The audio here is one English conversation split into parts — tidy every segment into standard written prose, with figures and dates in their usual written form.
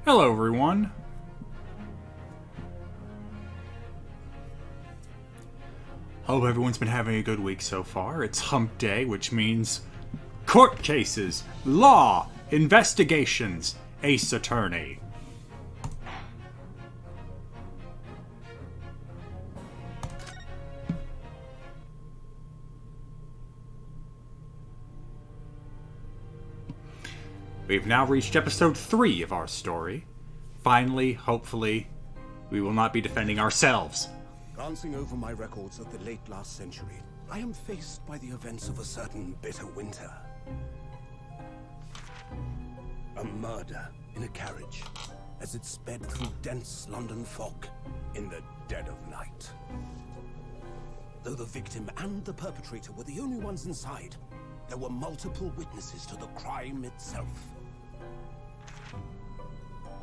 Hello, everyone. Hope everyone's been having a good week so far. It's hump day, which means court cases, law, investigations, Ace Attorney. We've now reached episode 3 of our story. Finally, hopefully, we will not be defending ourselves. Glancing over my records of the late last century, I am faced by the events of a certain bitter winter. A murder in a carriage as it sped through dense London fog in the dead of night. Though the victim and the perpetrator were the only ones inside, there were multiple witnesses to the crime itself.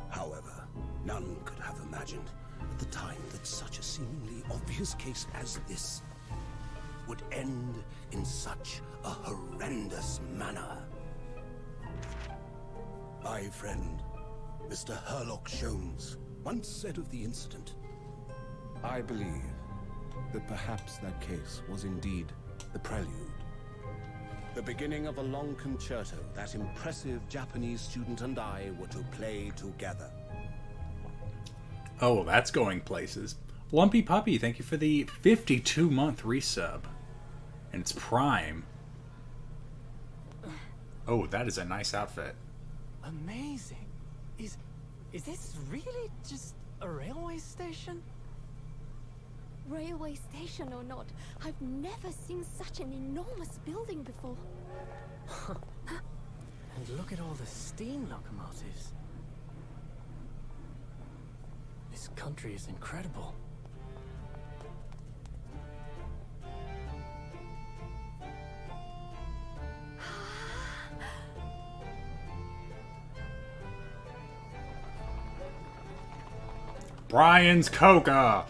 However, none could have imagined at the time that such a seemingly obvious case as this would end in such a horrendous manner. My friend, Mr. Herlock Sholmes, once said of the incident, "I believe that perhaps that case was indeed the prelude. The beginning of a long concerto that impressive Japanese student and I were to play together." Oh, that's going places. Lumpy Puppy, thank you for the 52-month resub. And it's Prime. Oh, that is a nice outfit. Amazing. Is this really just a railway station? Railway station or not, I've never seen such an enormous building before. And look at all the steam locomotives. This country is incredible. Brian's Coca!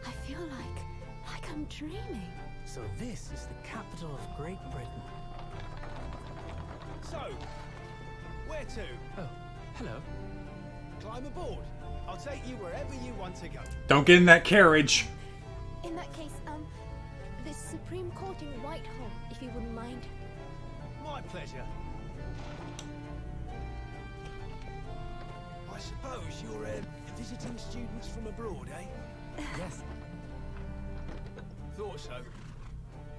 I feel like I'm dreaming. So this is the capital of Great Britain. So, where to? Oh, hello. Climb aboard. I'll take you wherever you want to go. Don't get in that carriage! In that case, the Supreme Court in Whitehall, if you wouldn't mind. My pleasure. I suppose you're visiting students from abroad, eh? Yes. Thought so.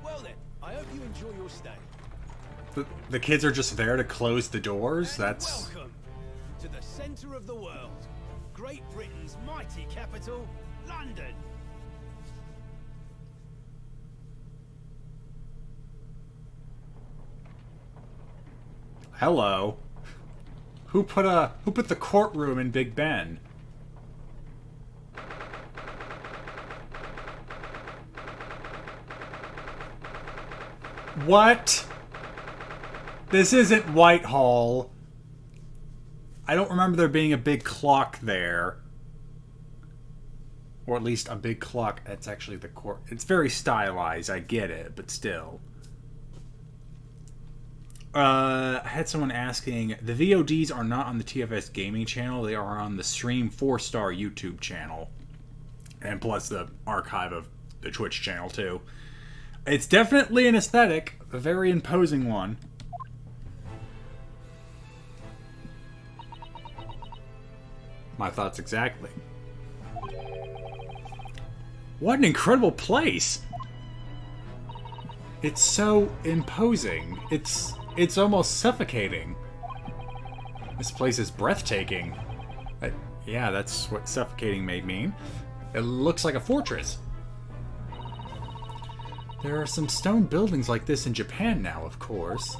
Well then, I hope you enjoy your stay. The kids are just there to close the doors? And That's... welcome to the centre of the world. Great Britain's mighty capital, London. Hello. Who put the courtroom in Big Ben? What? This isn't Whitehall. I don't remember there being a big clock there. Or at least a big clock. That's actually the court. It's very stylized, I get it, but still. I had someone asking, the VODs are not on the TFS gaming channel, they are on the Stream 4-star YouTube channel. And plus the archive of the Twitch channel too. It's definitely an aesthetic, a very imposing one. My thoughts exactly. What an incredible place! It's so imposing. It's almost suffocating. This place is breathtaking. Yeah, that's what suffocating may mean. It looks like a fortress. There are some stone buildings like this in Japan now, of course.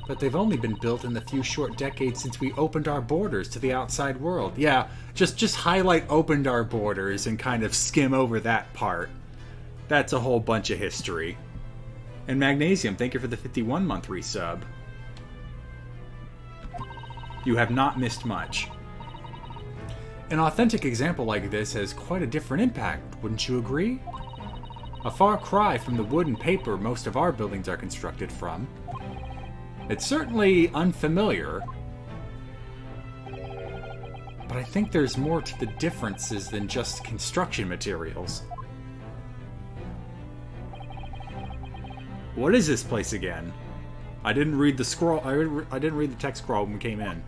But they've only been built in the few short decades since we opened our borders to the outside world. Yeah, just highlight opened our borders and kind of skim over that part. That's a whole bunch of history. And Magnesium, thank you for the 51-month resub. You have not missed much. An authentic example like this has quite a different impact, wouldn't you agree? A far cry from the wood and paper most of our buildings are constructed from. It's certainly unfamiliar, But I think there's more to the differences than just construction materials. What is this place again? I didn't read the scroll. I didn't read the text scroll when we came in.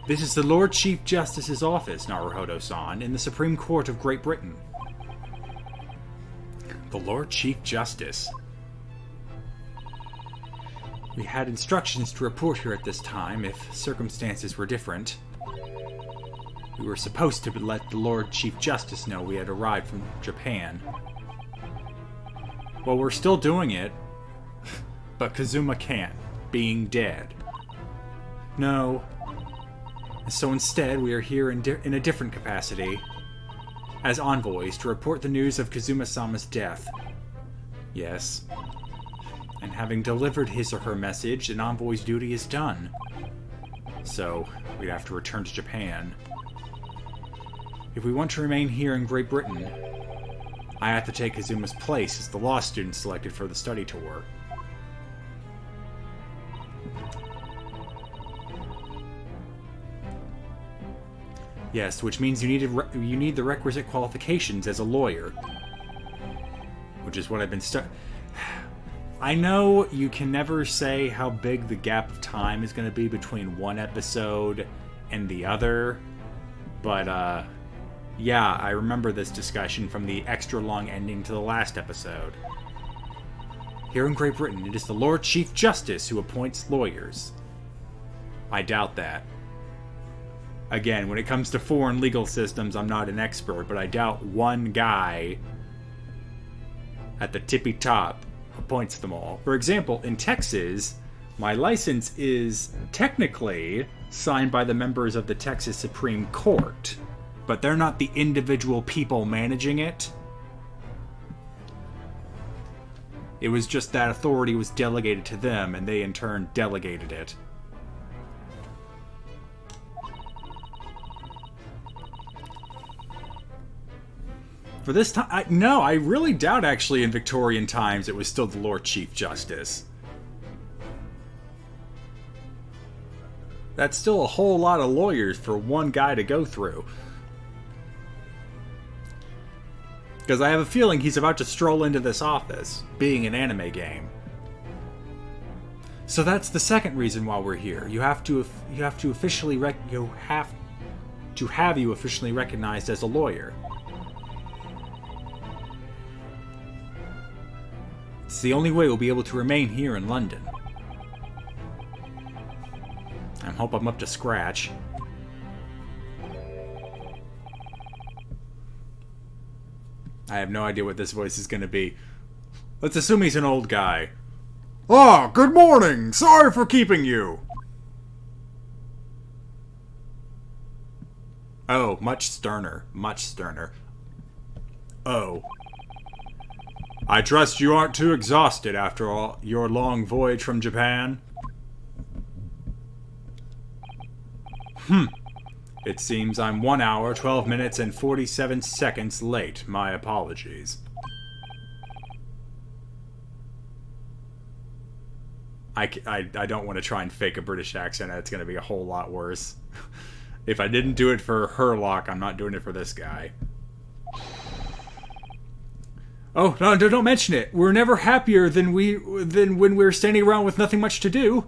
This is the Lord Chief Justice's office, Naruhodo-san, in the Supreme Court of Great Britain. The Lord Chief Justice. We had instructions to report here at this time if circumstances were different. We were supposed to let the Lord Chief Justice know we had arrived from Japan. Well, we're still doing it, but Kazuma can't, being dead. No. So instead, we are here in a different capacity, as envoys to report the news of Kazuma-sama's death. Yes. And having delivered his or her message, an envoy's duty is done. So, we'd have to return to Japan. If we want to remain here in Great Britain, I have to take Kazuma's place as the law student selected for the study tour. Yes, which means you need the requisite qualifications as a lawyer. Which is what I've been I know you can never say how big the gap of time is going to be between one episode and the other, but yeah, I remember this discussion from the extra long ending to the last episode. Here in Great Britain, it is the Lord Chief Justice who appoints lawyers. I doubt that. Again, when it comes to foreign legal systems, I'm not an expert, but I doubt one guy at the tippy top appoints them all. For example, in Texas, my license is technically signed by the members of the Texas Supreme Court, but they're not the individual people managing it. It was just that authority was delegated to them, and they in turn delegated it. For this time, no, I really doubt actually in Victorian times it was still the Lord Chief Justice. That's still a whole lot of lawyers for one guy to go through. Because I have a feeling he's about to stroll into this office, being an anime game. So that's the second reason why we're here. You have to officially have you officially recognized as a lawyer. It's the only way we'll be able to remain here in London. I hope I'm up to scratch. I have no idea what this voice is going to be. Let's assume he's an old guy. Ah, good morning! Sorry for keeping you! Oh, much sterner. Much sterner. Oh. I trust you aren't too exhausted after all your long voyage from Japan? It seems I'm 1 hour, 12 minutes, and 47 seconds late. My apologies. I don't want to try and fake a British accent. It's going to be a whole lot worse. If I didn't do it for Herlock, I'm not doing it for this guy. Oh, no, don't mention it. We're never happier than when we're standing around with nothing much to do.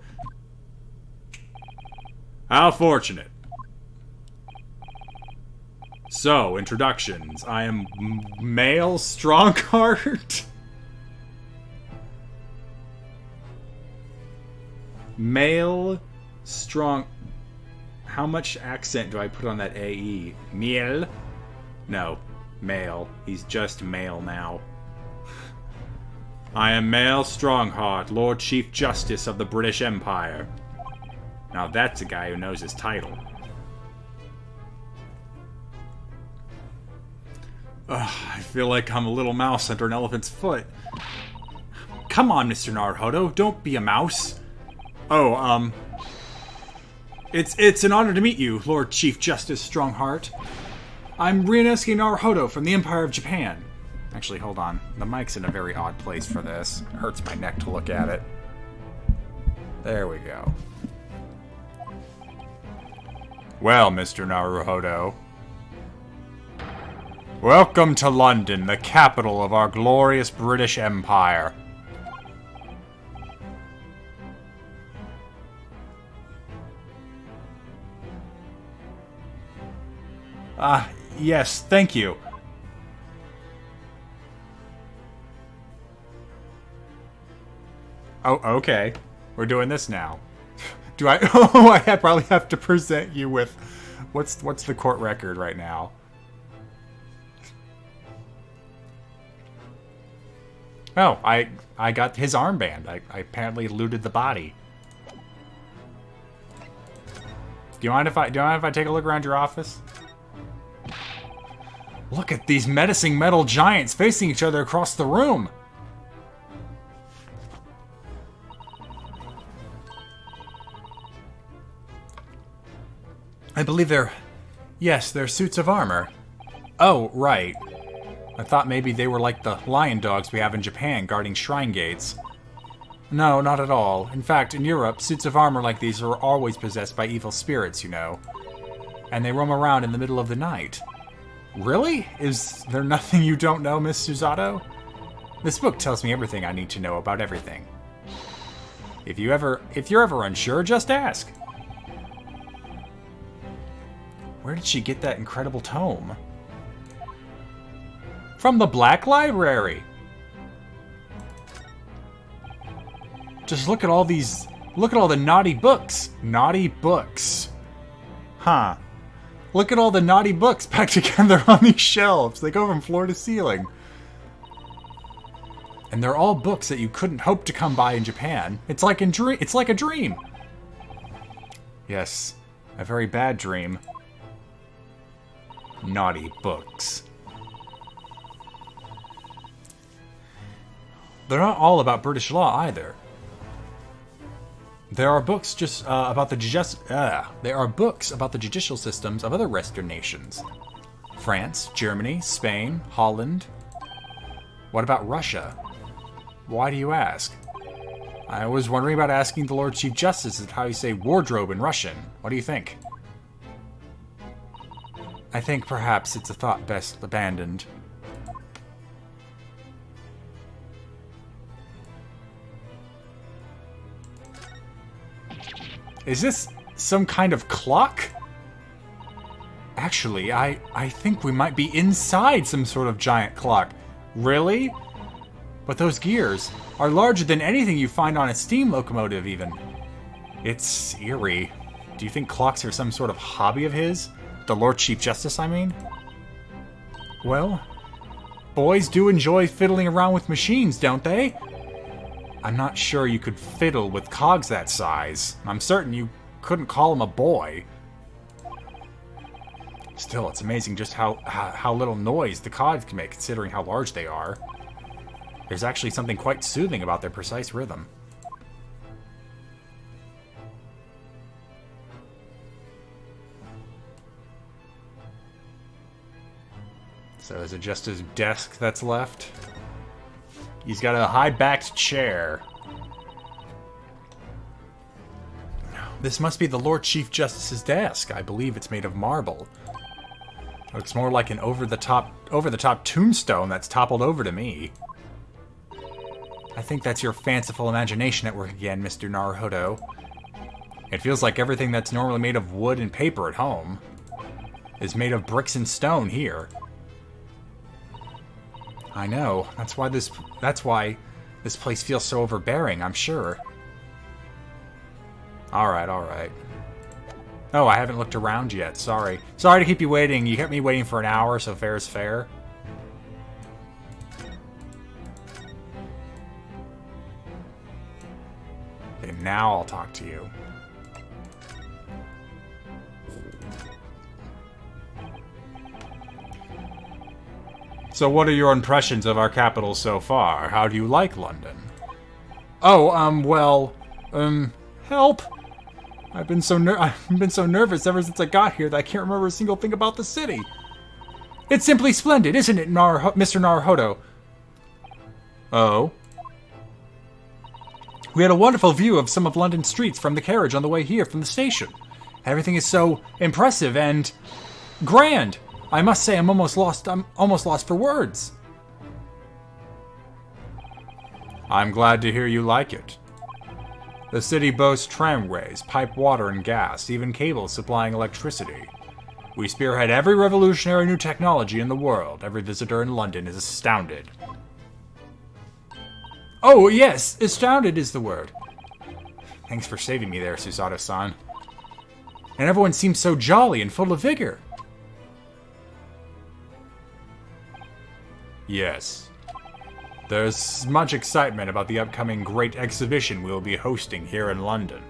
How fortunate. So, introductions. I am Male Strongheart. Male Strong... How much accent do I put on that AE? Male? No, male. He's just male now. I am Male Strongheart, Lord Chief Justice of the British Empire. Now that's a guy who knows his title. I feel like I'm a little mouse under an elephant's foot. Come on, Mr. Naruhodo, don't be a mouse. Oh, It's an honor to meet you, Lord Chief Justice Strongheart. I'm Ryunosuke Naruhodo from the Empire of Japan. Actually, hold on. The mic's in a very odd place for this. It hurts my neck to look at it. There we go. Well, Mr. Naruhodo. Welcome to London, the capital of our glorious British Empire. Yes, thank you. Oh, okay. We're doing this now. Do I? Oh, I probably have to present you with what's the court record right now. Oh, I got his armband. I apparently looted the body. Do you mind if I take a look around your office? Look at these menacing metal giants facing each other across the room. I believe they're suits of armor. Oh, right. I thought maybe they were like the lion dogs we have in Japan guarding shrine gates. No, not at all. In fact, in Europe, suits of armor like these are always possessed by evil spirits, you know. And they roam around in the middle of the night. Really? Is there nothing you don't know, Miss Susato? This book tells me everything I need to know about everything. If you're ever unsure, just ask. Where did she get that incredible tome? From the Black Library. Just look at all the naughty books. Naughty books. Huh. Look at all the naughty books packed together on these shelves. They go from floor to ceiling. And they're all books that you couldn't hope to come by in Japan. It's like a dream. Yes, a very bad dream. Naughty books. They're not all about British law either. There are books about the judicial systems of other Western nations. France, Germany, Spain, Holland. What about Russia? Why do you ask? I was wondering about asking the Lord Chief Justice how you say wardrobe in Russian. What do you think? I think perhaps it's a thought best abandoned. Is this some kind of clock? Actually, I think we might be inside some sort of giant clock. Really? But those gears are larger than anything you find on a steam locomotive even. It's eerie. Do you think clocks are some sort of hobby of his? The Lord Chief Justice, I mean? Well, boys do enjoy fiddling around with machines, don't they? I'm not sure you could fiddle with cogs that size. I'm certain you couldn't call him a boy. Still, it's amazing just how little noise the cogs can make, considering how large they are. There's actually something quite soothing about their precise rhythm. So is it just his desk that's left? He's got a high-backed chair. This must be the Lord Chief Justice's desk. I believe it's made of marble. Looks more like an over-the-top tombstone that's toppled over to me. I think that's your fanciful imagination at work again, Mr. Naruhodo. It feels like everything that's normally made of wood and paper at home is made of bricks and stone here. I know. That's why this place feels so overbearing, I'm sure. Alright, alright. Oh, I haven't looked around yet. Sorry. Sorry to keep you waiting. You kept me waiting for an hour, so fair is fair. Okay, now I'll talk to you. So what are your impressions of our capital so far? How do you like London? Oh, help! I've been so nervous ever since I got here that I can't remember a single thing about the city. It's simply splendid, isn't it, Mr. Naruhodo? Oh? We had a wonderful view of some of London's streets from the carriage on the way here from the station. Everything is so impressive and grand. I must say, I'm almost lost for words. I'm glad to hear you like it. The city boasts tramways, piped water and gas, even cables supplying electricity. We spearhead every revolutionary new technology in the world. Every visitor in London is astounded. Oh, yes, astounded is the word. Thanks for saving me there, Susato-san. And everyone seems so jolly and full of vigor. Yes. There's much excitement about the upcoming great exhibition we'll be hosting here in London.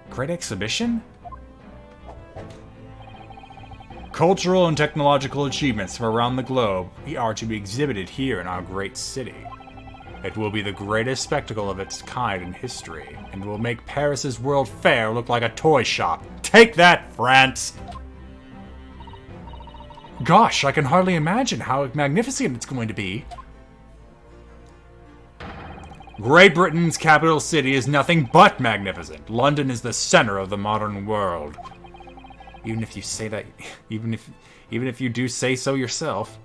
Great exhibition? Cultural and technological achievements from around the globe are to be exhibited here in our great city. It will be the greatest spectacle of its kind in history, and will make Paris's World Fair look like a toy shop. Take that, France! Gosh, I can hardly imagine how magnificent it's going to be. Great Britain's capital city is nothing but magnificent. London is the center of the modern world. Even if you say that, even if you do say so yourself.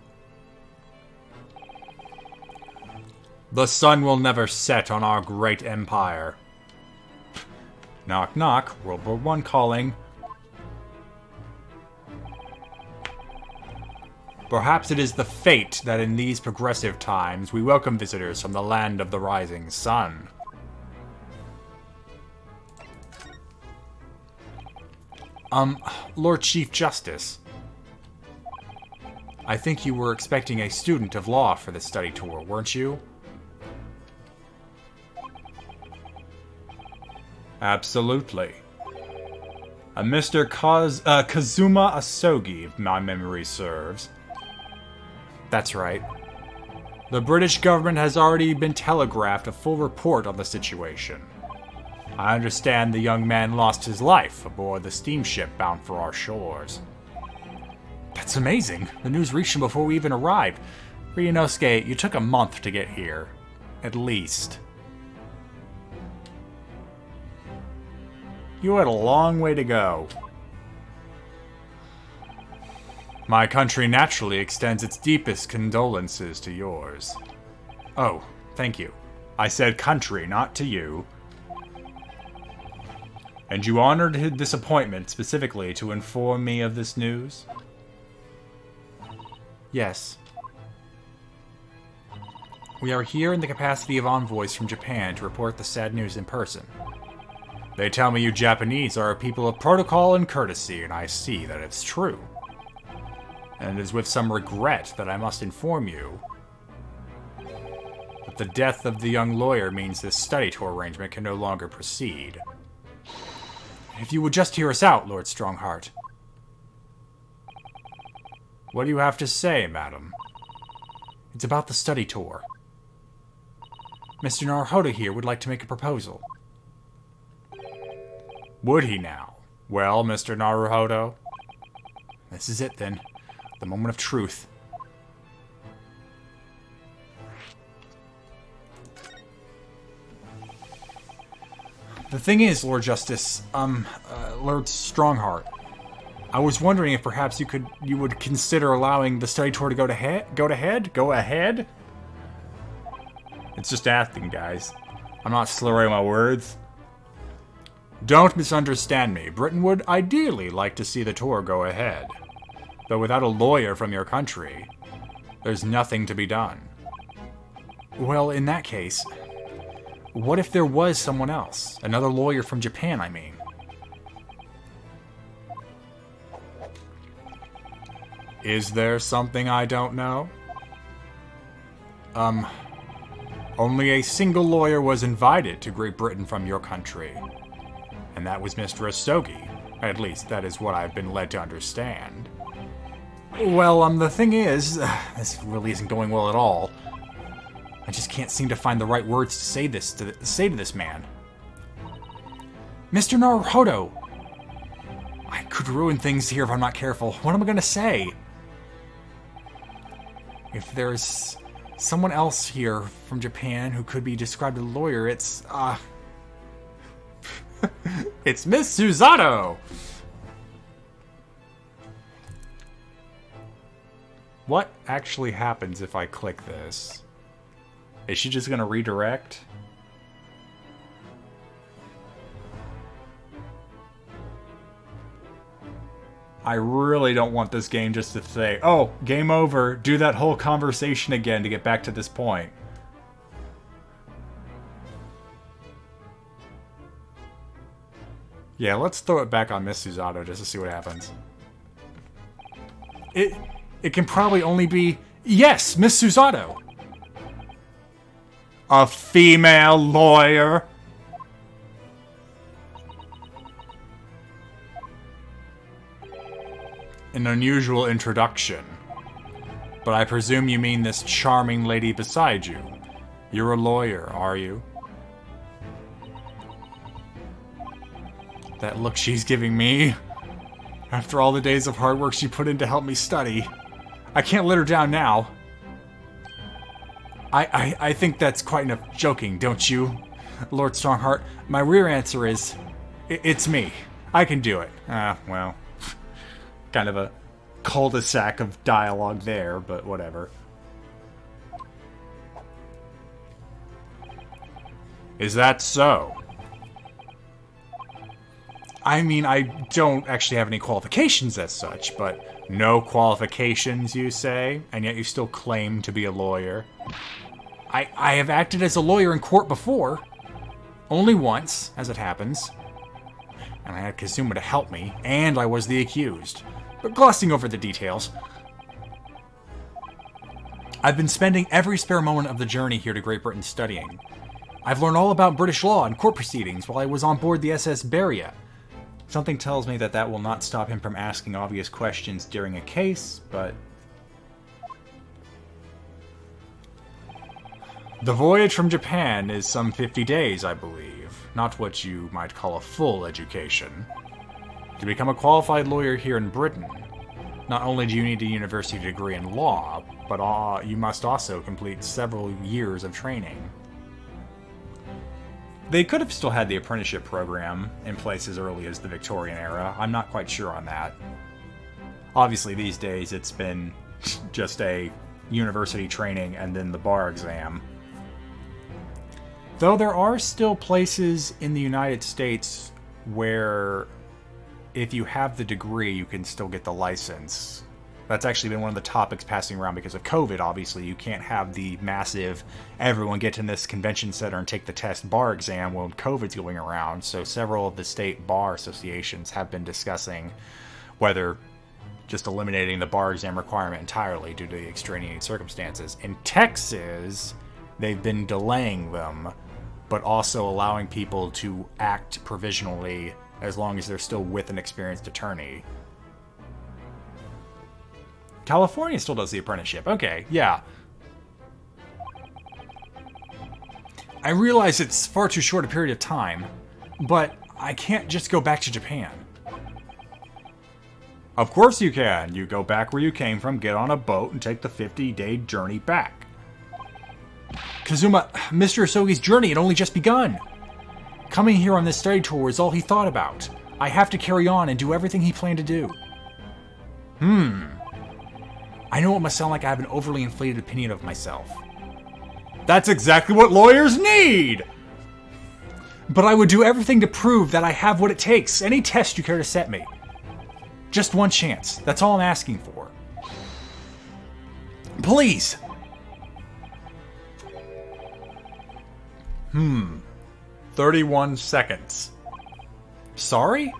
The sun will never set on our great empire. Knock knock, World War I calling. Perhaps it is the fate that in these progressive times we welcome visitors from the land of the rising sun. Lord Chief Justice. I think you were expecting a student of law for this study tour, weren't you? Absolutely. A Mr. Kazuma Asogi, if my memory serves. That's right. The British government has already been telegraphed a full report on the situation. I understand the young man lost his life aboard the steamship bound for our shores. That's amazing. The news reached him before we even arrived. Ryunosuke, you took a month to get here. At least. You had a long way to go. My country naturally extends its deepest condolences to yours. Oh, thank you. I said country, not to you. And you honored this appointment specifically to inform me of this news? Yes. We are here in the capacity of envoys from Japan to report the sad news in person. They tell me you Japanese are a people of protocol and courtesy, and I see that it's true. And it is with some regret that I must inform you that the death of the young lawyer means this study tour arrangement can no longer proceed. If you would just hear us out, Lord Strongheart. What do you have to say, madam? It's about the study tour. Mr. Naruhodo here would like to make a proposal. Would he now? Well, Mr. Naruhodo? This is it, then. The moment of truth. The thing is, Lord Justice, Lord Strongheart, I was wondering if perhaps you would consider allowing the study tour to go ahead? It's just asking, guys. I'm not slurring my words. Don't misunderstand me. Britain would ideally like to see the tour go ahead. But without a lawyer from your country, there's nothing to be done. Well, in that case, what if there was someone else? Another lawyer from Japan, I mean. Is there something I don't know? Only a single lawyer was invited to Great Britain from your country. And that was Mr. Asogi. At least, that is what I've been led to understand. Well, the thing is, this really isn't going well at all. I just can't seem to find the right words to say to this man. Mr. Naruhodo! I could ruin things here if I'm not careful. What am I gonna say? If there's someone else here from Japan who could be described as a lawyer, it's, It's Miss Susato! What actually happens if I click this? Is she just gonna redirect? I really don't want this game just to say, oh, game over, do that whole conversation again to get back to this point. Yeah, let's throw it back on Miss Susato just to see what happens. It can probably only be, yes, Miss Susato. A female lawyer. An unusual introduction. But I presume you mean this charming lady beside you. You're a lawyer, are you? That look she's giving me. After all the days of hard work she put in to help me study. I can't let her down now. I think that's quite enough joking, don't you? Lord Strongheart, my real answer is... it's me. I can do it. Well... kind of a cul-de-sac of dialogue there, but whatever. Is that so? I mean, I don't actually have any qualifications as such, but no qualifications, you say? And yet you still claim to be a lawyer. I have acted as a lawyer in court before. Only once, as it happens. And I had Kazuma to help me, and I was the accused. But glossing over the details. I've been spending every spare moment of the journey here to Great Britain studying. I've learned all about British law and court proceedings while I was on board the SS Beria. Something tells me that that will not stop him from asking obvious questions during a case, but... The voyage from Japan is some 50 days, I believe. Not what you might call a full education. To become a qualified lawyer here in Britain, not only do you need a university degree in law, but you must also complete several years of training. They could have still had the apprenticeship program in place as early as the Victorian era. I'm not quite sure on that. Obviously, these days it's been just a university training and then the bar exam. Though there are still places in the United States where if you have the degree, you can still get the license. That's actually been one of the topics passing around because of COVID, obviously. You can't have the massive, everyone get in this convention center and take the test bar exam when COVID's going around. So several of the state bar associations have been discussing whether just eliminating the bar exam requirement entirely due to the extraneous circumstances. In Texas, they've been delaying them, but also allowing people to act provisionally as long as they're still with an experienced attorney. California still does the apprenticeship. Okay, yeah. I realize it's far too short a period of time, but I can't just go back to Japan. Of course you can. You go back where you came from, get on a boat, and take the 50-day journey back. Kazuma, Mr. Isogi's journey had only just begun. Coming here on this study tour was all he thought about. I have to carry on and do everything he planned to do. I know it must sound like I have an overly inflated opinion of myself. That's exactly what lawyers need! But I would do everything to prove that I have what it takes. Any test you care to set me. Just one chance. That's all I'm asking for. Please! 31 seconds. Sorry?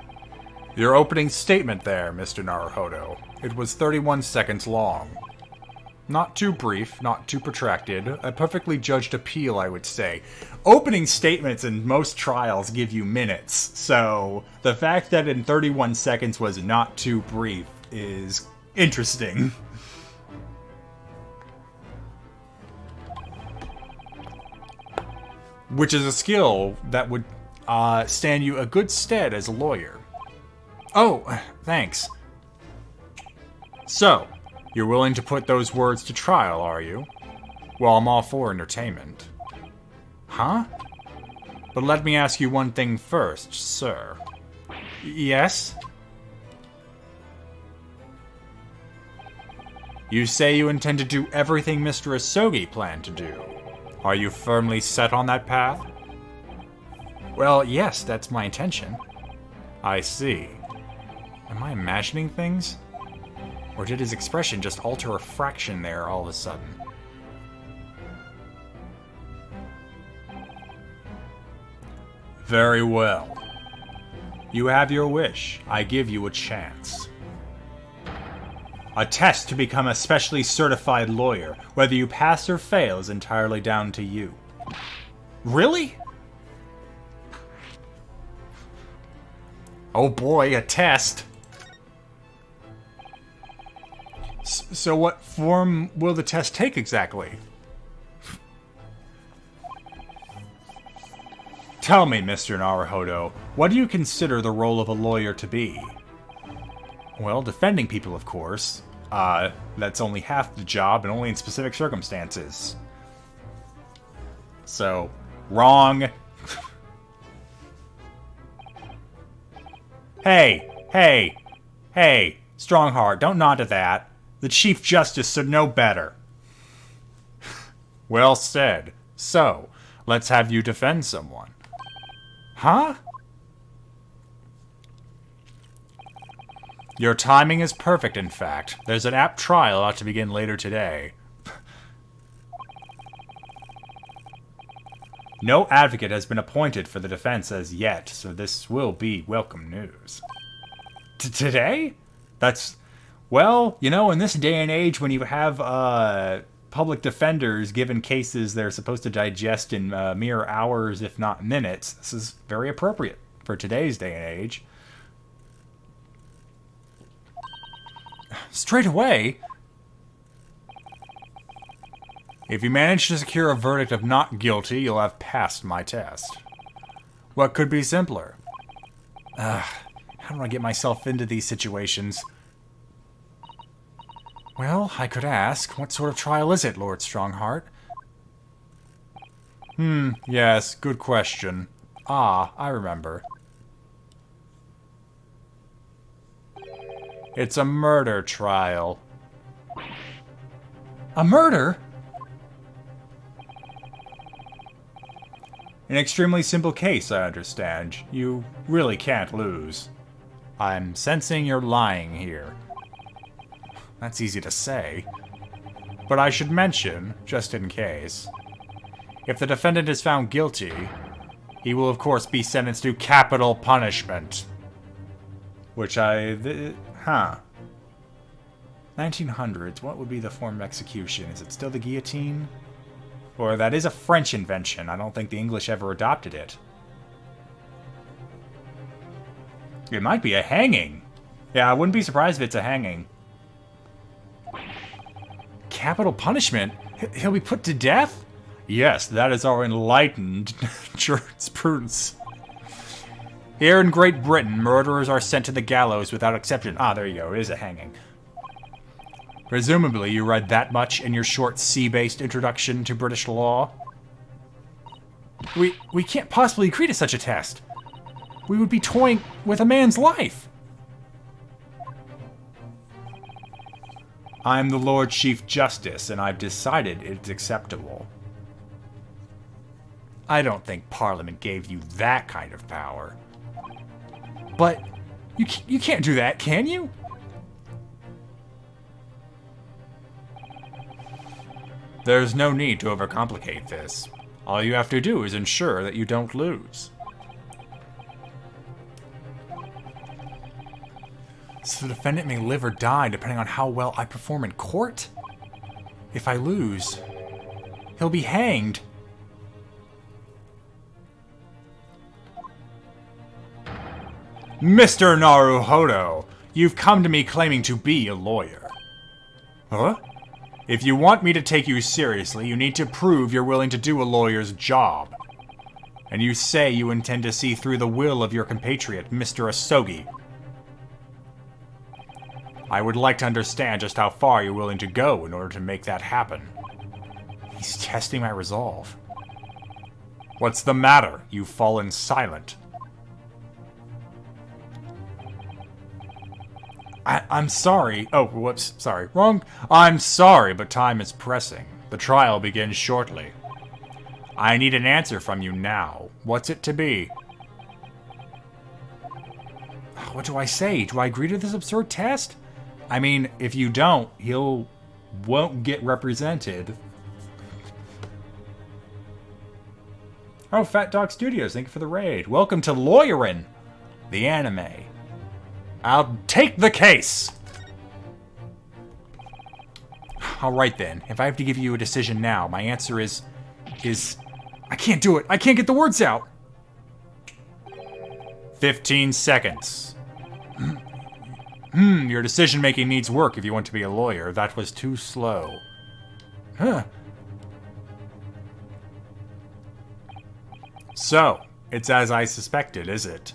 Your opening statement there, Mr. Naruhodo. It was 31 seconds long. Not too brief, not too protracted. A perfectly judged appeal, I would say. Opening statements in most trials give you minutes, so the fact that in 31 seconds was not too brief is interesting. Which is a skill that would stand you a good stead as a lawyer. Oh, thanks. So, you're willing to put those words to trial, are you? Well, I'm all for entertainment. Huh? But let me ask you one thing first, sir. Yes? You say you intend to do everything Mr. Asogi planned to do. Are you firmly set on that path? Well, yes, that's my intention. I see. Am I imagining things? Or did his expression just alter a fraction there all of a sudden? Very well. You have your wish. I give you a chance. A test to become a specially certified lawyer. Whether you pass or fail is entirely down to you. Really? Oh boy, a test. So what form will the test take exactly? Tell me, Mr. Naruhodo, what do you consider the role of a lawyer to be? Well, defending people, of course. That's only half the job and only in specific circumstances. So, wrong. Hey, Strongheart, don't nod to that. The Chief Justice should know better. Well said. So, let's have you defend someone. Huh? Your timing is perfect, in fact. There's an apt trial about to begin later today. No advocate has been appointed for the defense as yet, so this will be welcome news. Today? That's... Well, you know, in this day and age when you have public defenders given cases they're supposed to digest in mere hours, if not minutes, this is very appropriate for today's day and age. Straight away? If you manage to secure a verdict of not guilty, you'll have passed my test. What could be simpler? How do I get myself into these situations? Well, I could ask, what sort of trial is it, Lord Strongheart? Yes, good question. Ah, I remember. It's a murder trial. A murder? An extremely simple case, I understand. You really can't lose. I'm sensing you're lying here. That's easy to say. But I should mention, just in case, if the defendant is found guilty, he will of course be sentenced to capital punishment. Which 1900s, what would be the form of execution? Is it still the guillotine? Or that is a French invention. I don't think the English ever adopted it. It might be a hanging. Yeah, I wouldn't be surprised if it's a hanging. Capital punishment? He'll be put to death? Yes, that is our enlightened jurisprudence. Here in Great Britain, murderers are sent to the gallows without exception. Ah, there you go. It is a hanging. Presumably, you read that much in your short C-based introduction to British law? We can't possibly agree to such a test. We would be toying with a man's life. I'm the Lord Chief Justice, and I've decided it's acceptable. I don't think Parliament gave you that kind of power. But you can't do that, can you? There's no need to overcomplicate this. All you have to do is ensure that you don't lose. So the defendant may live or die depending on how well I perform in court? If I lose, he'll be hanged. Mr. Naruhodo, you've come to me claiming to be a lawyer. Huh? If you want me to take you seriously, you need to prove you're willing to do a lawyer's job. And you say you intend to see through the will of your compatriot, Mr. Asogi. I would like to understand just how far you're willing to go in order to make that happen. He's testing my resolve. What's the matter? You've fallen silent. I'm sorry. Oh, whoops. Sorry. Wrong. I'm sorry, but time is pressing. The trial begins shortly. I need an answer from you now. What's it to be? What do I say? Do I agree to this absurd test? I mean, if you don't, won't get represented. Oh, Fat Dog Studios, thank you for the raid. Welcome to Lawyerin, the anime. I'll take the case! Alright then, if I have to give you a decision now, my answer is... I can't do it! I can't get the words out! 15 seconds. Your decision-making needs work if you want to be a lawyer. That was too slow. Huh. So, it's as I suspected, is it?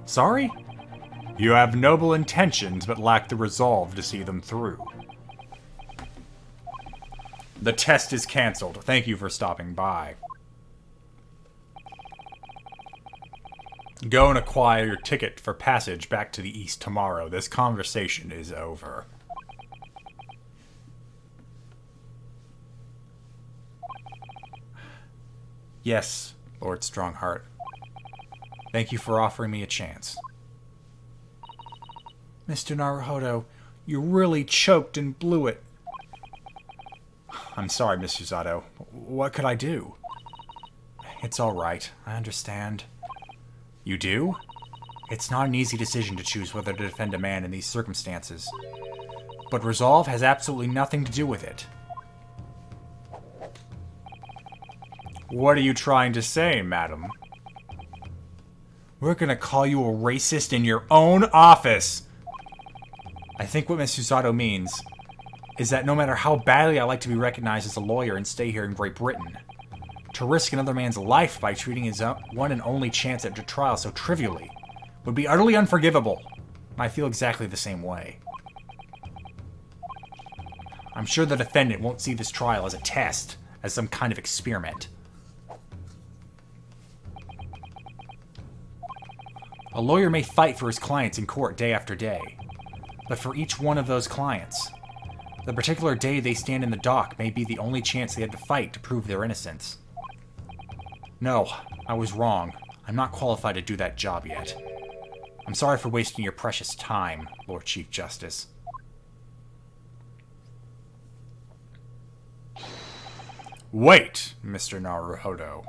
Sorry? You have noble intentions, but lack the resolve to see them through. The test is cancelled. Thank you for stopping by. Go and acquire your ticket for passage back to the east tomorrow. This conversation is over. Yes, Lord Strongheart. Thank you for offering me a chance. Mr. Naruhodo, you really choked and blew it. I'm sorry, Mr. Zato. What could I do? It's all right. I understand. You do? It's not an easy decision to choose whether to defend a man in these circumstances. But resolve has absolutely nothing to do with it. What are you trying to say, madam? We're gonna call you a racist in your own office! I think what Mr. Zato means is that no matter how badly I like to be recognized as a lawyer and stay here in Great Britain, to risk another man's life by treating his one and only chance at a trial so trivially would be utterly unforgivable. I feel exactly the same way. I'm sure the defendant won't see this trial as a test, as some kind of experiment. A lawyer may fight for his clients in court day after day, but for each one of those clients, the particular day they stand in the dock may be the only chance they have to fight to prove their innocence. No, I was wrong. I'm not qualified to do that job yet. I'm sorry for wasting your precious time, Lord Chief Justice. Wait, Mr. Naruhodo.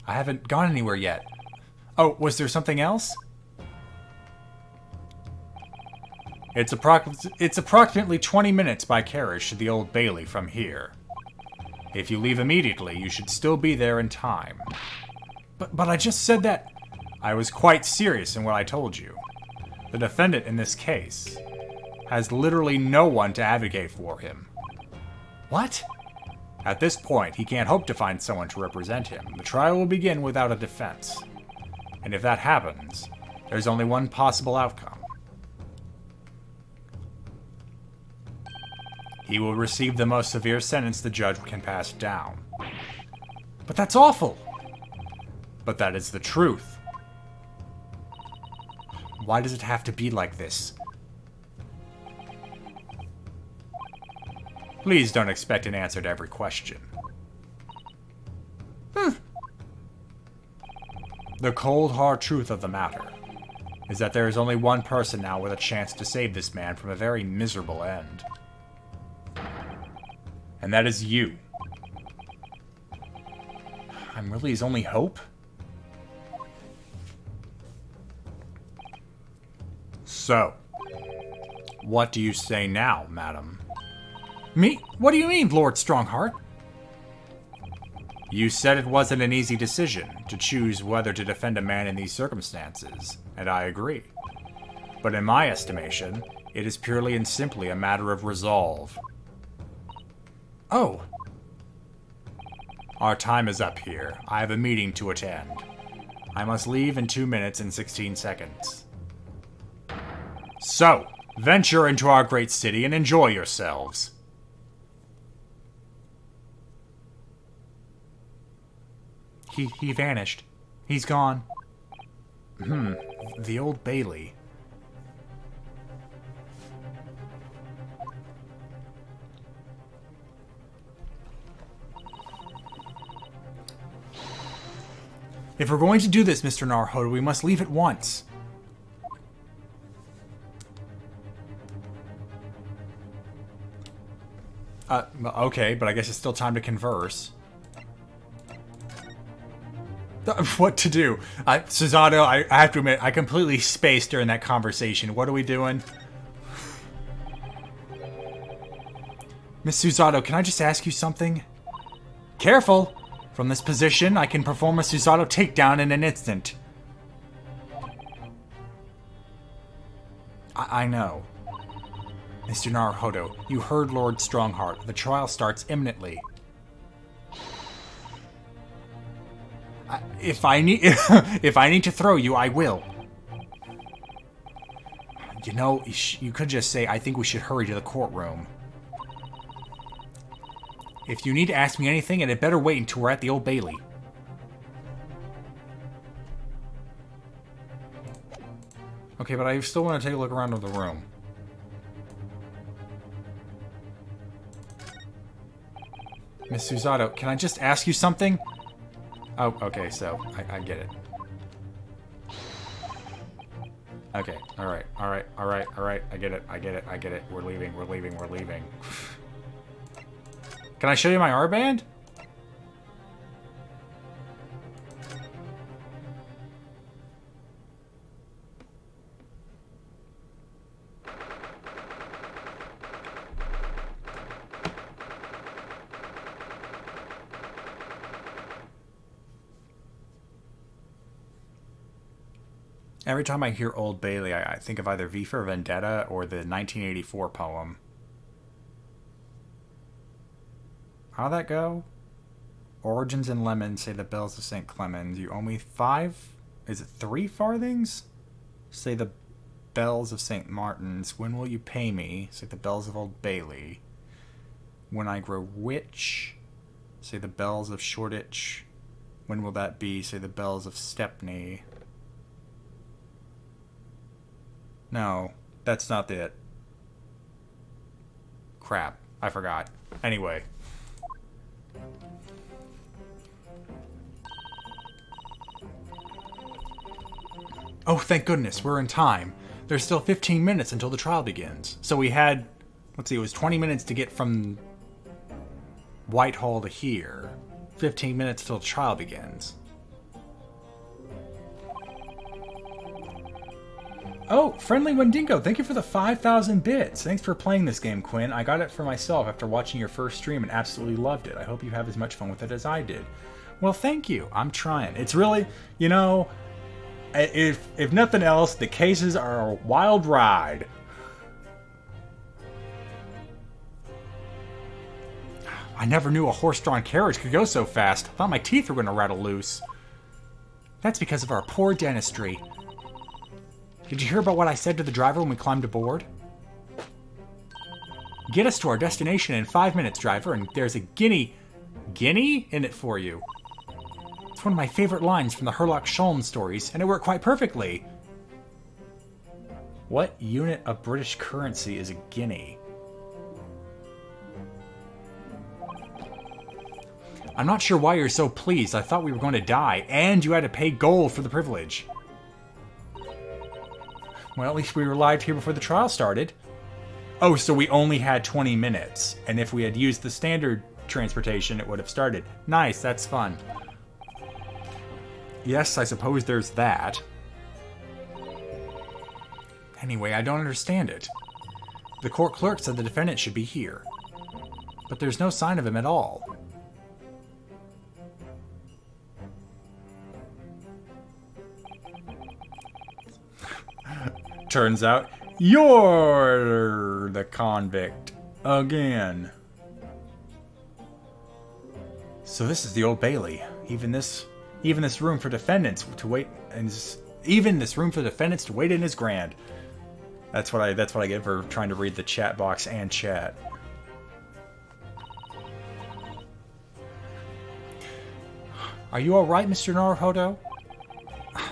I haven't gone anywhere yet. Oh, was there something else? It's approximately 20 minutes by carriage to the Old Bailey from here. If you leave immediately, you should still be there in time. But I just said that... I was quite serious in what I told you. The defendant in this case has literally no one to advocate for him. What? At this point, he can't hope to find someone to represent him. The trial will begin without a defense. And if that happens, there's only one possible outcome. He will receive the most severe sentence the judge can pass down. But that's awful! But that is the truth. Why does it have to be like this? Please don't expect an answer to every question. The cold, hard truth of the matter is that there is only one person now with a chance to save this man from a very miserable end. And that is you. I'm really his only hope? So, what do you say now, madam? Me? What do you mean, Lord Strongheart? You said it wasn't an easy decision to choose whether to defend a man in these circumstances, and I agree. But in my estimation, it is purely and simply a matter of resolve. Oh. Our time is up here. I have a meeting to attend. I must leave in 2 minutes and 16 seconds. So, venture into our great city and enjoy yourselves. He vanished. He's gone. The Old Bailey. If we're going to do this, Mr. Naruhodo, we must leave at once. Okay, but I guess it's still time to converse. What to do? Susato, I have to admit, I completely spaced during that conversation. What are we doing? Miss Susato, can I just ask you something? Careful! From this position, I can perform a Susato takedown in an instant. I know. Mr. Naruhodo, you heard Lord Strongheart. The trial starts imminently. If I need to throw you, I will. You know, you could just say, I think we should hurry to the courtroom. If you need to ask me anything, it had better wait until we're at the Old Bailey. Okay, but I still want to take a look around the room. Miss Susato, can I just ask you something? Oh, okay, so I get it. Okay, alright. I get it. We're leaving. Can I show you my R-band? Every time I hear Old Bailey, I think of either V for Vendetta or the 1984 poem. How'd that go? Origins and lemons, say the bells of St. Clemens. You owe me 5? Is it 3 farthings? Say the bells of St. Martin's. When will you pay me? Say the bells of Old Bailey. When I grow rich, say the bells of Shoreditch. When will that be? Say the bells of Stepney. No, that's not it. Crap, I forgot. Anyway. Oh, thank goodness, we're in time. There's still 15 minutes until the trial begins. So we had, let's see, it was 20 minutes to get from Whitehall to here. 15 minutes till the trial begins. Oh, Friendly Wendigo, thank you for the 5,000 bits. Thanks for playing this game, Quinn. I got it for myself after watching your first stream and absolutely loved it. I hope you have as much fun with it as I did. Well, thank you. I'm trying. It's really, you know, if nothing else, the cases are a wild ride. I never knew a horse-drawn carriage could go so fast. I thought my teeth were going to rattle loose. That's because of our poor dentistry. Did you hear about what I said to the driver when we climbed aboard? Get us to our destination in 5 minutes, driver, and there's a guinea in it for you. It's one of my favorite lines from the Sherlock Holmes stories, and it worked quite perfectly. What unit of British currency is a guinea? I'm not sure why you're so pleased. I thought we were going to die, and you had to pay gold for the privilege. Well, at least we arrived here before the trial started. Oh, so we only had 20 minutes. And if we had used the standard transportation, it would have started. Nice, that's fun. Yes, I suppose there's that. Anyway, I don't understand it. The court clerk said the defendant should be here. But there's no sign of him at all. Turns out, you're the convict. Again. So this is the Old Bailey. Even this room for defendants to wait, and even this room for defendants to wait in is grand. That's what I get for trying to read the chat box and chat. Are you alright, Mr. Naruhodo?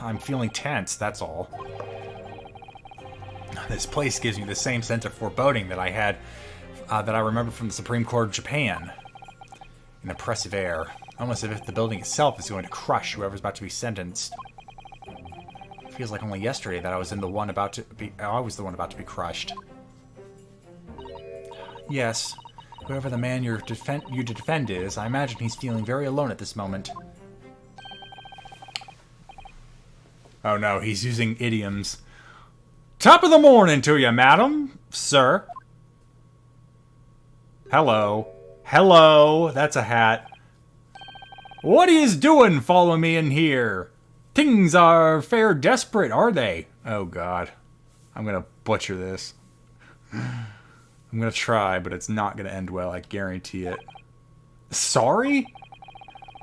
I'm feeling tense, that's all. This place gives me the same sense of foreboding that I had, that I remember from the Supreme Court of Japan. An oppressive air, almost as if the building itself is going to crush whoever's about to be sentenced. It feels like only yesterday that I was the one about to be crushed. Yes, whoever the man you to defend is, I imagine he's feeling very alone at this moment. Oh no, he's using idioms. Top of the morning to you, madam, sir. Hello. Hello, that's a hat. What is doing following me in here? Things are fair desperate, are they? Oh god. I'm gonna butcher this. I'm gonna try, but it's not gonna end well, I guarantee it. Sorry?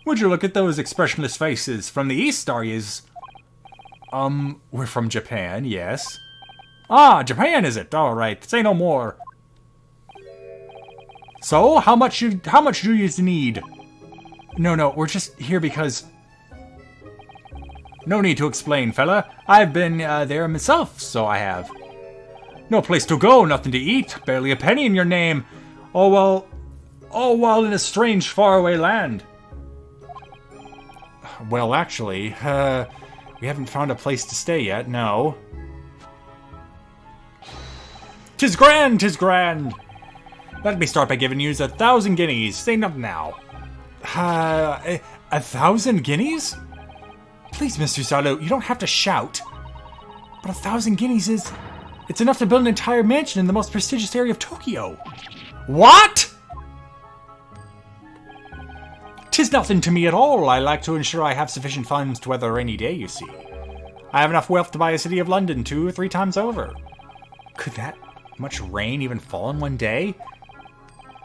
Would you look at those expressionless faces? From the east, are yous? We're from Japan, yes. Ah, Japan is it? Alright, say no more. So, how much do you need? No, we're just here because... No need to explain, fella. I've been there myself, so I have. No place to go, nothing to eat, barely a penny in your name. All while in a strange, faraway land. Well, actually, we haven't found a place to stay yet, no. 'Tis grand, 'tis grand! Let me start by giving yous 1,000 guineas. Say nothing now. 1,000 guineas? Please, Mr. Zato, you don't have to shout. But 1,000 guineas is... It's enough to build an entire mansion in the most prestigious area of Tokyo. What?! 'Tis nothing to me at all. I like to ensure I have sufficient funds to weather a rainy day, you see. I have enough wealth to buy a city of London 2 or 3 times over. Could that much rain even fall in one day?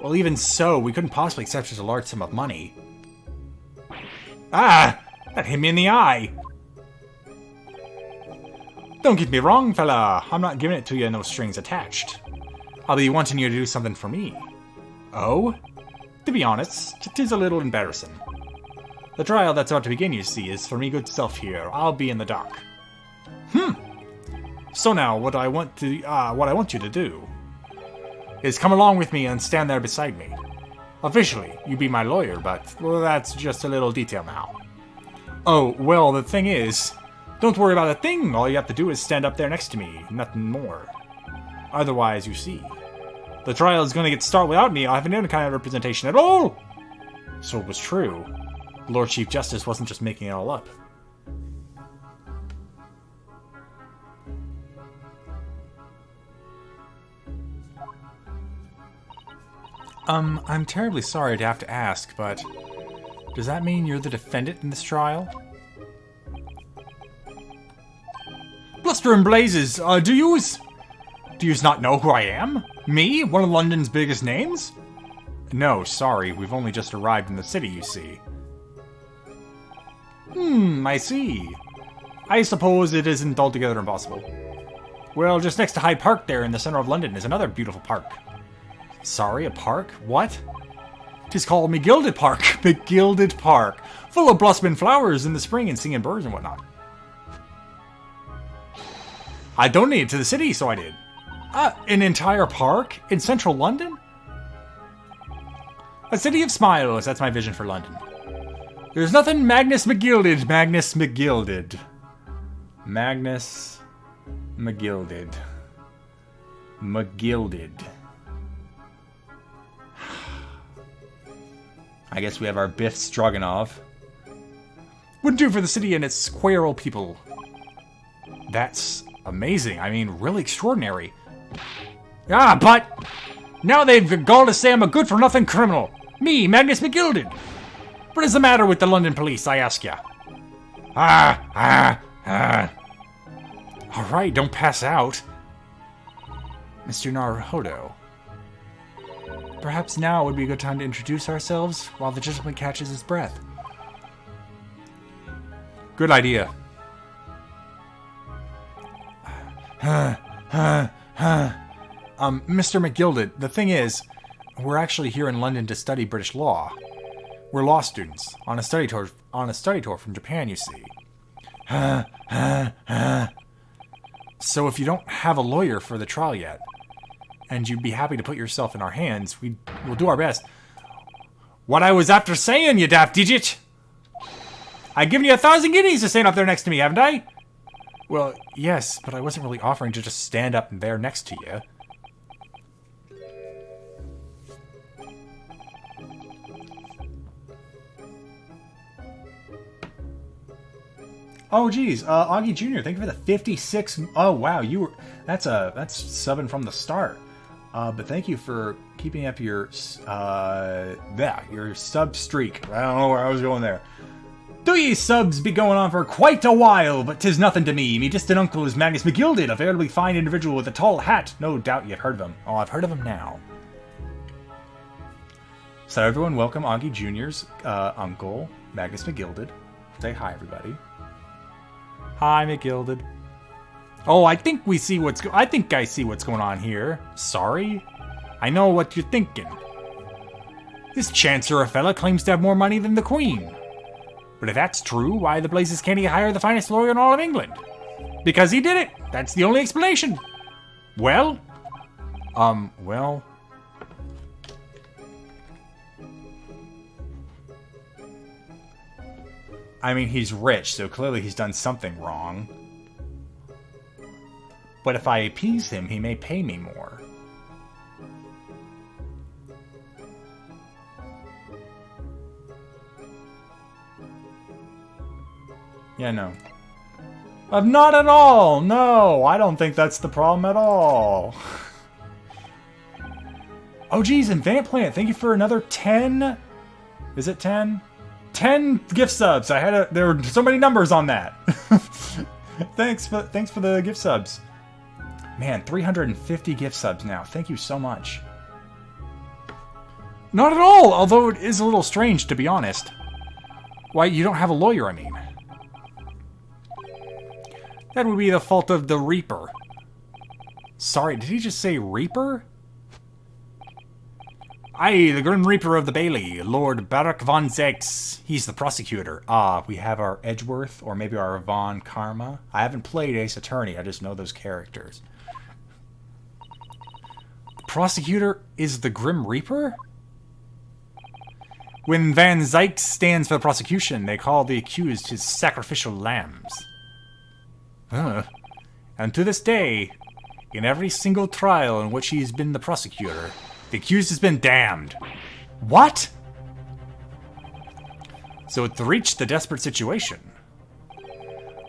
Well, even so, we couldn't possibly accept such a large sum of money. Ah! That hit me in the eye! Don't get me wrong, fella. I'm not giving it to you no strings attached. I'll be wanting you to do something for me. Oh? To be honest, it is a little embarrassing. The trial that's about to begin, you see, is for me good self here. I'll be in the dock. So now, what I want you to do is come along with me and stand there beside me. Officially, you be my lawyer, but well, that's just a little detail now. Oh, well, the thing is, don't worry about a thing. All you have to do is stand up there next to me, nothing more. Otherwise, you see, the trial is going to get started without me. I'll have no kind of representation at all. So it was true. The Lord Chief Justice wasn't just making it all up. I'm terribly sorry to have to ask, but does that mean you're the defendant in this trial? Bluster and blazes, do yous not know who I am? Me? One of London's biggest names? No, sorry, we've only just arrived in the city, you see. I see. I suppose it isn't altogether impossible. Well, just next to Hyde Park there in the center of London is another beautiful park. Sorry, a park? What? 'Tis called McGilded Park. McGilded Park. Full of blossoming flowers in the spring and singing birds and whatnot. I donated to the city, so I did. An entire park? In central London? A city of smiles, that's my vision for London. There's nothing Magnus McGilded. Magnus McGilded. Magnus McGilded. McGilded. I guess we have our Biff Stroganoff. Wouldn't do for the city and its squirrel people. That's amazing. I mean, really extraordinary. But now they've gone to say I'm a good-for-nothing criminal. Me, Magnus McGilded. What is the matter with the London police, I ask ya? Alright, don't pass out. Mr. Naruhodo. Perhaps now would be a good time to introduce ourselves while the gentleman catches his breath. Good idea. Mr. McGilded, the thing is, we're actually here in London to study British law. We're law students on a study tour from Japan, you see. So if you don't have a lawyer for the trial yet, and you'd be happy to put yourself in our hands, we'll do our best. What I was after saying, you daft digit! I've given you 1,000 guineas to stand up there next to me, haven't I? Well, yes, but I wasn't really offering to just stand up there next to you. Oh, geez. Augie Jr., thank you for the 56... Oh, wow. That's subbing from the start. But thank you for keeping up your sub streak. I don't know where I was going there. Do ye subs be going on for quite a while, but 'tis nothing to me. Me distant uncle is Magnus McGilded, a veritably fine individual with a tall hat. No doubt you've heard of him. Oh, I've heard of him now. So everyone, welcome Augie Jr.'s uncle, Magnus McGilded. Say hi, everybody. Hi, McGilded. Oh, I think I see what's going on here. Sorry? I know what you're thinking. This Chancellor fella claims to have more money than the Queen. But if that's true, why the blazes can't he hire the finest lawyer in all of England? Because he did it. That's the only explanation. Well? Well... I mean, he's rich, so clearly he's done something wrong. But if I appease him, he may pay me more. Yeah, no. Not at all! No! I don't think that's the problem at all. Oh, geez, and Vamplant, thank you for another 10... Is it 10? 10 gift subs. There were so many numbers on that. Thanks for the gift subs. Man, 350 gift subs now. Thank you so much. Not at all, although it is a little strange, to be honest. Why, you don't have a lawyer, I mean. That would be the fault of the Reaper. Sorry, did he just say Reaper? Aye, the Grim Reaper of the Bailey, Lord Barak von Zex. He's the prosecutor. We have our Edgeworth, or maybe our Von Karma. I haven't played Ace Attorney, I just know those characters. The prosecutor is the Grim Reaper? When Van Zyke stands for the prosecution, they call the accused his sacrificial lambs. And to this day, in every single trial in which he's been the prosecutor, the accused has been damned. What? So it's reached the desperate situation,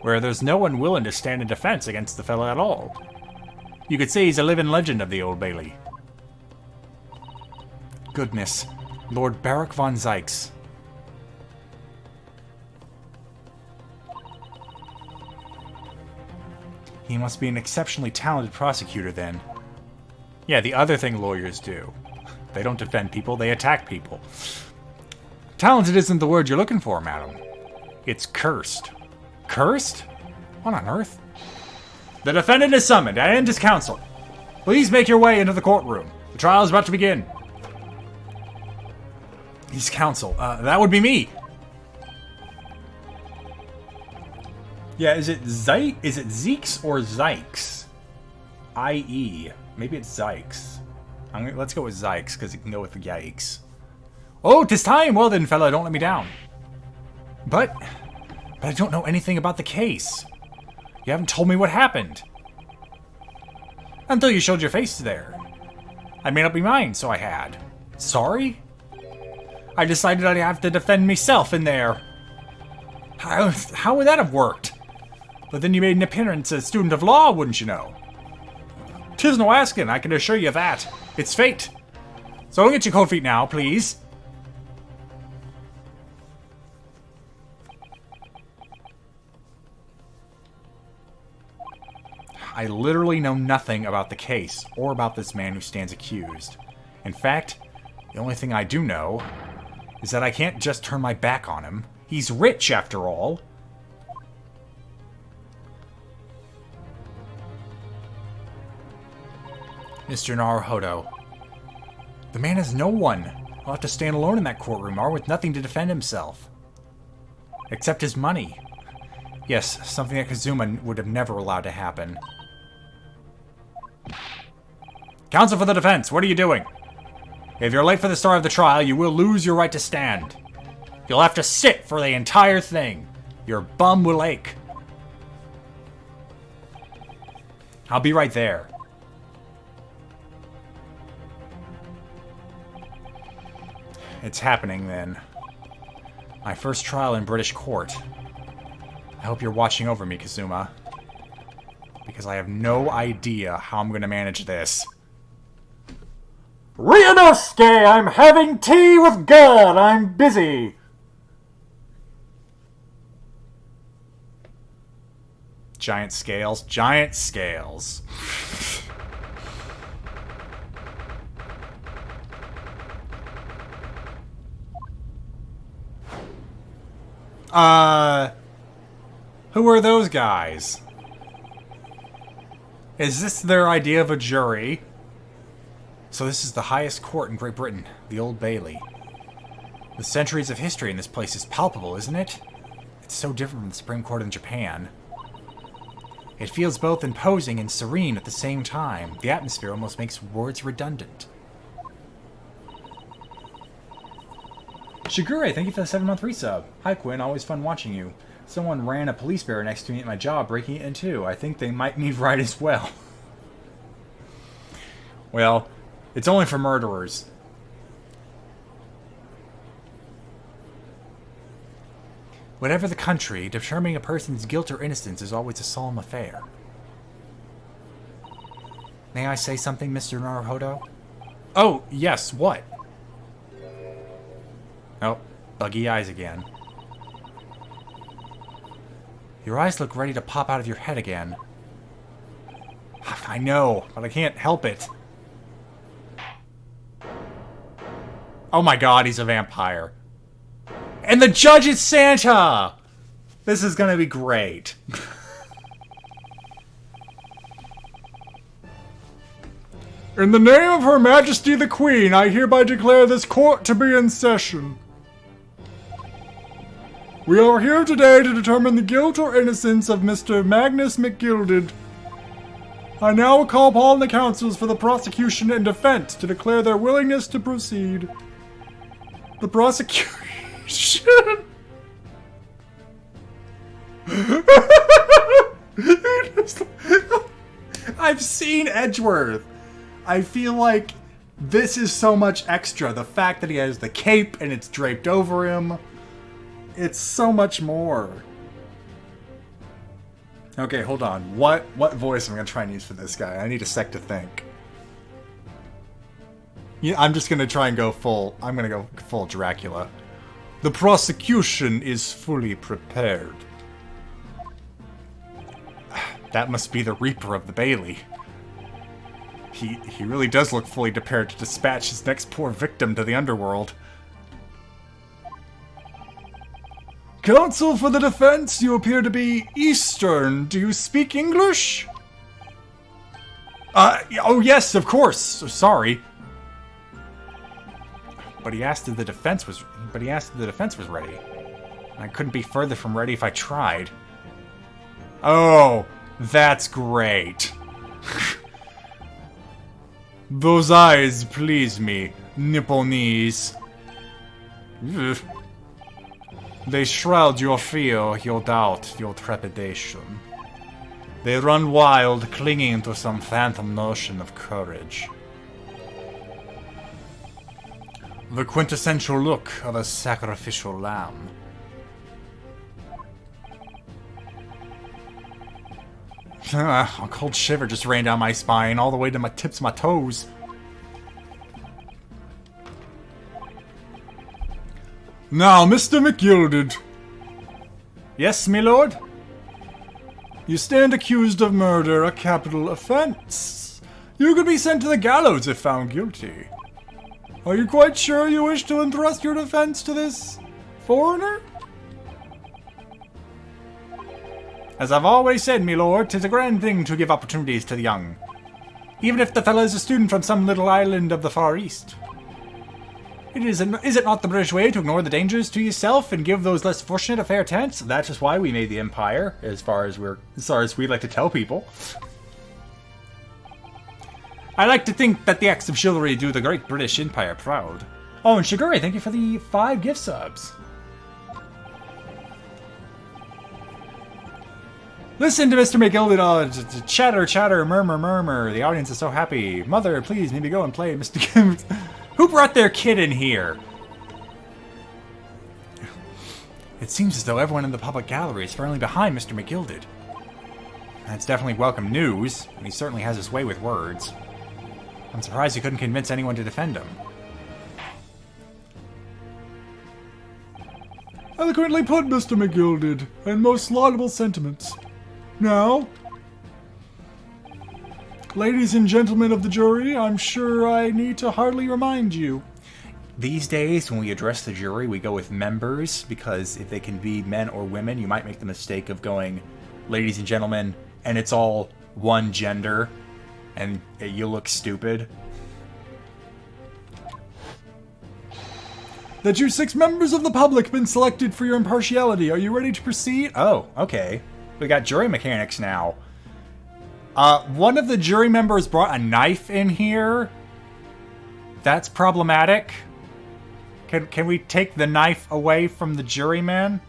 where there's no one willing to stand in defense against the fella at all. You could say he's a living legend of the Old Bailey. Goodness. Lord Barak von Zykes. He must be an exceptionally talented prosecutor, then. Yeah, the other thing lawyers do. They don't defend people, they attack people. Talented isn't the word you're looking for, madam. It's cursed. Cursed? What on earth? The defendant is summoned, and his counsel. Please make your way into the courtroom. The trial is about to begin. His counsel. That would be me. Yeah, is it Zyke? Is it Zeeks or Zykes? I-E. Maybe it's Zykes. Let's go with Zykes, because it can go with the yikes. Oh, 'tis time! Well then, fella, don't let me down. But I don't know anything about the case. You haven't told me what happened. Until you showed your face there. I made up my mind, so I had. Sorry? I decided I'd have to defend myself in there. How would that have worked? But then you made an appearance as a student of law, wouldn't you know? 'Tis no asking, I can assure you that. It's fate. So don't get your cold feet now, please. I literally know nothing about the case, or about this man who stands accused. In fact, the only thing I do know is that I can't just turn my back on him. He's rich, after all. Mr. Naruhodo. The man has no one. He'll have to stand alone in that courtroom, or with nothing to defend himself. Except his money. Yes, something that Kazuma would have never allowed to happen. Counsel for the defense, what are you doing? If you're late for the start of the trial, you will lose your right to stand. You'll have to sit for the entire thing. Your bum will ache. I'll be right there. It's happening then. My first trial in British court. I hope you're watching over me, Kazuma. Because I have no idea how I'm going to manage this. Ryunosuke, I'm having tea with God. I'm busy. Giant scales. Giant scales. Who are those guys? Is this their idea of a jury? So this is the highest court in Great Britain, the Old Bailey. The centuries of history in this place is palpable, isn't it? It's so different from the Supreme Court in Japan. It feels both imposing and serene at the same time. The atmosphere almost makes words redundant. Shigure, thank you for the 7-month resub. Hi Quinn, always fun watching you. Someone ran a police barrier next to me at my job, breaking it in two. I think they might need right as well. Well, it's only for murderers. Whatever the country, determining a person's guilt or innocence is always a solemn affair. May I say something, Mr. Naruhodo? Oh, yes, what? Oh, buggy eyes again. Your eyes look ready to pop out of your head again. I know, but I can't help it. Oh my god, he's a vampire. And the judge is Santa! This is gonna be great. In the name of Her Majesty the Queen, I hereby declare this court to be in session. We are here today to determine the guilt or innocence of Mr. Magnus McGilded. I now call upon the counsels for the prosecution and defense to declare their willingness to proceed. The prosecution... I've seen Edgeworth. I feel like this is so much extra. The fact that he has the cape and it's draped over him. It's so much more. Okay, hold on. What voice am I going to try and use for this guy? I need a sec to think. Yeah, I'm just going to try and go full... I'm going to go full Dracula. The prosecution is fully prepared. That must be the Reaper of the Bailey. He really does look fully prepared to dispatch his next poor victim to the underworld. Counsel for the defense, you appear to be Eastern. Do you speak English? Oh yes, of course. Sorry. But he asked if the defense was ready. I couldn't be further from ready if I tried. Oh, that's great. Those eyes please me, Nipponese. Ugh. They shroud your fear, your doubt, your trepidation. They run wild, clinging to some phantom notion of courage. The quintessential look of a sacrificial lamb. A cold shiver just ran down my spine, all the way to my tips of my toes. Now, Mr. McGilded. Yes, my lord? You stand accused of murder, a capital offense. You could be sent to the gallows if found guilty. Are you quite sure you wish to entrust your defense to this foreigner? As I've always said, my lord, 'tis a grand thing to give opportunities to the young. Even if the fellow is a student from some little island of the Far East. Is it not the British way to ignore the dangers to yourself and give those less fortunate a fair chance? That's just why we made the Empire, as far as we like to tell people. I like to think that the acts of chivalry do the great British Empire proud. Oh, and Shiguri, thank you for the 5 gift subs. Listen to Mr. McGilded, chatter, chatter, murmur, murmur. The audience is so happy. Mother, please, maybe go and play Mr. Who brought their kid in here? It seems as though everyone in the public gallery is firmly behind Mr. McGilded. That's definitely welcome news, and he certainly has his way with words. I'm surprised he couldn't convince anyone to defend him. Eloquently put, Mr. McGilded, and most laudable sentiments. Now, ladies and gentlemen of the jury, I'm sure I need to hardly remind you. These days, when we address the jury, we go with members, because if they can be men or women, you might make the mistake of going, ladies and gentlemen, and it's all one gender, and you look stupid. That you 6 members of the public have been selected for your impartiality. Are you ready to proceed? Oh, okay. We got jury mechanics now. One of the jury members brought a knife in here. That's problematic. Can we take the knife away from the juryman?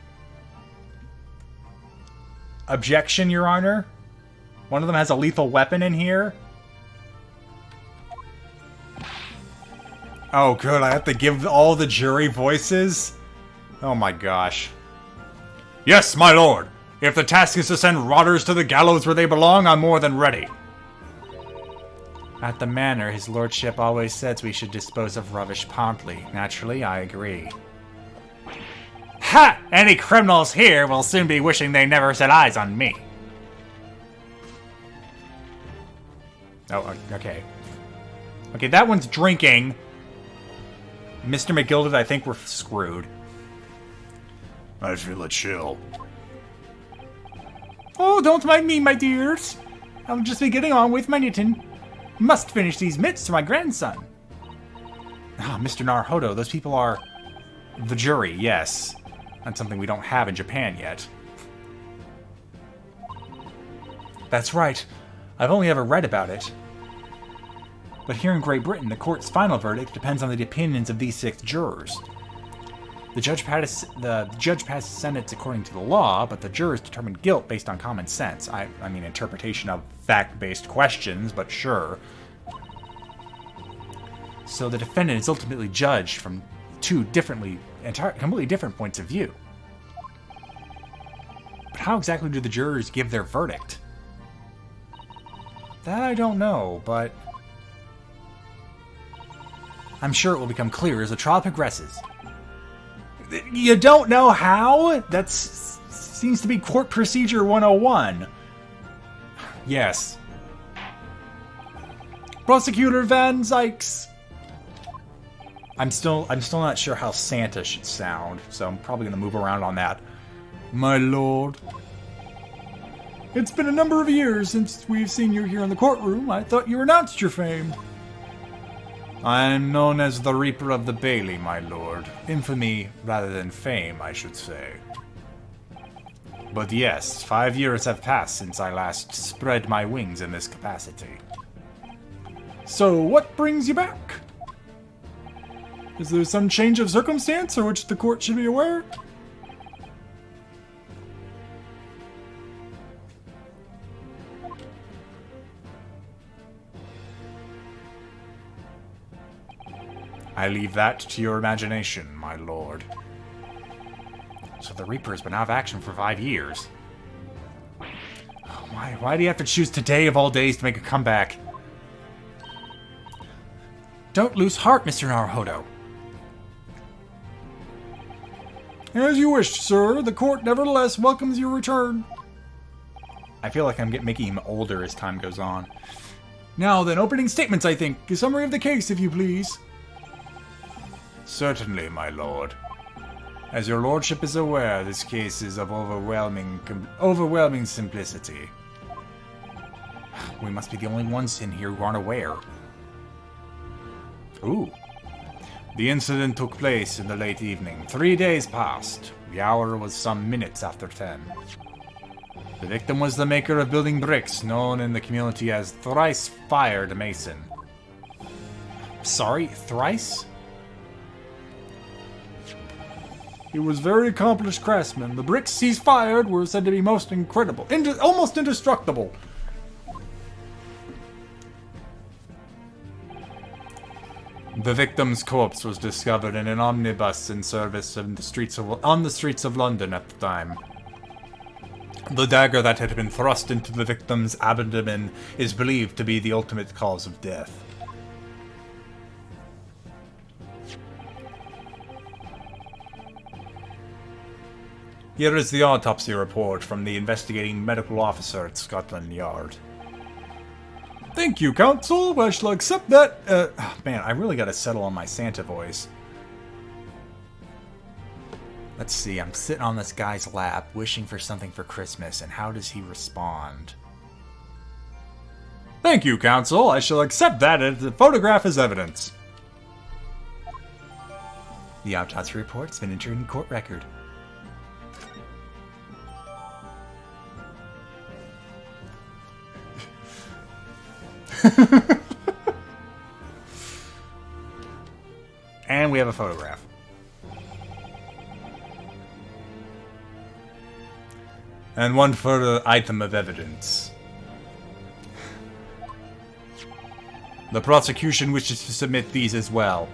Objection, Your Honor. One of them has a lethal weapon in here. Oh, good. I have to give all the jury voices? Oh my gosh. Yes, my lord. If the task is to send rotters to the gallows where they belong, I'm more than ready. At the manor, his lordship always says we should dispose of rubbish promptly. Naturally, I agree. Ha! Any criminals here will soon be wishing they never set eyes on me. Oh, okay. Okay, that one's drinking. Mr. McGilded, I think we're screwed. I feel a chill. Oh, don't mind me, my dears. I'll just be getting on with my knitting. Must finish these mitts for my grandson. Ah, Mr. Naruhodo, those people are... the jury, yes. That's something we don't have in Japan yet. That's right. I've only ever read about it. But here in Great Britain, the court's final verdict depends on the opinions of these 6 jurors. The judge passes sentence according to the law, but the jurors determine guilt based on common sense. I mean, interpretation of fact-based questions, but sure. So the defendant is ultimately judged from 2 completely different points of view. But how exactly do the jurors give their verdict? That I don't know, but I'm sure it will become clear as the trial progresses. You don't know how? That seems to be Court Procedure 101. Yes. Prosecutor Van Zykes. I'm still not sure how Santa should sound, so I'm probably going to move around on that. My lord. It's been a number of years since we've seen you here in the courtroom. I thought you renounced your fame. I am known as the Reaper of the Bailey, my lord. Infamy rather than fame, I should say. But yes, 5 years have passed since I last spread my wings in this capacity. So, what brings you back? Is there some change of circumstance for which the court should be aware? I leave that to your imagination, my lord. So the Reaper has been out of action for 5 years. Why do you have to choose today of all days to make a comeback? Don't lose heart, Mr. Naruhodo. As you wished, sir. The court nevertheless welcomes your return. I feel like I'm making him older as time goes on. Now then, opening statements, I think. A summary of the case, if you please. Certainly, my lord. As your lordship is aware, this case is of overwhelming simplicity. We must be the only ones in here who aren't aware. Ooh. The incident took place in the late evening. 3 days passed. The hour was some minutes after 10. The victim was the maker of building bricks, known in the community as Thrice Fired Mason. Sorry, thrice? He was a very accomplished craftsman. The bricks he's fired were said to be most incredible, almost indestructible. The victim's corpse was discovered in an omnibus in service on the streets of London at the time. The dagger that had been thrust into the victim's abdomen is believed to be the ultimate cause of death. Here is the autopsy report from the investigating medical officer at Scotland Yard. Thank you, Counsel. I shall accept that. Man, I really gotta settle on my Santa voice. Let's see, I'm sitting on this guy's lap, wishing for something for Christmas, and how does he respond? Thank you, Counsel. I shall accept that as the photograph as evidence. The autopsy report's been entered in court record. And we have a photograph. And one further item of evidence. The prosecution wishes to submit these as well.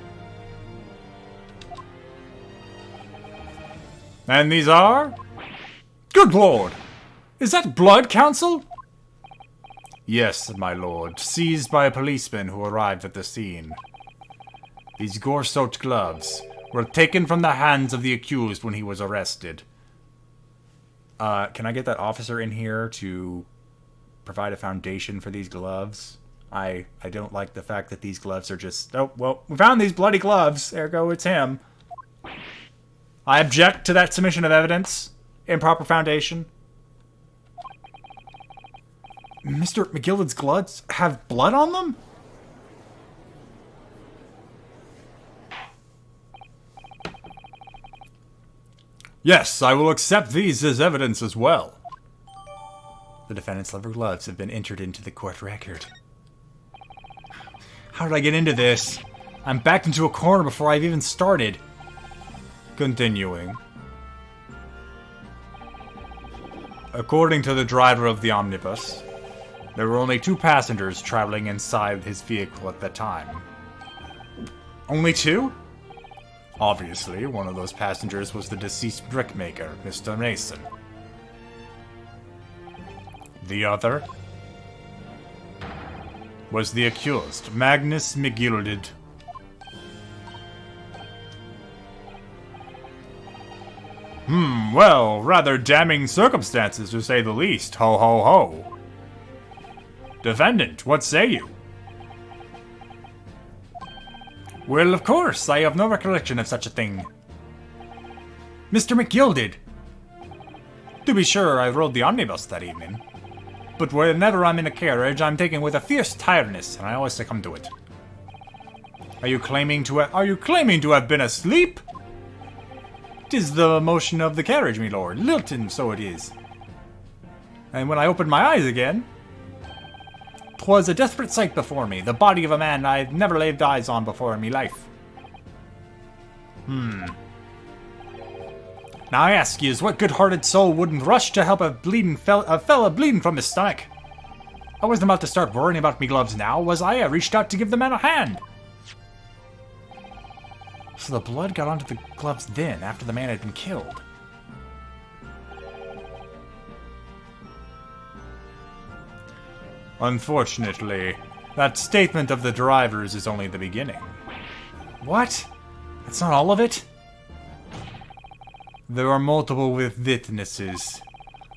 And these are? Good Lord! Is that blood, Counsel? Yes, my lord. Seized by a policeman who arrived at the scene. These gore-soaked gloves were taken from the hands of the accused when he was arrested. Can I get that officer in here to provide a foundation for these gloves? I don't like the fact that these gloves are just... Oh, well, we found these bloody gloves. Ergo, it's him. I object to that submission of evidence. Improper foundation. Mr. McGilden's gloves have blood on them? Yes, I will accept these as evidence as well. The defendant's leather gloves have been entered into the court record. How did I get into this? I'm backed into a corner before I've even started. Continuing. According to the driver of the omnibus, there were only 2 passengers traveling inside his vehicle at that time. Only 2? Obviously, one of those passengers was the deceased brickmaker, Mr. Mason. The other was the accused, Magnus McGilded. Well, rather damning circumstances to say the least, ho ho ho. Defendant, what say you? Well, of course, I have no recollection of such a thing. Mr. McGilded! To be sure, I rode the omnibus that evening. But whenever I'm in a carriage, I'm taken with a fierce tiredness, and I always succumb to it. Are you claiming to have been asleep? 'Tis the motion of the carriage, me lord. Lilting, so it is. And when I opened my eyes again, 'twas a desperate sight before me, the body of a man I've never laid eyes on before in me life. Now I ask yous, what good-hearted soul wouldn't rush to help a fella bleeding from his stomach? I wasn't about to start worrying about me gloves now, was I? I reached out to give the man a hand. So the blood got onto the gloves then, after the man had been killed. Unfortunately, that statement of the driver's is only the beginning. What? That's not all of it? There are multiple witnesses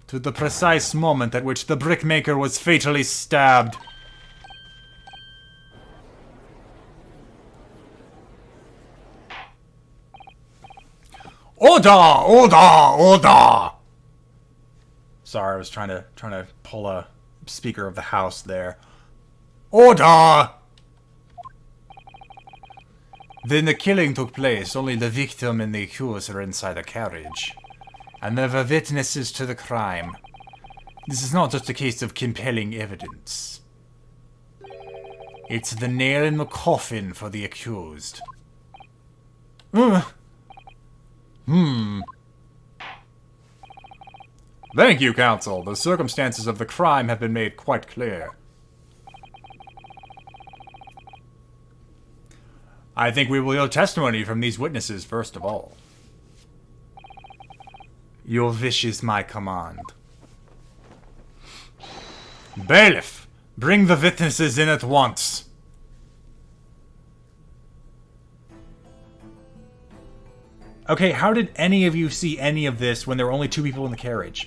to the precise moment at which the brickmaker was fatally stabbed. Order! Order! Order! Sorry, I was trying to pull a Speaker of the House there. Order! Then the killing took place. Only the victim and the accused are inside the carriage. And there were witnesses to the crime. This is not just a case of compelling evidence. It's the nail in the coffin for the accused. Thank you, counsel. The circumstances of the crime have been made quite clear. I think we will hear testimony from these witnesses first of all. Your wish is my command. Bailiff, bring the witnesses in at once. Okay, how did any of you see any of this when there were only 2 people in the carriage?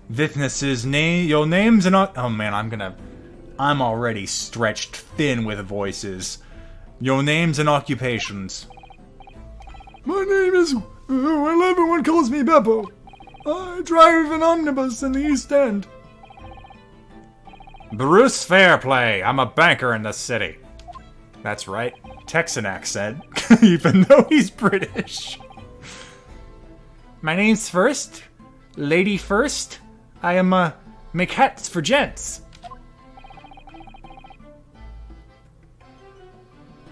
Witnesses, your names and... Oh man, I'm already stretched thin with voices. Your names and occupations. My name is... well, everyone calls me Beppo. I drive an omnibus in the East End. Bruce Fairplay. I'm a banker in the city. That's right. Texan accent. Even though he's British. My name's First. Lady First. I am, make hats for gents.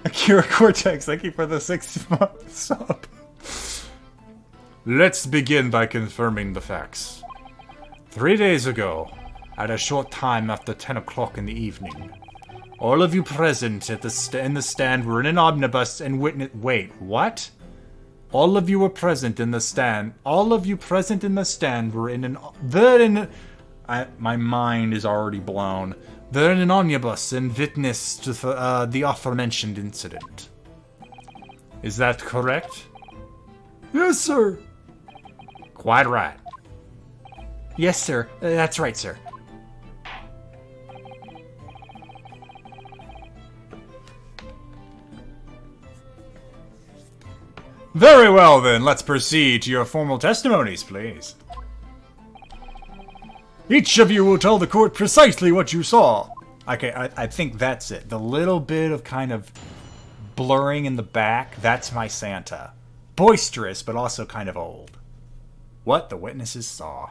Akira Cortex, thank you for the 6 month sub. Let's begin by confirming the facts. 3 days ago, at a short time after 10 o'clock in the evening, all of you present at in the stand were in an omnibus and witnessed... Wait, what? All of you were present in the stand. All of you present in the stand were in an... my mind is already blown. They're in an omnibus and witnessed the aforementioned incident. Is that correct? Yes, sir. Quite right. Yes, sir. That's right, sir. Very well, then. Let's proceed to your formal testimonies, please. Each of you will tell the court precisely what you saw. Okay, I think that's it. The little bit of kind of blurring in the back, that's my Santa. Boisterous, but also kind of old. What the witnesses saw.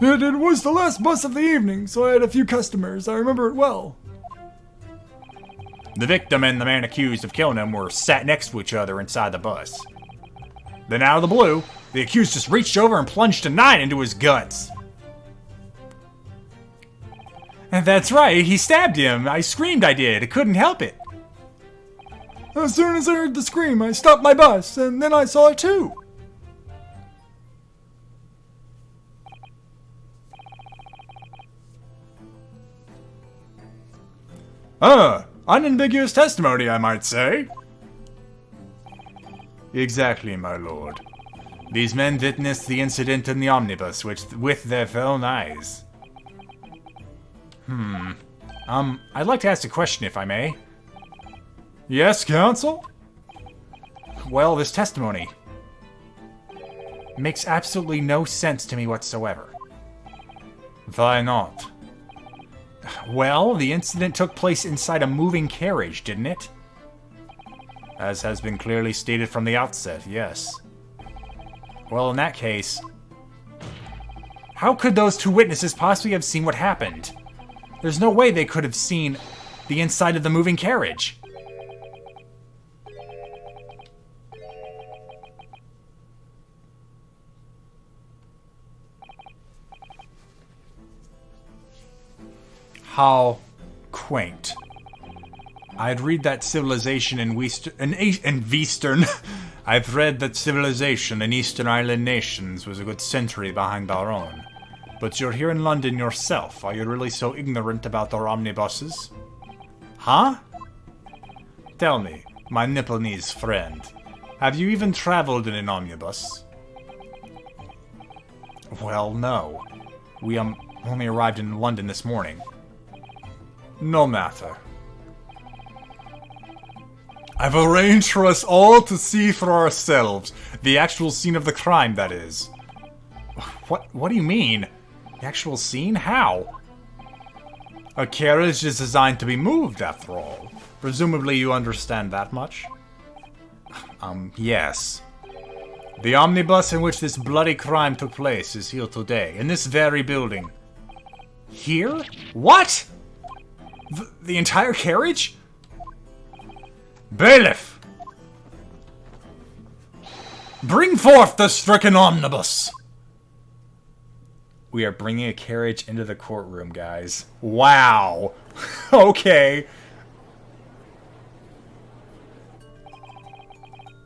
It was the last bus of the evening, so I had a few customers. I remember it well. The victim and the man accused of killing him were sat next to each other inside the bus. Then out of the blue, the accused just reached over and plunged a knife into his guts. And that's right, he stabbed him. I screamed, I did. I couldn't help it. As soon as I heard the scream, I stopped my bus, and then I saw it too. Unambiguous testimony, I might say. Exactly, my lord. These men witnessed the incident in the omnibus with their own eyes. I'd like to ask a question, if I may. Yes, counsel? Well, this testimony makes absolutely no sense to me whatsoever. Why not? Well, the incident took place inside a moving carriage, didn't it? As has been clearly stated from the outset, yes. Well, in that case, how could those 2 witnesses possibly have seen what happened? There's no way they could have seen the inside of the moving carriage. How quaint. I'd read that civilization in Western... I've read that civilization in Eastern Island nations was a good century behind our own. But you're here in London yourself. Are you really so ignorant about our omnibuses? Huh? Tell me, my Nipponese friend, have you even traveled in an omnibus? Well, no. We only arrived in London this morning. No matter. I've arranged for us all to see for ourselves. The actual scene of the crime, that is. What do you mean? The actual scene? How? A carriage is designed to be moved, after all. Presumably you understand that much? Yes. The omnibus in which this bloody crime took place is here today, in this very building. Here? What? The entire carriage? Bailiff! Bring forth the stricken omnibus! We are bringing a carriage into the courtroom, guys. Wow. Okay.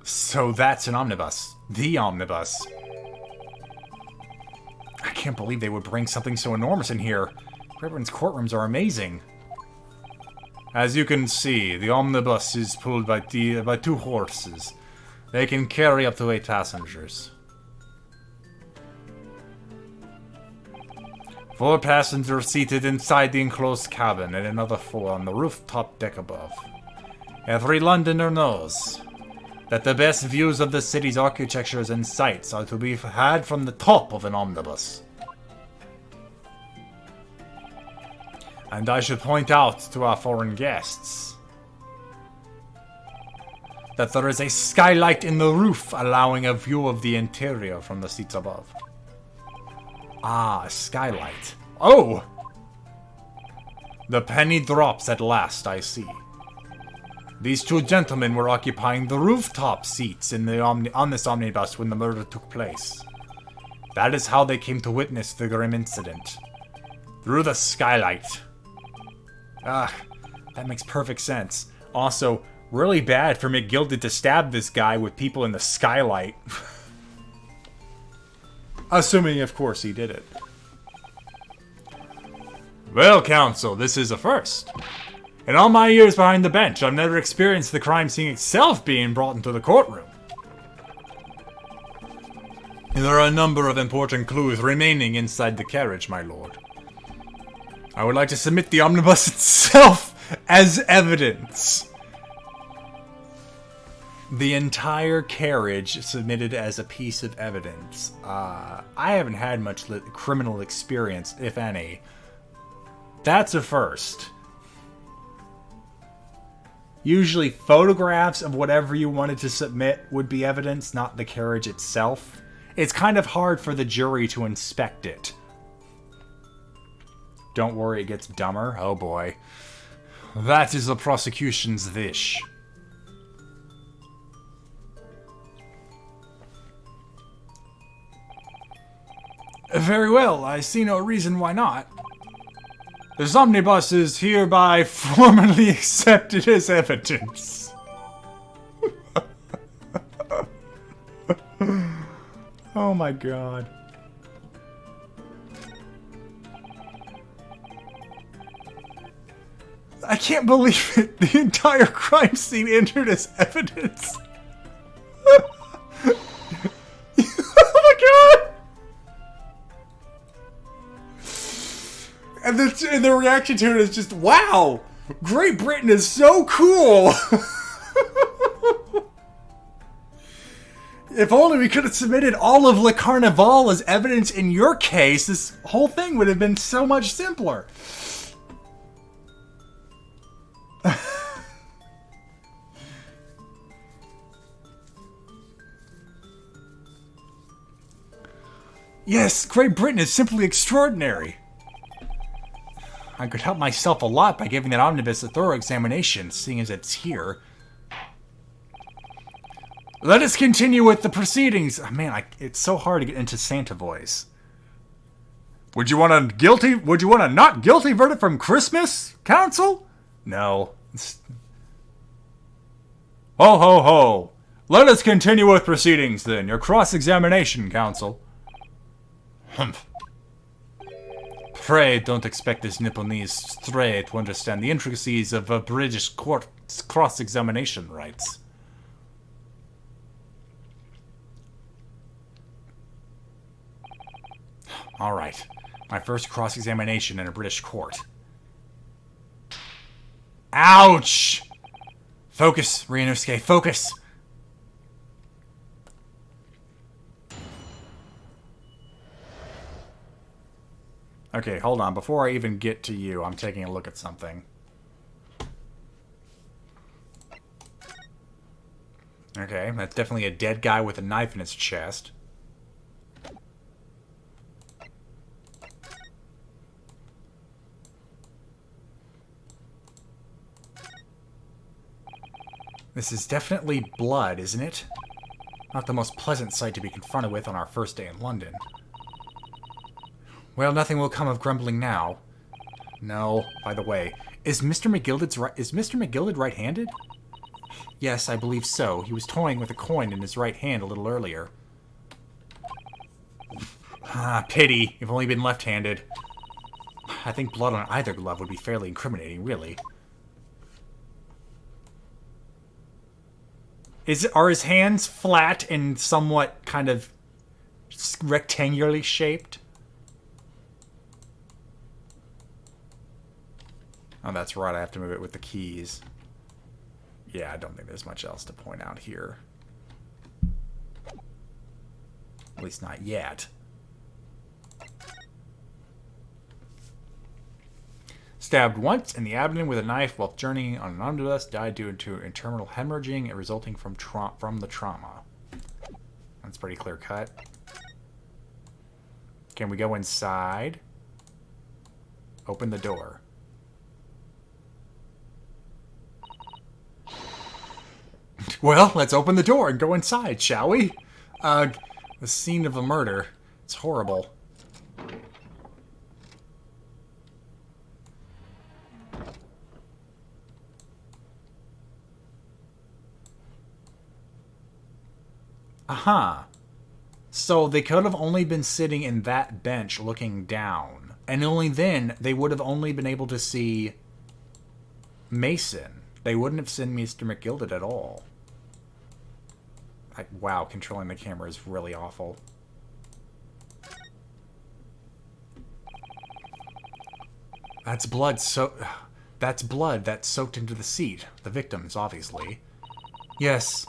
So that's an omnibus. The omnibus. I can't believe they would bring something so enormous in here. Everyone's courtrooms are amazing. As you can see, the omnibus is pulled by 2 horses. They can carry up to 8 passengers. 4 passengers seated inside the enclosed cabin and another 4 on the rooftop deck above. Every Londoner knows that the best views of the city's architectures and sights are to be had from the top of an omnibus. And I should point out to our foreign guests that there is a skylight in the roof allowing a view of the interior from the seats above. Ah, a skylight. Oh! The penny drops at last, I see. These 2 gentlemen were occupying the rooftop seats in the on this omnibus when the murder took place. That is how they came to witness the grim incident. Through the skylight. Ah, that makes perfect sense. Also, really bad for McGilded to stab this guy with people in the skylight. Assuming, of course, he did it. Well, counsel, this is a first. In all my years behind the bench, I've never experienced the crime scene itself being brought into the courtroom. There are a number of important clues remaining inside the carriage, my lord. I would like to submit the omnibus itself as evidence. The entire carriage submitted as a piece of evidence. I haven't had much criminal experience, if any. That's a first. Usually photographs of whatever you wanted to submit would be evidence, not the carriage itself. It's kind of hard for the jury to inspect it. Don't worry, it gets dumber. Oh boy. That is the prosecution's wish. Very well, I see no reason why not. This omnibus is hereby formally accepted as evidence. Oh my god. I can't believe it. The entire crime scene entered as evidence. Oh my god! And the reaction to it is just, wow! Great Britain is so cool! If only we could have submitted all of Le Carnival as evidence in your case, this whole thing would have been so much simpler. Yes, Great Britain is simply extraordinary. I could help myself a lot by giving that omnibus a thorough examination, seeing as it's here. Let us continue with the proceedings. Oh, man, it's so hard to get into Santa voice. Would you want a not guilty verdict from Christmas, counsel? No. Ho, ho, ho. Let us continue with proceedings, then. Your cross-examination, counsel. Humph. Pray don't expect this Nipponese stray to understand the intricacies of a British court's cross-examination rights. Alright. My first cross-examination in a British court. Ouch! Focus, Ryunosuke, focus! Okay, hold on. Before I even get to you, I'm taking a look at something. Okay, that's definitely a dead guy with a knife in his chest. This is definitely blood, isn't it? Not the most pleasant sight to be confronted with on our first day in London. Well, nothing will come of grumbling now. No, by the way, is Mr. McGilded right-handed? Yes, I believe so. He was toying with a coin in his right hand a little earlier. Ah, pity. You've only been left-handed. I think blood on either glove would be fairly incriminating, really. Are his hands flat and somewhat kind of rectangularly shaped? Oh, that's right. I have to move it with the keys. Yeah, I don't think there's much else to point out here. At least not yet. Stabbed once in the abdomen with a knife while journeying on an omnibus, died due to internal hemorrhaging resulting from the trauma. That's pretty clear cut. Can we go inside? Open the door. Well, let's open the door and go inside, shall we? The scene of a murder. It's horrible. Aha. So they could have only been sitting in that bench looking down. And only then they would have only been able to see Mason. They wouldn't have seen Mr. McGilded at all. Wow, controlling the camera is really awful. That's blood that's soaked into the seat. The victim's, obviously. Yes.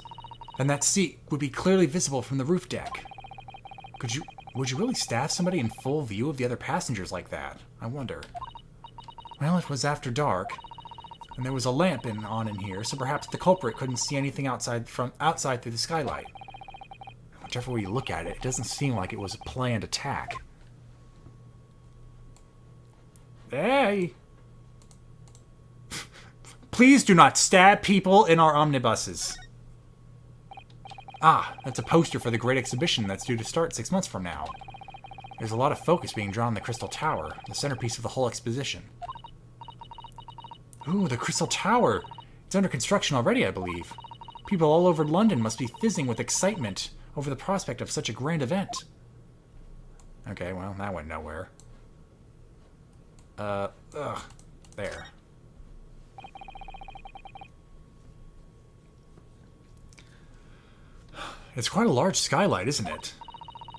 And that seat would be clearly visible from the roof deck. Would you really staff somebody in full view of the other passengers like that? I wonder. Well, it was after dark, and there was a lamp on in here, so perhaps the culprit couldn't see anything outside through the skylight. Whichever way you look at it, it doesn't seem like it was a planned attack. Hey! Please do not stab people in our omnibuses. Ah, that's a poster for the great exhibition that's due to start 6 months from now. There's a lot of focus being drawn on the Crystal Tower, the centerpiece of the whole exposition. Ooh, the Crystal Tower! It's under construction already, I believe. People all over London must be fizzing with excitement over the prospect of such a grand event. Okay, well, that went nowhere. There. It's quite a large skylight, isn't it?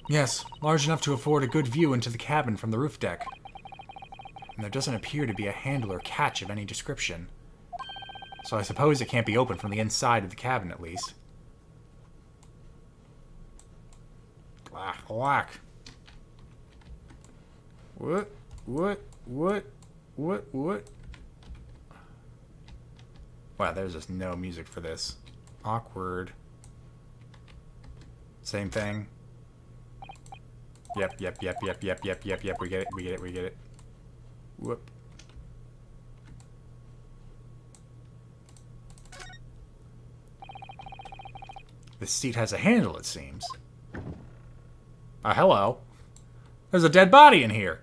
Yes, large enough to afford a good view into the cabin from the roof deck. And there doesn't appear to be a handle or catch of any description. So I suppose it can't be opened from the inside of the cabin, at least. Whack. What? Wow, there's just no music for this. Awkward. Same thing. Yep. We get it. Whoop. This seat has a handle, it seems. Hello. There's a dead body in here.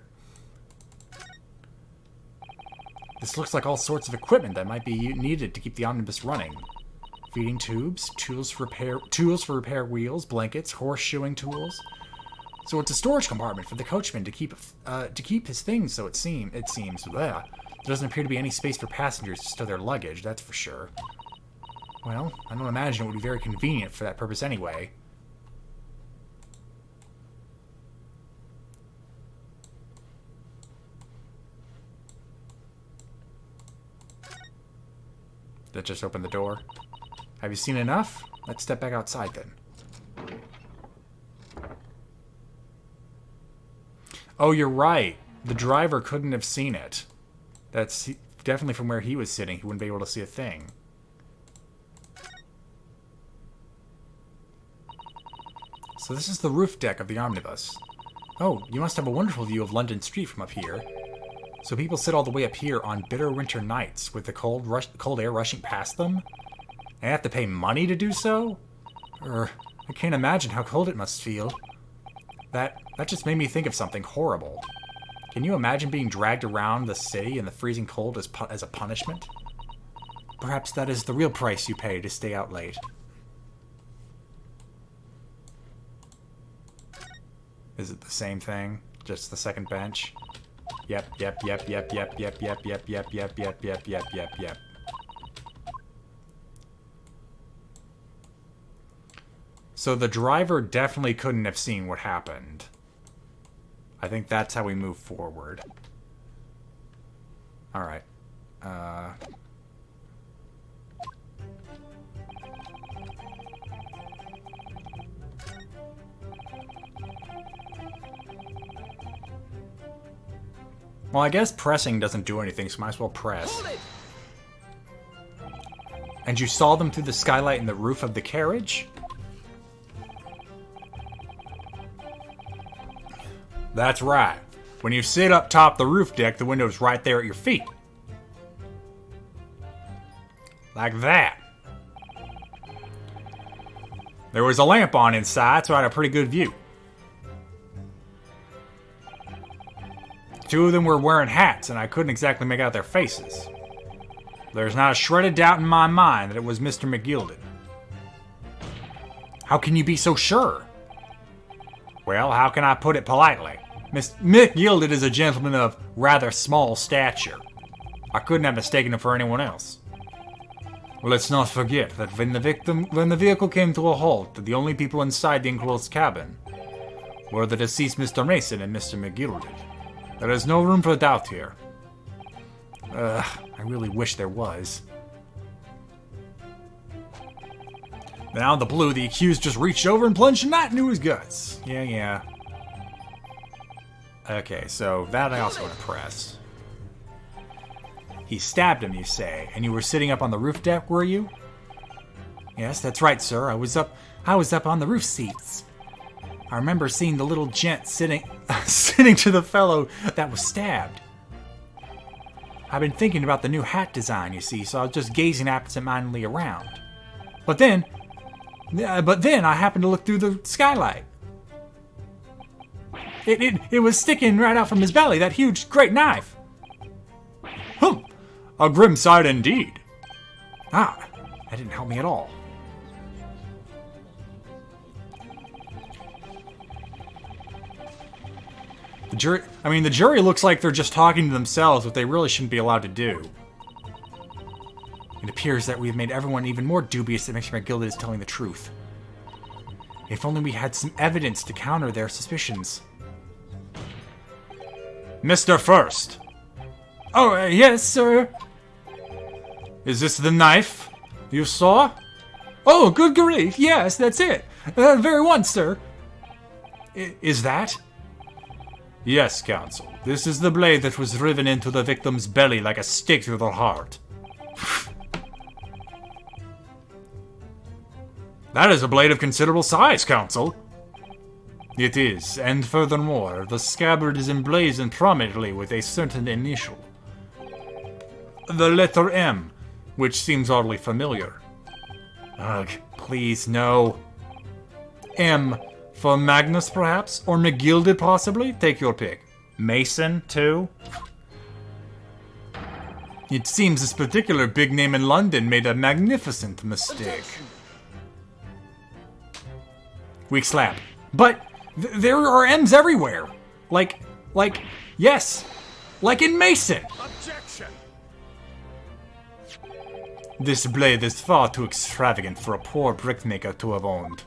This looks like all sorts of equipment that might be needed to keep the omnibus running. Feeding tubes, tools for repair wheels, blankets, horseshoeing tools. So it's a storage compartment for the coachman to keep his things. So it seems. There doesn't appear to be any space for passengers to stow their luggage. That's for sure. Well, I don't imagine it would be very convenient for that purpose anyway. That just opened the door. Have you seen enough? Let's step back outside then. Oh, you're right. the driver couldn't have seen it. That's definitely from where he was sitting. He wouldn't be able to see a thing. So this is the roof deck of the omnibus. Oh, you must have a wonderful view of London Street from up here. So people sit all the way up here on bitter winter nights with the cold air rushing past them? And have to pay money to do so? I can't imagine how cold it must feel. That just made me think of something horrible. Can you imagine being dragged around the city in the freezing cold as a punishment? Perhaps that is the real price you pay to stay out late. Is it the same thing? Just the second bench? Yep. So the driver definitely couldn't have seen what happened. I think that's how we move forward. Alright. Well, I guess pressing doesn't do anything, so might as well press. And you saw them through the skylight in the roof of the carriage? That's right. When you sit up top the roof deck, the window's right there at your feet. Like that. There was a lamp on inside, so I had a pretty good view. Two of them were wearing hats, and I couldn't exactly make out their faces. There's not a shred of doubt in my mind that it was Mr. McGilded. How can you be so sure? Well, how can I put it politely? Mr. McGilded is a gentleman of rather small stature. I couldn't have mistaken him for anyone else. Well, let's not forget that when the vehicle came to a halt, the only people inside the enclosed cabin were the deceased Mr. Mason and Mr. McGilded. There is no room for doubt here. I really wish there was. Then out of the blue, the accused just reached over and plunged a knife into his guts. Yeah. Okay, so that I also want to press. He stabbed him, you say, and you were sitting up on the roof deck, were you? Yes, that's right, sir. I was up on the roof seats. I remember seeing the little gent sitting to the fellow that was stabbed. I've been thinking about the new hat design, you see, so I was just gazing absent-mindedly around. But then I happened to look through the skylight. It was sticking right out from his belly, that huge, great knife. A grim sight indeed. That didn't help me at all. The jury looks like they're just talking to themselves, what they really shouldn't be allowed to do. It appears that we've made everyone even more dubious that Mr. McGilded is telling the truth. If only we had some evidence to counter their suspicions. Mr. First. Oh, yes, sir. Is this the knife you saw? Oh, good grief, yes, that's it. That very one, sir. Is that? Yes, counsel. This is the blade that was driven into the victim's belly like a stake through their heart. That is a blade of considerable size, counsel. It is, and furthermore, the scabbard is emblazoned prominently with a certain initial. The letter M, which seems oddly familiar. Ugh, please, no. M. For Magnus, perhaps? Or McGilded, possibly? Take your pick. Mason, too? It seems this particular big name in London made a magnificent mistake. Weak slap. But there are M's everywhere. Yes. Like in Mason. Objection! This blade is far too extravagant for a poor brickmaker to have owned.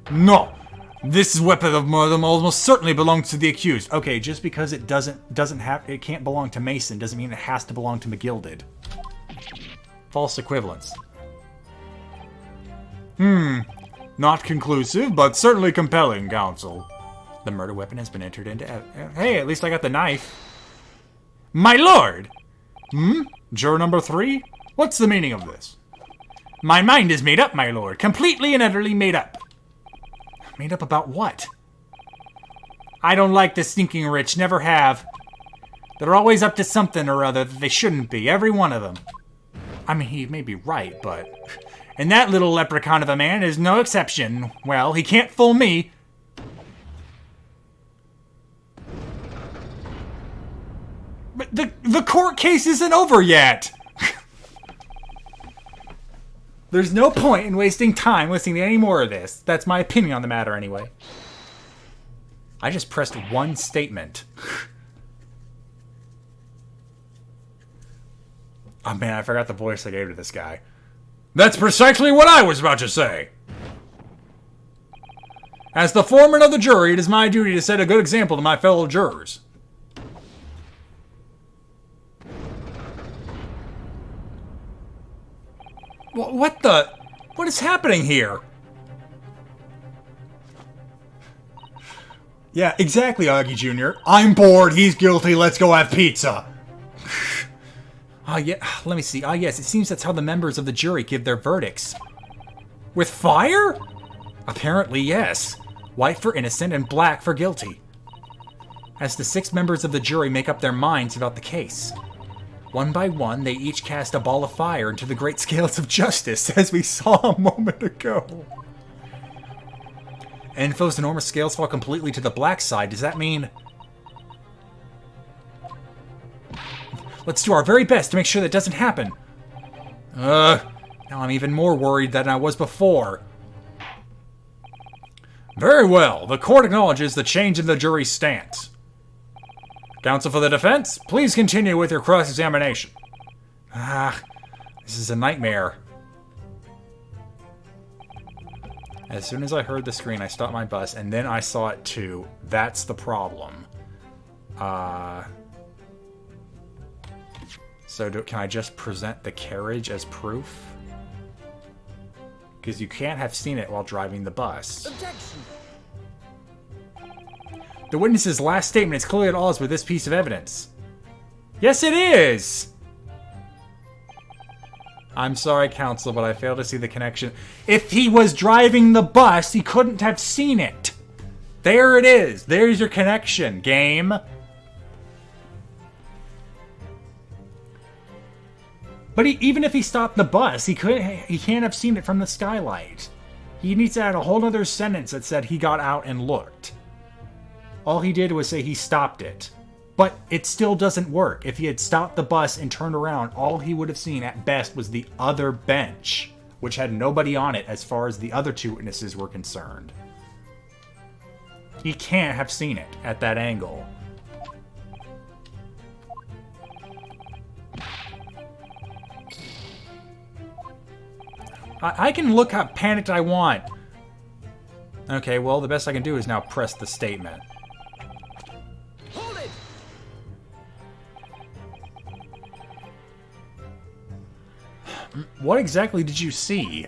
No! This weapon of murder almost certainly belongs to the accused. Okay, just because it it can't belong to Mason doesn't mean it has to belong to McGilded. False equivalence. Not conclusive, but certainly compelling, counsel. The murder weapon has been entered into... Hey, at least I got the knife. My lord! Juror number 3? What's the meaning of this? My mind is made up, my lord. Completely and utterly made up. Made up about what? I don't like the stinking rich. Never have. They're always up to something or other that they shouldn't be. Every one of them. I mean, he may be right, but... And that little leprechaun of a man is no exception. Well, he can't fool me. But the court case isn't over yet. There's no point in wasting time listening to any more of this. That's my opinion on the matter anyway. I just pressed one statement. Oh man, I forgot the voice I gave to this guy. That's precisely what I was about to say. As the foreman of the jury, it is my duty to set a good example to my fellow jurors. What the... What is happening here? Yeah, exactly, Augie Jr. I'm bored, he's guilty, let's go have pizza. Yeah, let me see. Yes, it seems that's how the members of the jury give their verdicts. With fire? Apparently, yes. White for innocent and black for guilty. As the 6 members of the jury make up their minds about the case. One by one, they each cast a ball of fire into the great scales of justice, as we saw a moment ago. And if those enormous scales fall completely to the black side, does that mean... Let's do our very best to make sure that doesn't happen. Now I'm even more worried than I was before. Very well. The court acknowledges the change in the jury's stance. Counsel for the defense, please continue with your cross-examination. This is a nightmare. As soon as I heard the screen, I stopped my bus, and then I saw it too. That's the problem. So can I just present the carriage as proof? Because you can't have seen it while driving the bus. Objection. The witness's last statement is clearly at odds with this piece of evidence. Yes, it is! I'm sorry, counsel, but I fail to see the connection. If he was driving the bus, he couldn't have seen it. There it is. There's your connection, game. But even if he stopped the bus, he can't have seen it from the skylight. He needs to add a whole other sentence that said he got out and looked. All he did was say he stopped it. But it still doesn't work. If he had stopped the bus and turned around, all he would have seen at best was the other bench, which had nobody on it as far as the other 2 witnesses were concerned. He can't have seen it at that angle. I can look how panicked I want. Okay, well, the best I can do is now press the statement. Hold it! What exactly did you see?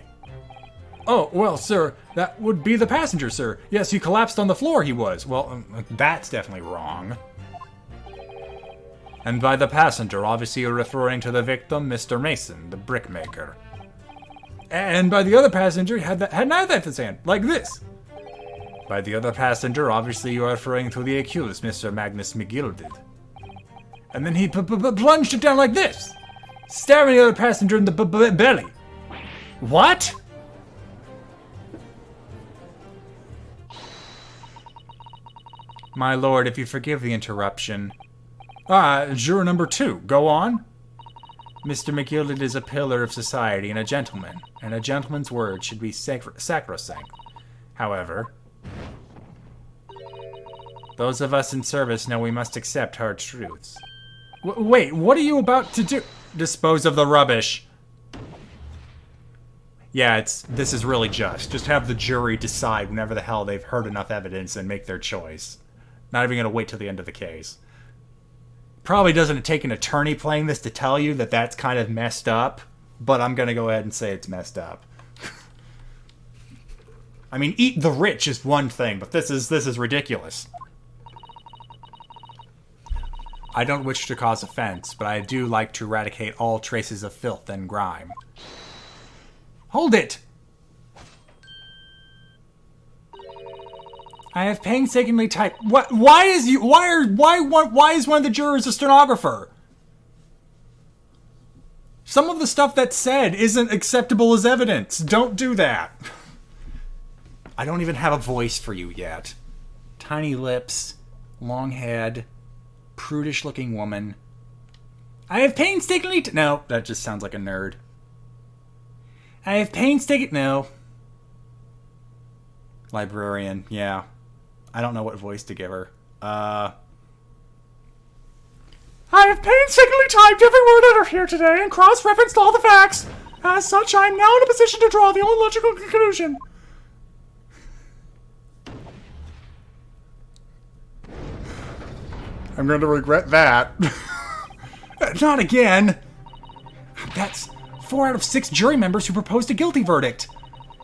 Oh, well, sir, that would be the passenger, sir. Yes, he collapsed on the floor, he was. Well, that's definitely wrong. And by the passenger, obviously you're referring to the victim, Mr. Mason, the brickmaker. And by the other passenger, he had a knife in his hand, like this. By the other passenger, obviously you are referring to the accused, Mr. Magnus McGilded. And then he plunged it down like this, stabbing the other passenger in the belly. What? My lord, if you forgive the interruption. Juror number 2, go on. Mr. McGilded is a pillar of society and a gentleman, and a gentleman's word should be sacrosanct. However, those of us in service know we must accept hard truths. Wait, what are you about to do? Dispose of the rubbish. Yeah, this is really just. Just have the jury decide whenever the hell they've heard enough evidence and make their choice. Not even gonna wait till the end of the case. Probably doesn't take an attorney playing this to tell you that that's kind of messed up, but I'm gonna go ahead and say it's messed up. I mean, eat the rich is one thing, but this is ridiculous. I don't wish to cause offense, but I do like to eradicate all traces of filth and grime. Hold it! I have painstakingly typed. What? Why is one of the jurors a stenographer? Some of the stuff that's said isn't acceptable as evidence. Don't do that. I don't even have a voice for you yet. Tiny lips, long head, prudish-looking woman. I have painstakingly... No, that just sounds like a nerd. I have painstakingly... No. Librarian, yeah. I don't know what voice to give her. I have painstakingly typed every word uttered here today and cross-referenced all the facts. As such, I am now in a position to draw the only logical conclusion. I'm going to regret that. Not again. That's 4 out of 6 jury members who proposed a guilty verdict.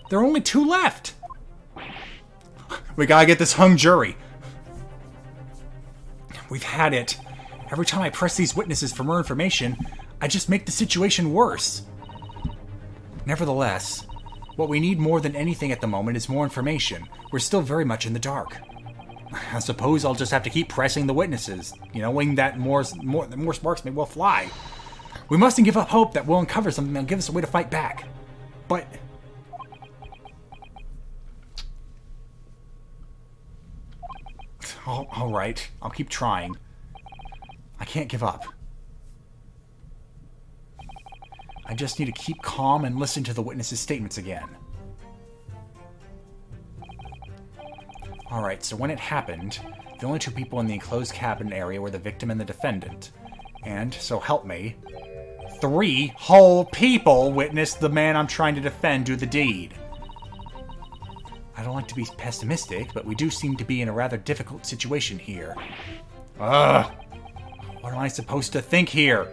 There are only 2 left. We gotta get this hung jury. We've had it. Every time I press these witnesses for more information, I just make the situation worse. Nevertheless, what we need more than anything at the moment is more information. We're still very much in the dark. I suppose I'll just have to keep pressing the witnesses, knowing that more sparks may well fly. We mustn't give up hope that we'll uncover something that'll give us a way to fight back. But... all right, I'll keep trying. I can't give up. I just need to keep calm and listen to the witnesses' statements again. Alright, so when it happened, the only 2 people in the enclosed cabin area were the victim and the defendant. And, so help me, 3 whole people witnessed the man I'm trying to defend do the deed. I don't like to be pessimistic, but we do seem to be in a rather difficult situation here. Ugh! What am I supposed to think here?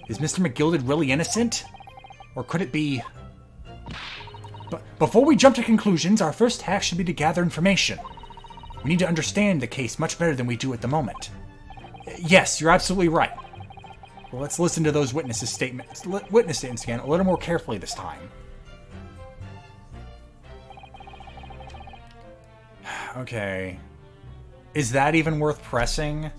Is Mr. McGilded really innocent? Or could it be... But before we jump to conclusions, our first task should be to gather information. We need to understand the case much better than we do at the moment. Yes, you're absolutely right. Well, let's listen to those witness statements again a little more carefully this time. Okay. Is that even worth pressing?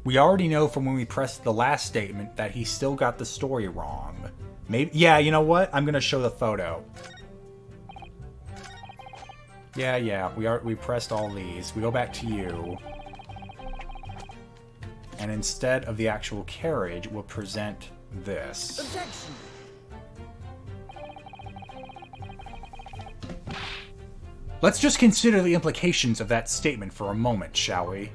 We already know from when we pressed the last statement that he still got the story wrong. Maybe, yeah, you know what? I'm gonna show the photo. Yeah, we pressed all these. We go back to you. And instead of the actual carriage, we'll present this. Objection. Let's just consider the implications of that statement for a moment, shall we?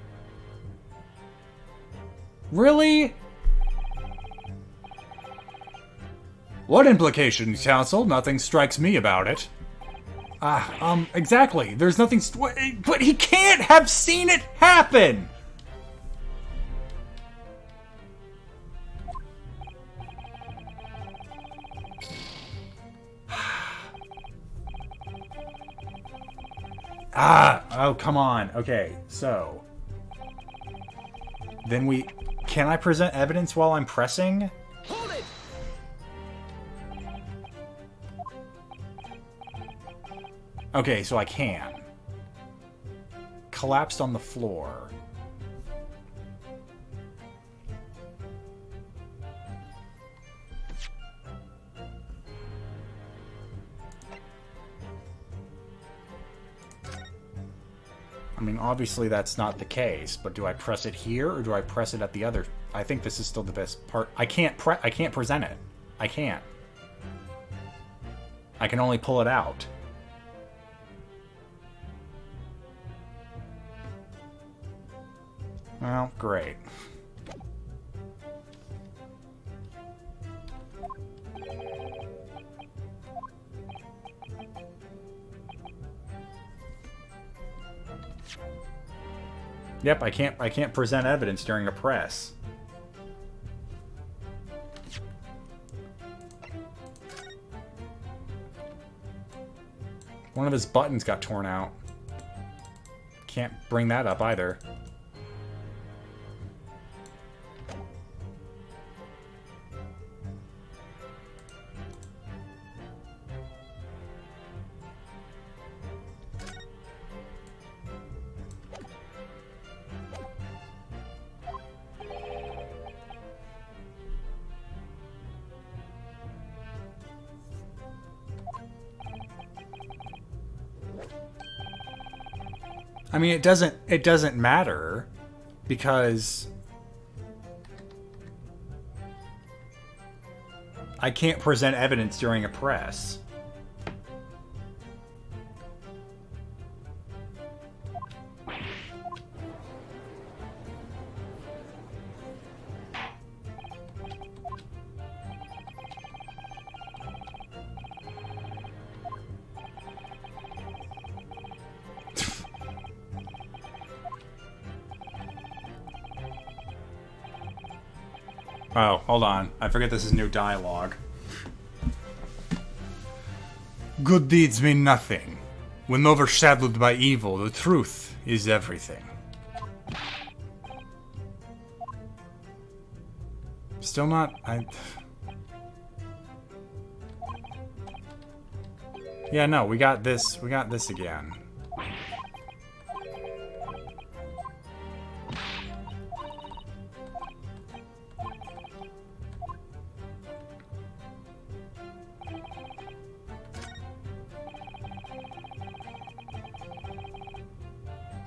Really? What implications, counsel? Nothing strikes me about it. Exactly. There's nothing... But he can't have seen it happen! Oh, come on. Okay, so... Then we... Can I present evidence while I'm pressing? Hold it! Okay, so I can. Collapsed on the floor. I mean, obviously that's not the case, but do I press it here or do I press it at the other? I think this is still the best part. I can't present it. I can't. I can only pull it out. Well, great. Yep, I can't present evidence during a press. One of his buttons got torn out. Can't bring that up either. I mean, it doesn't matter because I can't present evidence during a press. Oh, hold on. I forget this is new dialogue. Good deeds mean nothing. When overshadowed by evil, the truth is everything. Still not... Yeah, no, we got this. We got this again.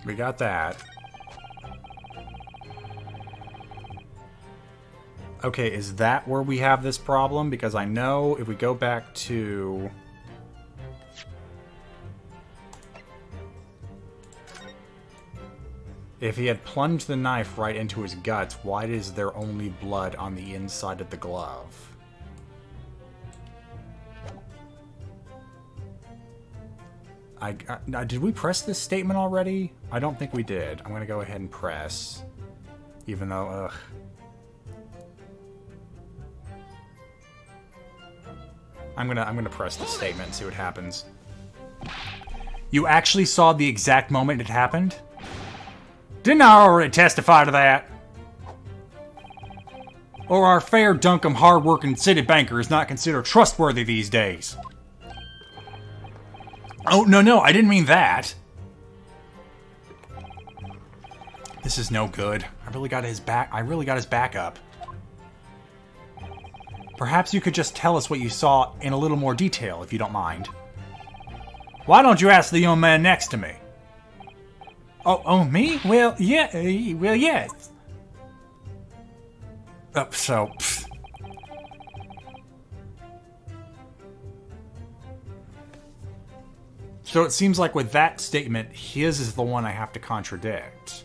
We got that. Okay, is that where we have this problem? Because I know if we go back to... If he had plunged the knife right into his guts, why is there only blood on the inside of the glove? Did we press this statement already? I don't think we did. I'm gonna go ahead and press. Even though, ugh. I'm gonna press the statement and see what happens. You actually saw the exact moment it happened? Didn't I already testify to that? Or our fair dunkum hard-working city banker is not considered trustworthy these days? Oh, no, I didn't mean that. This is no good. I really got his back up. Perhaps you could just tell us what you saw in a little more detail, if you don't mind. Why don't you ask the young man next to me? Oh, me? Well, yeah, yes. So... Pfft. So it seems like with that statement, his is the one I have to contradict.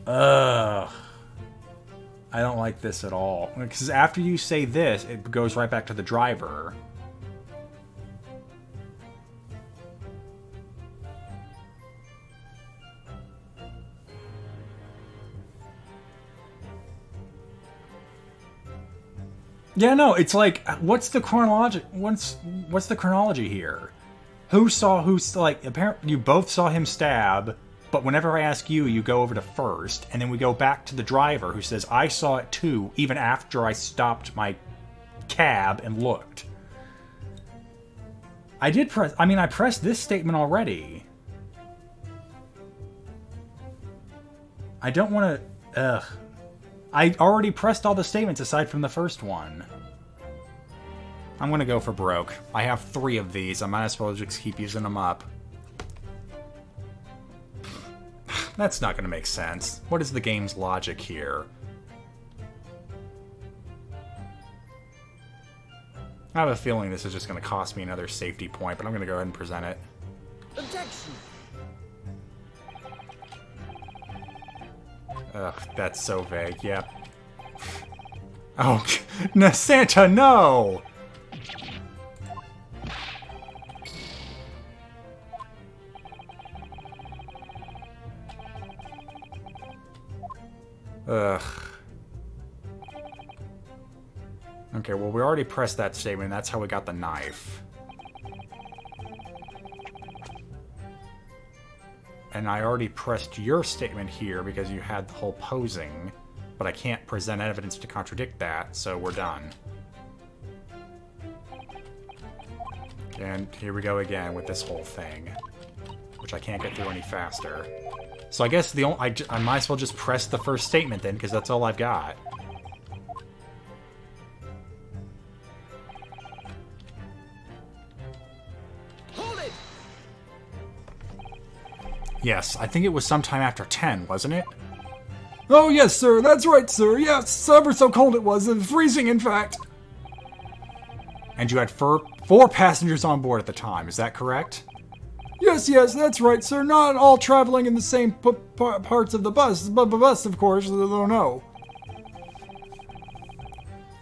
Ugh. I don't like this at all. Because after you say this, it goes right back to the driver. Yeah, no, it's like, what's the chronology here? Apparently you both saw him stab, but whenever I ask you, you go over to first, and then we go back to the driver who says, I saw it too, even after I stopped my cab and looked. I pressed this statement already. I don't want to, ugh. I already pressed all the statements aside from the first one. I'm gonna go for broke. I have 3 of these. I might as well just keep using them up. That's not gonna make sense. What is the game's logic here? I have a feeling this is just gonna cost me another safety point, but I'm gonna go ahead and present it. Objection. Ugh, that's so vague, yep. Oh, no, Santa, no! Ugh. Okay, well, we already pressed that statement. That's how we got the knife. and I already pressed your statement here because you had the whole posing, but I can't present evidence to contradict that, so we're done. And here we go again with this whole thing, which I can't get through any faster. So I guess I might as well just press the first statement then, because that's all I've got. Hold it! Yes, I think it was sometime after 10, wasn't it? Oh, yes, sir. That's right, sir. Yes, ever so cold it was. Freezing, in fact. And you had four passengers on board at the time, is that correct? Yes, that's right, sir. Not all traveling in the same parts of the bus. Bus, of course, though no.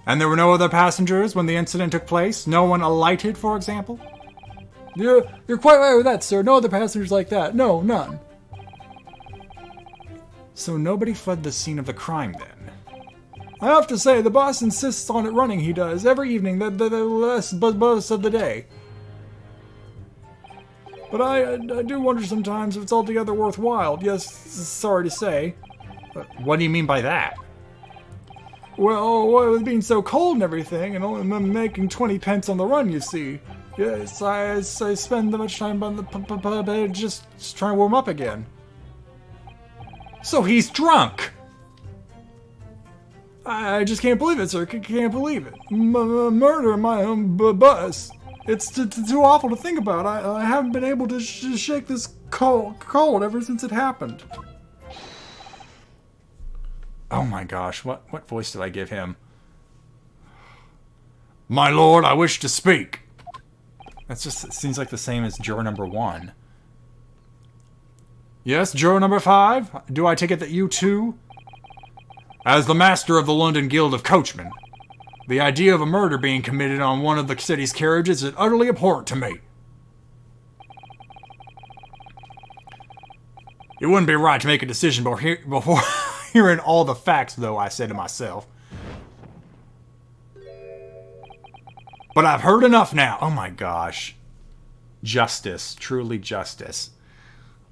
And there were no other passengers when the incident took place? No one alighted, for example? You're quite right with that, sir. No other passengers like that. No, none. So nobody fled the scene of the crime, then? I have to say, the boss insists on it running, he does, every evening, the last bus of the day. But I do wonder sometimes if it's altogether worthwhile. Yes, sorry to say. What do you mean by that? Well, with being so cold and everything, and only making 20 pence on the run, you see. Yes, I spend that much time on the pub just trying to warm up again. So he's drunk! I just can't believe it, sir. Can't believe it. Murder in my own bus. It's too awful to think about. I haven't been able to shake this cold ever since it happened. Oh my gosh, what voice did I give him? My lord, I wish to speak. It seems like the same as juror number 1. Yes, juror number 5? Do I take it that you too? As the master of the London Guild of Coachmen, the idea of a murder being committed on one of the city's carriages is utterly abhorrent to me. It wouldn't be right to make a decision before hearing all the facts, though, I said to myself. But I've heard enough now. Oh my gosh. Justice. Truly justice.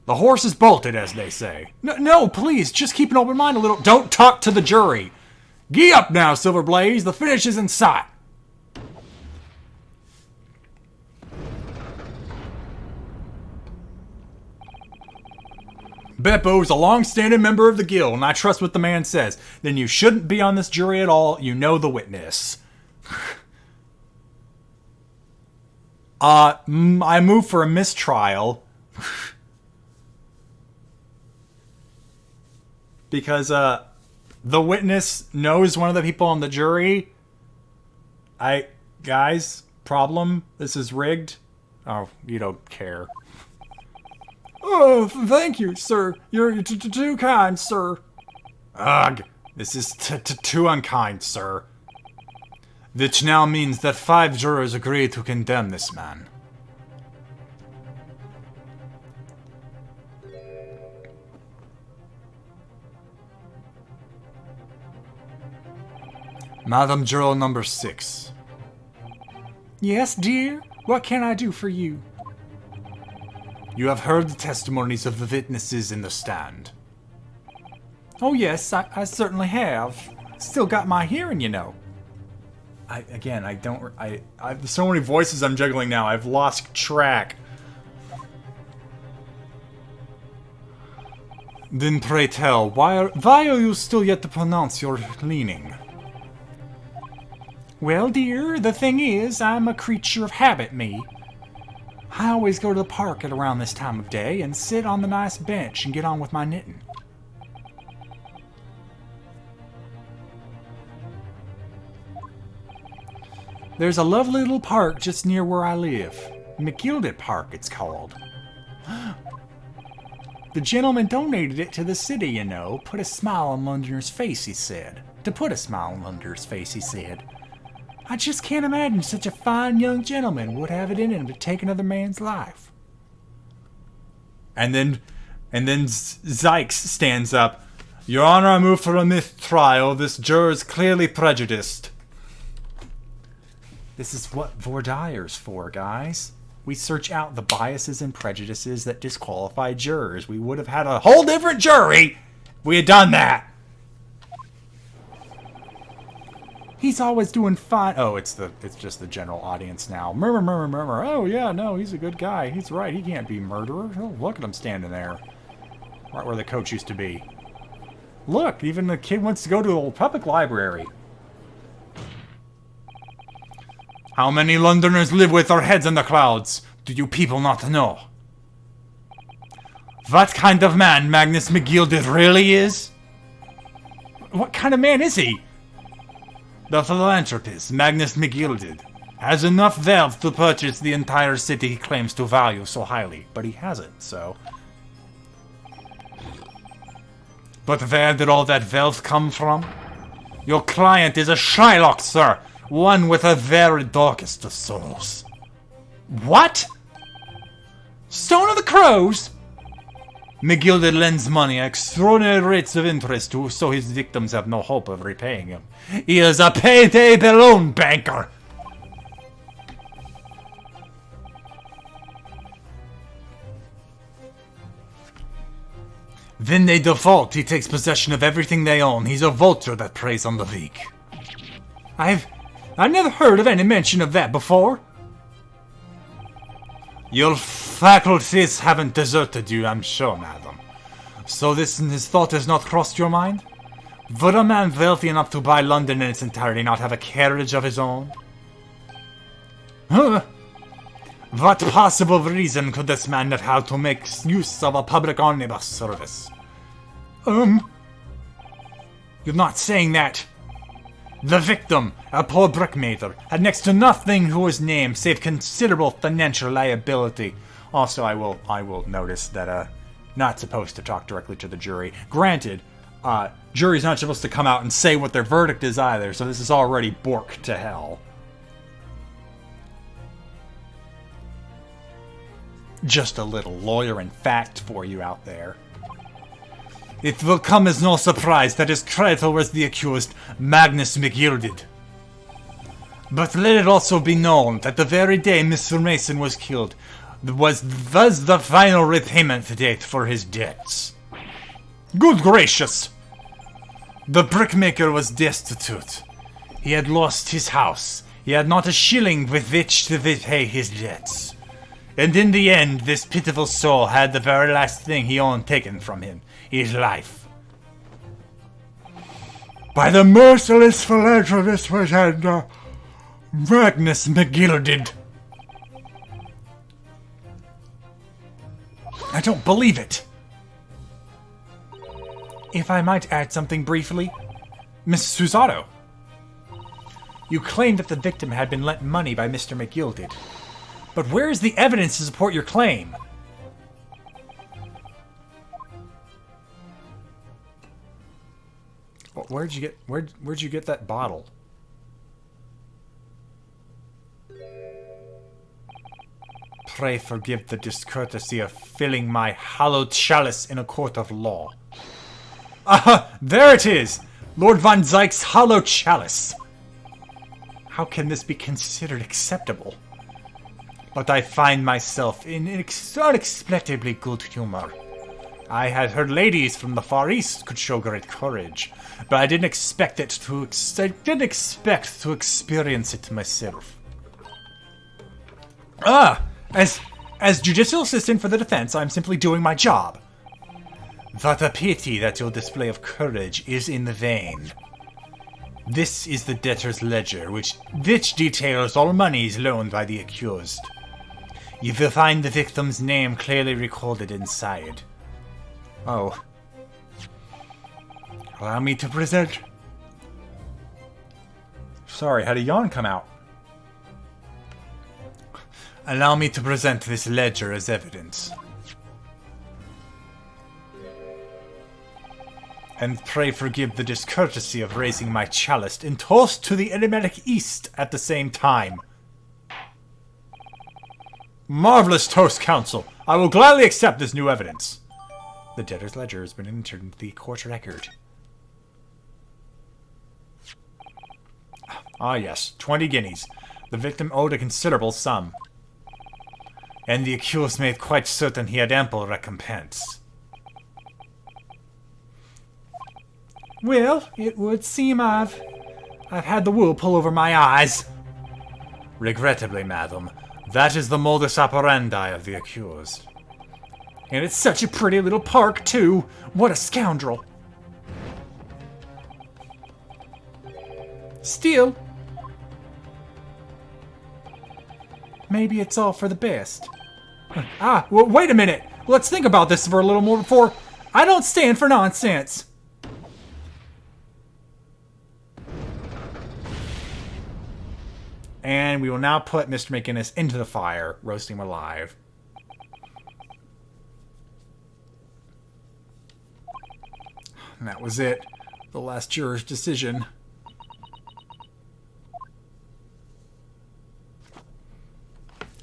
The horse is bolted, as they say. No, please, just keep an open mind a little. Don't talk to the jury. Gee up now, Silverblaze. The finish is in sight. Beppo's a long-standing member of the guild, and I trust what the man says. Then you shouldn't be on this jury at all. You know the witness. I move for a mistrial. Because, the witness knows one of the people on the jury. Guys, problem? This is rigged? Oh, you don't care. Oh, thank you, sir. You're too kind, sir. Ugh, this is too unkind, sir. Which now means that 5 jurors agree to condemn this man. Madam Juror number 6. Yes, dear? What can I do for you? You have heard the testimonies of the witnesses in the stand. Oh yes, I certainly have. Still got my hearing, you know. There's so many voices I'm juggling now, I've lost track. Then pray tell, why are you still yet to pronounce your leaning? Well, dear, the thing is, I'm a creature of habit, me. I always go to the park at around this time of day and sit on the nice bench and get on with my knitting. There's a lovely little park just near where I live. McGilded Park, it's called. The gentleman donated it to the city, you know. Put a smile on Londoner's face, he said. To put a smile on Londoner's face, he said. I just can't imagine such a fine young gentleman would have it in him to take another man's life. And then Zykes stands up. Your Honor, I move for a mistrial. This juror is clearly prejudiced. This is what voir dire's for, guys. We search out the biases and prejudices that disqualify jurors. We would have had a whole different jury if we had done that. He's always doing fine. Oh, it's just the general audience now. Murmur, murmur, murmur. Oh, yeah, no, he's a good guy. He's right. He can't be a murderer. Oh, look at him standing there. Right where the coach used to be. Look, even the kid wants to go to the public library. How many Londoners live with their heads in the clouds? Do you people not know? What kind of man Magnus McGilded really is? What kind of man is he? The philanthropist, Magnus McGilded, has enough wealth to purchase the entire city he claims to value so highly, but he hasn't, so... But where did all that wealth come from? Your client is a Shylock, sir, one with a very darkest of souls. What? Stone of the Crows? McGilded lends money at extraordinary rates of interest so his victims have no hope of repaying him. He is a payday balloon banker. When they default, he takes possession of everything they own. He's a vulture that preys on the weak. I've never heard of any mention of that before. Your faculties haven't deserted you, I'm sure, madam. So his thought has not crossed your mind? Would a man wealthy enough to buy London in its entirety not have a carriage of his own? Huh? What possible reason could this man have had to make use of a public omnibus service? You're not saying that. The victim, a poor brickmaker, had next to nothing to his name save considerable financial liability. Also, I will notice that not supposed to talk directly to the jury. Granted, jury's not supposed to come out and say what their verdict is either, so this is already borked to hell. Just a little lawyer and fact for you out there. It will come as no surprise that his creditor was the accused, Magnus McGilded. But let it also be known that the very day Mr. Mason was killed was the final repayment date for his debts. Good gracious! The brickmaker was destitute. He had lost his house. He had not a shilling with which to repay his debts. And in the end, this pitiful soul had the very last thing he owned taken from him, his life. By the merciless philanthropist which had Magnus McGilded. I don't believe it. If I might add something briefly, Miss Susato, you claim that the victim had been lent money by Mr. McGilded. But where is the evidence to support your claim? Where'd you get that bottle? Pray forgive the discourtesy of filling my hallowed chalice in a court of law. Ah, there it is! Lord Von Zyk's hallowed chalice. How can this be considered acceptable? But I find myself in unexpectedly good humor. I had heard ladies from the Far East could show great courage, but I didn't expect to experience it myself. As judicial assistant for the defense, I'm simply doing my job. What a pity that your display of courage is in vain. This is the debtor's ledger, which details all monies loaned by the accused. You will find the victim's name clearly recorded inside. Oh. Allow me to present... Sorry, had a yawn come out. Allow me to present this ledger as evidence. And pray forgive the discourtesy of raising my chalice in toast to the enigmatic East at the same time. Marvelous toast, counsel. I will gladly accept this new evidence. The debtor's ledger has been entered into the court record. Ah yes, 20 guineas. The victim owed a considerable sum. and the accused made quite certain he had ample recompense. Well, it would seem I've had the wool pull over my eyes. Regrettably, madam, that is the modus operandi of the accused. And it's such a pretty little park, too. What a scoundrel. Still, maybe it's all for the best. Well, wait a minute. Let's think about this for a little more before... I don't stand for nonsense. And we will now put Mr. McGinnis into the fire, roasting him alive. And that was it. The last juror's decision.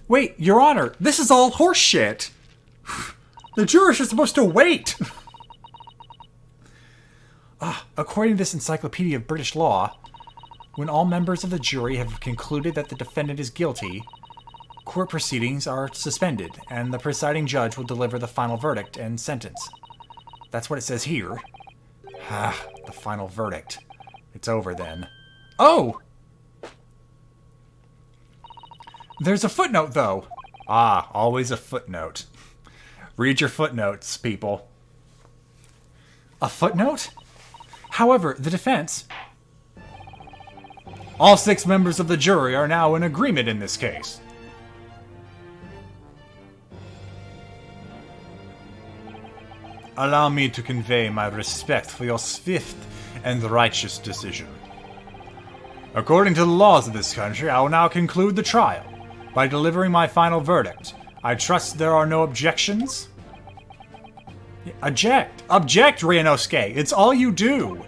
Wait, Your Honor, this is all horseshit. The jurors are supposed to wait. According to this Encyclopedia of British Law, when all members of the jury have concluded that the defendant is guilty, court proceedings are suspended, and the presiding judge will deliver the final verdict and sentence. That's what it says here. The final verdict. It's over then. Oh! There's a footnote, though. Always a footnote. Read your footnotes, people. A footnote? However, the defense... All 6 members of the jury are now in agreement in this case. Allow me to convey my respect for your swift and righteous decision. According to the laws of this country, I will now conclude the trial by delivering my final verdict. I trust there are no objections? Object! Object, Ryunosuke! It's all you do!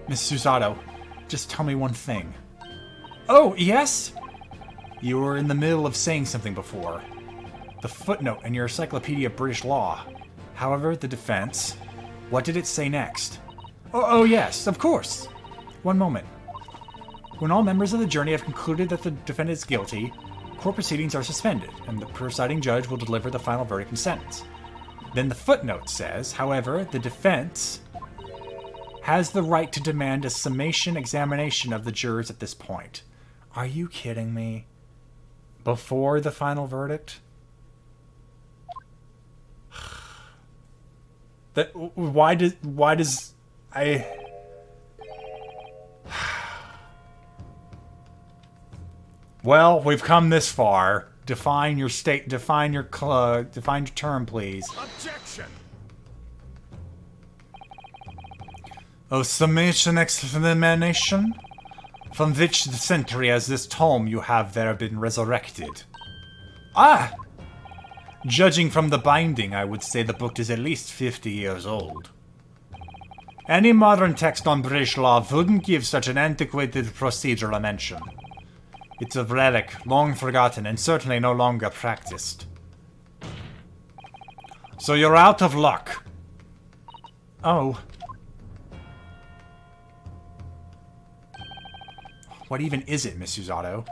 Miss Susato, just tell me one thing. Oh, yes? You were in the middle of saying something before. The footnote in your Encyclopedia of British Law. However, the defense... What did it say next? Oh, yes, of course. One moment. When all members of the jury have concluded that the defendant is guilty, court proceedings are suspended, and the presiding judge will deliver the final verdict and sentence. Then the footnote says, however, the defense has the right to demand a summation examination of the jurors at this point. Are you kidding me? Before the final verdict? Why does I... Well, we've come this far. Define your term, please. Objection! A summation examination? From which century has this tome you have there been resurrected? Judging from the binding, I would say the book is at least 50 years old. Any modern text on British law wouldn't give such an antiquated procedure a mention. It's a relic, long forgotten, and certainly no longer practiced. So you're out of luck. Oh. What even is it, Miss Susato?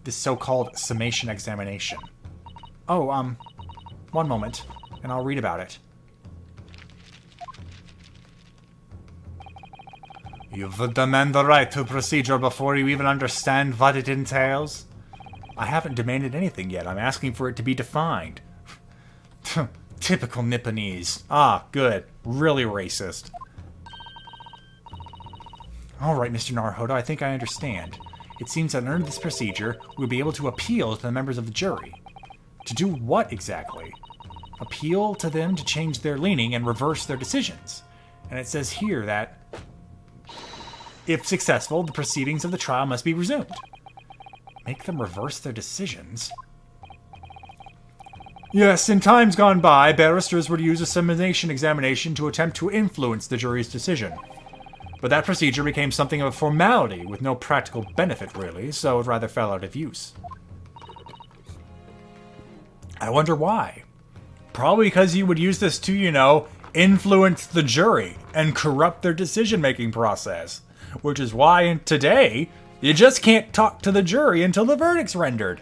This so-called summation examination. Oh, one moment, and I'll read about it. You would demand the right to procedure before you even understand what it entails? I haven't demanded anything yet. I'm asking for it to be defined. Typical Nipponese. Good. Really racist. Alright, Mr. Naruhodo, I think I understand. It seems that under this procedure, we'll be able to appeal to the members of the jury. To do what exactly? Appeal to them to change their leaning and reverse their decisions. And it says here that, if successful, the proceedings of the trial must be resumed. Make them reverse their decisions? Yes, in times gone by, barristers would use a summation examination to attempt to influence the jury's decision. But that procedure became something of a formality with no practical benefit, really, so it rather fell out of use. I wonder why. Probably because you would use this to, influence the jury and corrupt their decision-making process. Which is why today, you just can't talk to the jury until the verdict's rendered.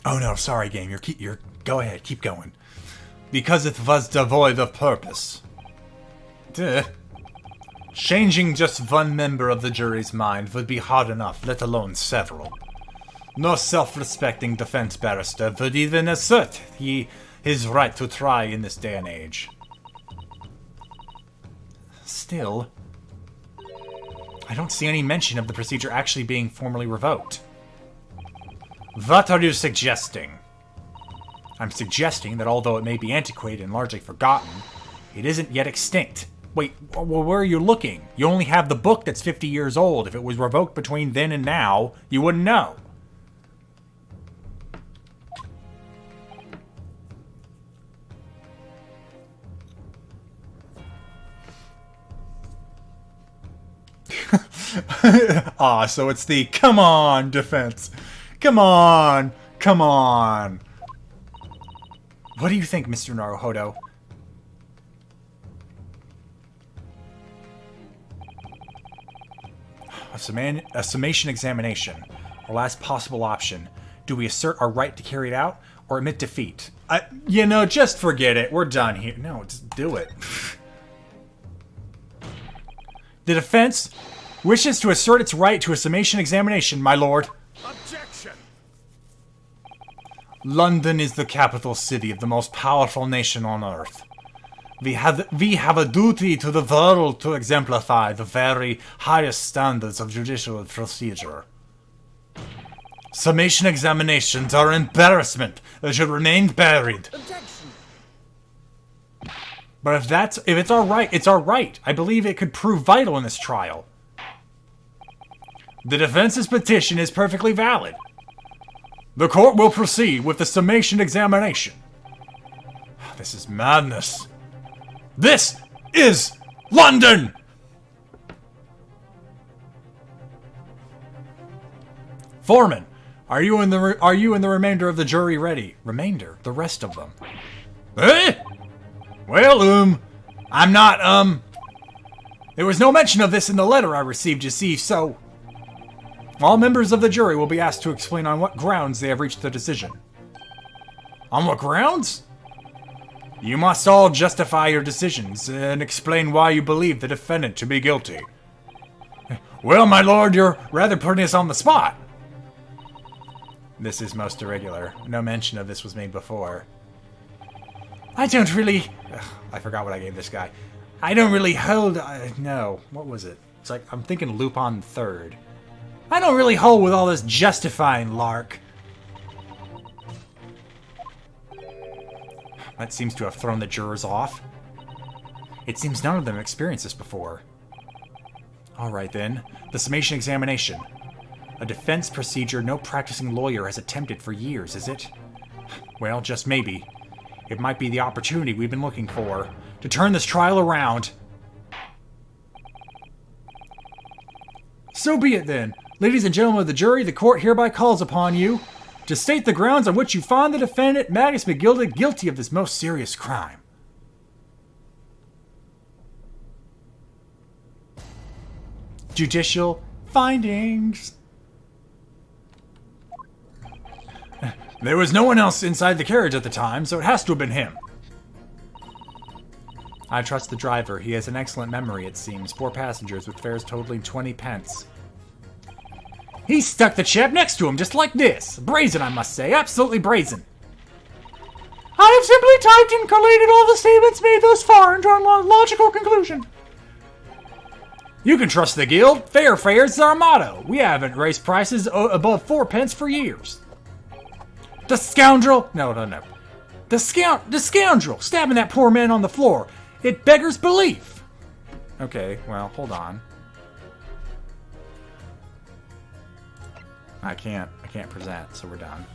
Oh no, sorry, game. You're go ahead, keep going. Because it was devoid of purpose. Duh. Changing just one member of the jury's mind would be hard enough, let alone several. No self-respecting defense barrister would even assert his right to try in this day and age. Still, I don't see any mention of the procedure actually being formally revoked. What are you suggesting? I'm suggesting that although it may be antiquated and largely forgotten, it isn't yet extinct. Wait, well, where are you looking? You only have the book that's 50 years old. If it was revoked between then and now, you wouldn't know. So it's the come on defense. Come on. Come on. What do you think, Mr. Naruhodo? A summation examination. Our last possible option. Do we assert our right to carry it out, or admit defeat? You know, just forget it. We're done here. No, just do it. The defense wishes to assert its right to a summation examination, my lord. Objection! London is the capital city of the most powerful nation on earth. We have a duty to the world to exemplify the very highest standards of judicial procedure. Summation examinations are an embarrassment that should remain buried. Objection! But if it's our right, it's our right. I believe it could prove vital in this trial. The defense's petition is perfectly valid. The court will proceed with the summation examination. This is madness. This is London! Foreman, are you and the remainder of the jury ready? Remainder? The rest of them. Eh? Well, I'm not, there was no mention of this in the letter I received, you see, so... All members of the jury will be asked to explain on what grounds they have reached the decision. On what grounds? You must all justify your decisions and explain why you believe the defendant to be guilty. Well, my lord, you're rather putting us on the spot. This is most irregular. No mention of this was made before. I don't really... I forgot what I gave this guy. I don't really hold... no, what was it? It's like, I'm thinking Lupin III. I don't really hold with all this justifying lark. That seems to have thrown the jurors off. It seems none of them experienced this before. Alright then, the summation examination. A defense procedure no practicing lawyer has attempted for years, is it? Well, just maybe. It might be the opportunity we've been looking for, to turn this trial around. So be it then. Ladies and gentlemen of the jury, the court hereby calls upon you to state the grounds on which you find the defendant, Magnus McGilda, guilty of this most serious crime. Judicial findings. There was no one else inside the carriage at the time, so it has to have been him. I trust the driver. He has an excellent memory, it seems. 4 passengers with fares totaling 20 pence. He stuck the chap next to him, just like this. Brazen, I must say. Absolutely brazen. I have simply typed and collated all the statements made thus far and drawn a logical conclusion. You can trust the guild. Fair fares is our motto. We haven't raised prices above 4 pence for years. The scoundrel... No. The scoundrel stabbing that poor man on the floor. It beggars belief. Okay, well, hold on. I can't present, so we're done.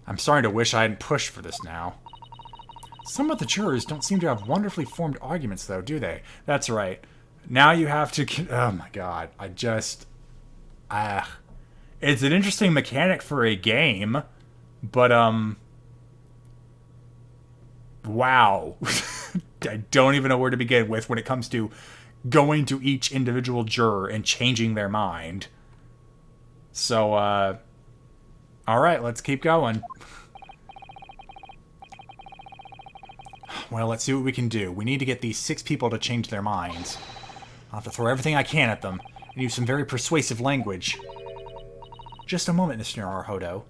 I'm starting to wish I hadn't pushed for this now. Some of the jurors don't seem to have wonderfully formed arguments, though, do they? That's right. Now you have to... Oh my god. It's an interesting mechanic for a game, but, wow. I don't even know where to begin with when it comes to going to each individual juror and changing their mind. So, alright, let's keep going. Well, let's see what we can do. We need to get these 6 people to change their minds. I'll have to throw everything I can at them and use some very persuasive language. Just a moment, Mr. Naruhodo.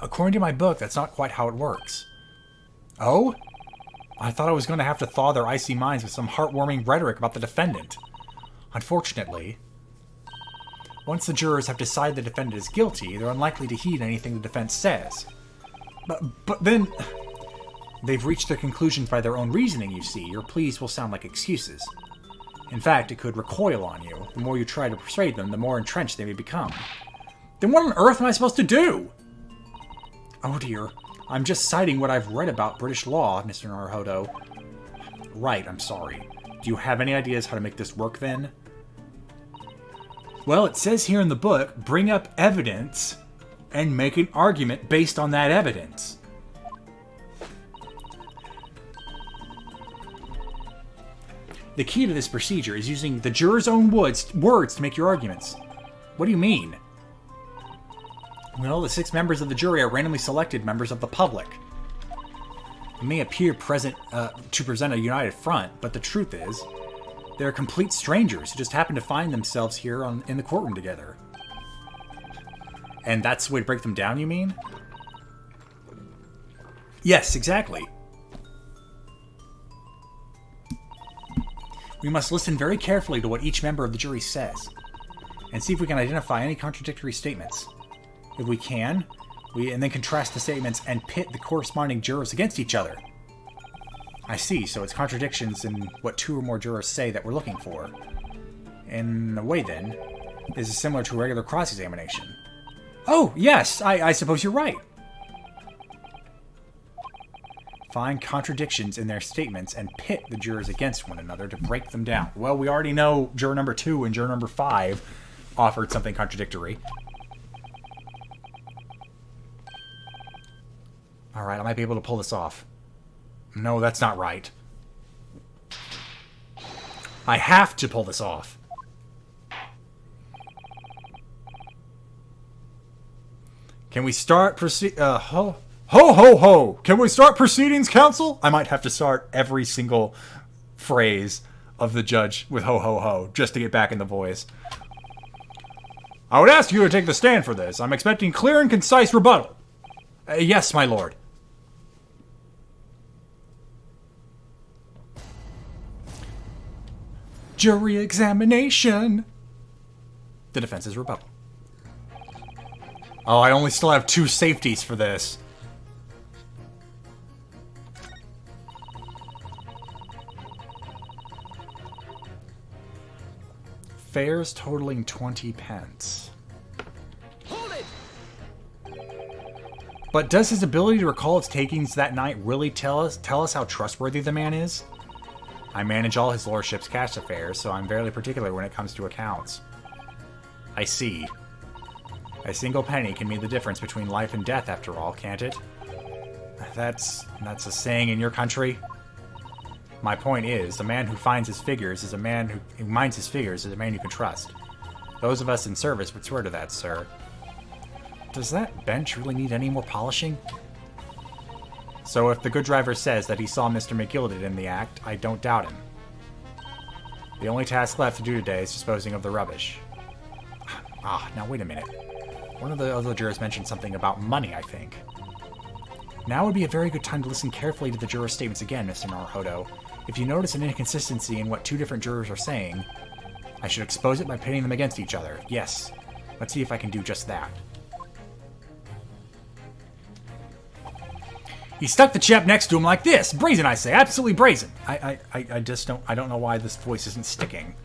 According to my book, that's not quite how it works. Oh? I thought I was going to have to thaw their icy minds with some heartwarming rhetoric about the defendant. Unfortunately, once the jurors have decided the defendant is guilty, they're unlikely to heed anything the defense says. But then, they've reached their conclusions by their own reasoning, you see. Your pleas will sound like excuses. In fact, it could recoil on you. The more you try to persuade them, the more entrenched they may become. Then what on earth am I supposed to do? Oh dear. I'm just citing what I've read about British law, Mr. Naruhodo. Right, I'm sorry. Do you have any ideas how to make this work, then? Well, it says here in the book, bring up evidence and make an argument based on that evidence. The key to this procedure is using the juror's own words to make your arguments. What do you mean? Well, the 6 members of the jury are randomly selected members of the public. They may appear to present a united front, but the truth is, they're complete strangers who just happen to find themselves here in the courtroom together. And that's the way to break them down, you mean? Yes, exactly. We must listen very carefully to what each member of the jury says, and see if we can identify any contradictory statements. If we can, and then contrast the statements and pit the corresponding jurors against each other. I see, so it's contradictions in what 2 or more jurors say that we're looking for. In a way, then, this is similar to a regular cross-examination. Oh, yes, I suppose you're right. Find contradictions in their statements and pit the jurors against one another to break them down. Well, we already know juror number 2 and juror number 5 offered something contradictory. Alright, I might be able to pull this off. No, that's not right. I have to pull this off. Can we start ho ho ho! Can we start proceedings, counsel? I might have to start every single phrase of the judge with ho ho ho, just to get back in the voice. I would ask you to take the stand for this. I'm expecting clear and concise rebuttal. Yes, my lord. Jury examination. The defense's rebuttal. Oh, I only still have 2 safeties for this. Fares totaling 20 pence. Hold it! But does his ability to recall its takings that night really tell us how trustworthy the man is? I manage all his lordship's cash affairs, so I'm fairly particular when it comes to accounts. I see. A single penny can mean the difference between life and death, after all, can't it? That's a saying in your country? My point is, the man who finds his figures is a man who minds his figures is a man you can trust. Those of us in service would swear to that, sir. Does that bench really need any more polishing? So if the good driver says that he saw Mr. McGilded in the act, I don't doubt him. The only task left to do today is disposing of the rubbish. Now wait a minute. One of the other jurors mentioned something about money, I think. Now would be a very good time to listen carefully to the jurors' statements again, Mr. Naruhodo. If you notice an inconsistency in what 2 different jurors are saying, I should expose it by pitting them against each other. Yes. Let's see if I can do just that. He stuck the chap next to him like this. Brazen, I say. Absolutely brazen. I just don't... I don't know why this voice isn't sticking.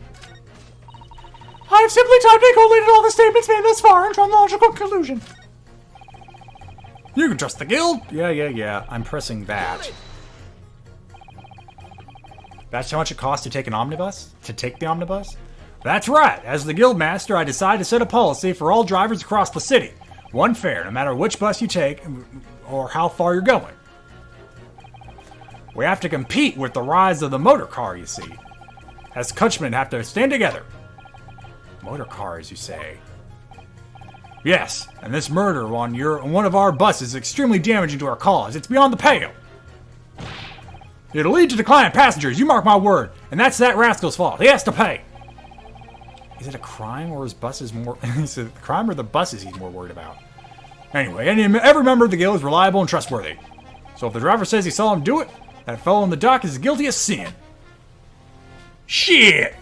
I've simply typed and collated all the statements made thus far and drawn the logical conclusion. You can trust the guild. Yeah. I'm pressing that. That's how much it costs to take an omnibus? To take the omnibus? That's right. As the guild master, I decided to set a policy for all drivers across the city. One fare, no matter which bus you take or how far you're going. We have to compete with the rise of the motor car, you see. As coachmen have to stand together. Motor cars, you say? Yes, and this murder on one of our buses is extremely damaging to our cause. It's beyond the pale. It'll lead to decline in passengers, you mark my word. And that's that rascal's fault. He has to pay. Is it a crime or his bus is more... Is it the crime or the buses he's more worried about? Anyway, every member of the guild is reliable and trustworthy. So if the driver says he saw him do it, that fellow in the dock is guilty of sin. Shit!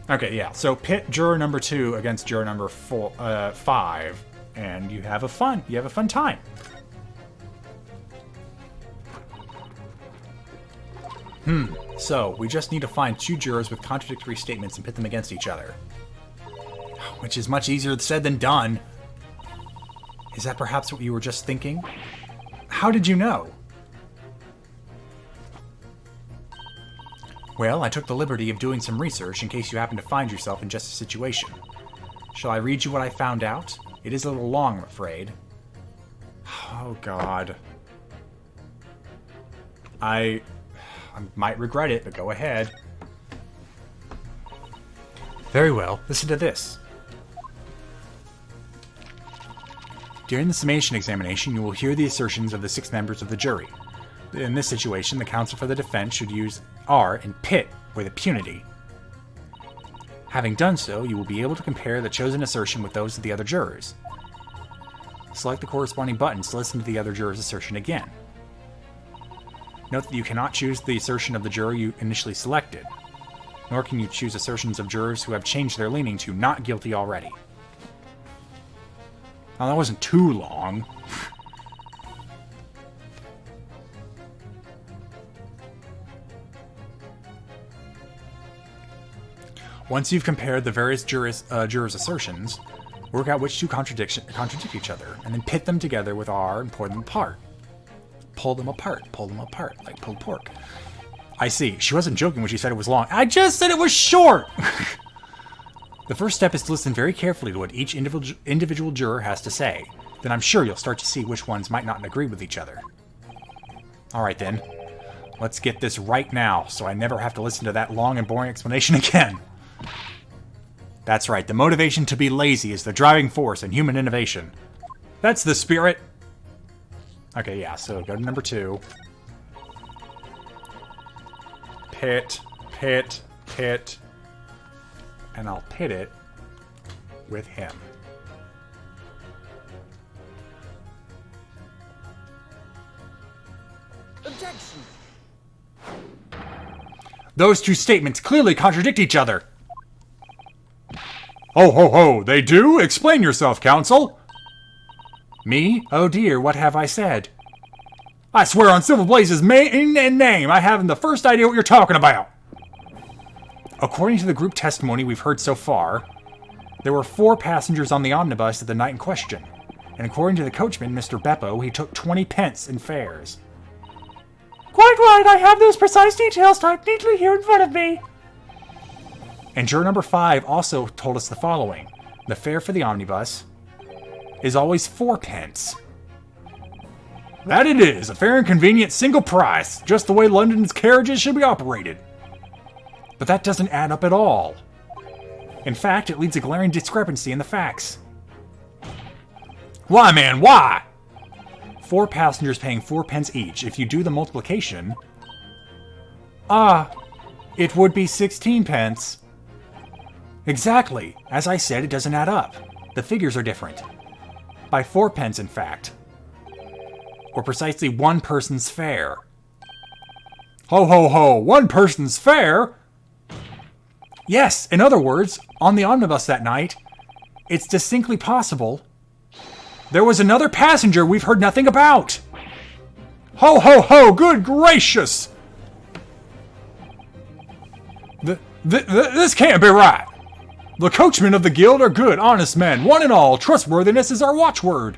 Okay, yeah, so pit juror number 2 against juror number 5, and you have a fun time. So, we just need to find 2 jurors with contradictory statements and pit them against each other. Which is much easier said than done. Is that perhaps what you were just thinking? How did you know? Well, I took the liberty of doing some research in case you happen to find yourself in just a situation. Shall I read you what I found out? It is a little long, I'm afraid. Oh, God. I might regret it, but go ahead. Very well, listen to this. During the summation examination, you will hear the assertions of the 6 members of the jury. In this situation, the counsel for the defense should use R and pit with impunity. Having done so, you will be able to compare the chosen assertion with those of the other jurors. Select the corresponding buttons to listen to the other juror's assertion again. Note that you cannot choose the assertion of the juror you initially selected, nor can you choose assertions of jurors who have changed their leaning to not guilty already. Now, that wasn't too long. Once you've compared the various jurors' assertions, work out which 2 contradict each other, and then pit them together with R and pull them apart. Pull them apart, like pulled pork. I see. She wasn't joking when she said it was long. I just said it was short! The first step is to listen very carefully to what each individual juror has to say. Then I'm sure you'll start to see which ones might not agree with each other. Alright then. Let's get this right now, so I never have to listen to that long and boring explanation again. That's right, the motivation to be lazy is the driving force in human innovation. That's the spirit! Okay, yeah, so go to number 2. Pit. And I'll pit it with him. Objection! Those 2 statements clearly contradict each other. Ho ho ho, they do? Explain yourself, counsel. Me? Oh dear, what have I said? I swear on Silver Blaze's main and name, I haven't the first idea what you're talking about. According to the group testimony we've heard so far, there were 4 passengers on the omnibus at the night in question, and according to the coachman, Mr. Beppo, he took 20 pence in fares. Quite right, I have those precise details typed neatly here in front of me. And juror number 5 also told us the following. The fare for the omnibus is always 4 pence. That it is, a fair and convenient single price, just the way London's carriages should be operated. But that doesn't add up at all. In fact, it leads a glaring discrepancy in the facts. Why, man, why? 4 passengers paying 4 pence each. If you do the multiplication... it would be 16 pence. Exactly. As I said, it doesn't add up. The figures are different. By 4 pence, in fact. Or precisely 1 person's fare. Ho ho ho, 1 person's fare? Yes, in other words, on the omnibus that night, it's distinctly possible there was another passenger we've heard nothing about. Ho ho ho, good gracious! This can't be right. The coachmen of the guild are good, honest men, one and all. Trustworthiness is our watchword.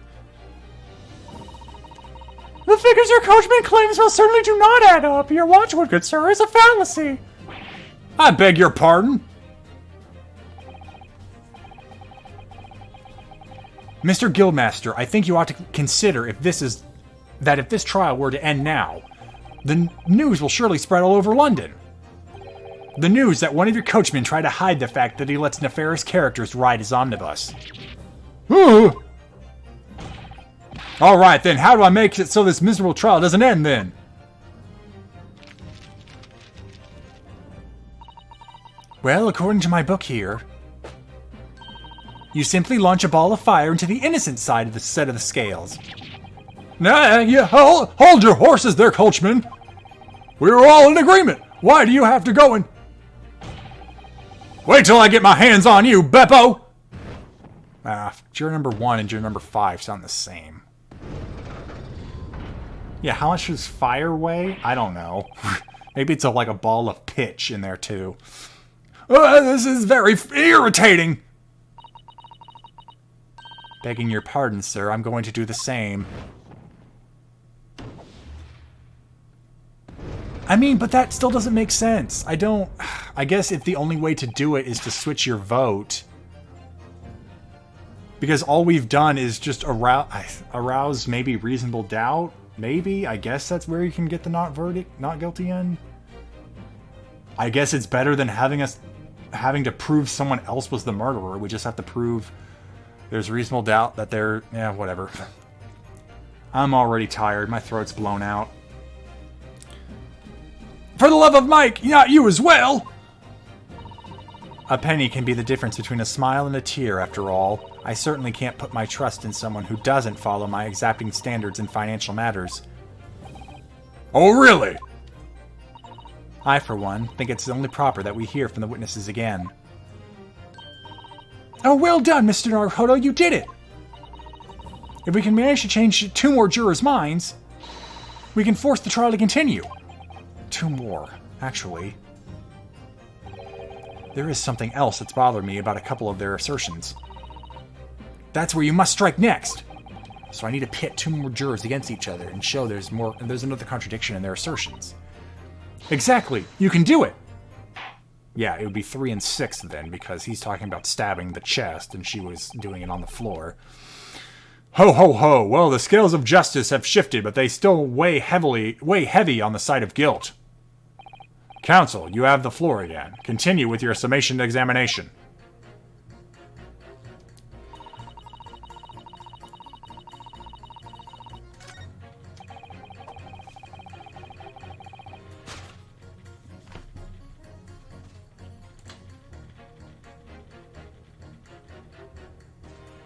The figures your coachman claims most certainly do not add up. Your watchword, good sir, is a fallacy. I beg your pardon. Mr. Guildmaster, I think you ought to consider if this trial were to end now, the news will surely spread all over London. The news that one of your coachmen tried to hide the fact that he lets nefarious characters ride his omnibus. Ooh. All right, then. How do I make it so this miserable trial doesn't end, then? Well, according to my book here, you simply launch a ball of fire into the innocent side of the set of the scales. Nah, you hold your horses there, coachman. We were all in agreement. Why do you have to go and... Wait till I get my hands on you, Beppo! Juror number 1 and juror number 5 sound the same. Yeah, how much does fire weigh? I don't know. Maybe it's like a ball of pitch in there, too. This is very irritating! Begging your pardon, sir, I'm going to do the same. I mean, but that still doesn't make sense. I guess if the only way to do it is to switch your vote... Because all we've done is just arouse maybe reasonable doubt. Maybe. I guess that's where you can get the not guilty in. I guess it's better than having to prove someone else was the murderer. We just have to prove there's reasonable doubt that they're... Yeah, whatever. I'm already tired. My throat's blown out. For the love of Mike, not you as well! A penny can be the difference between a smile and a tear, after all. I certainly can't put my trust in someone who doesn't follow my exacting standards in financial matters. Oh, really? I, for one, think it's only proper that we hear from the witnesses again. Oh, well done, Mr. Naruhodo, you did it! If we can manage to change 2 more jurors' minds, we can force the trial to continue. 2 more, actually. There is something else that's bothered me about a couple of their assertions. That's where you must strike next! So I need to pit 2 more jurors against each other and show there's another contradiction in their assertions. Exactly! You can do it! Yeah, it would be 3 and 6 then, because he's talking about stabbing the chest and she was doing it on the floor. Ho ho ho! Well, the scales of justice have shifted, but they still weigh heavy on the side of guilt. Counsel, you have the floor again. Continue with your summation examination.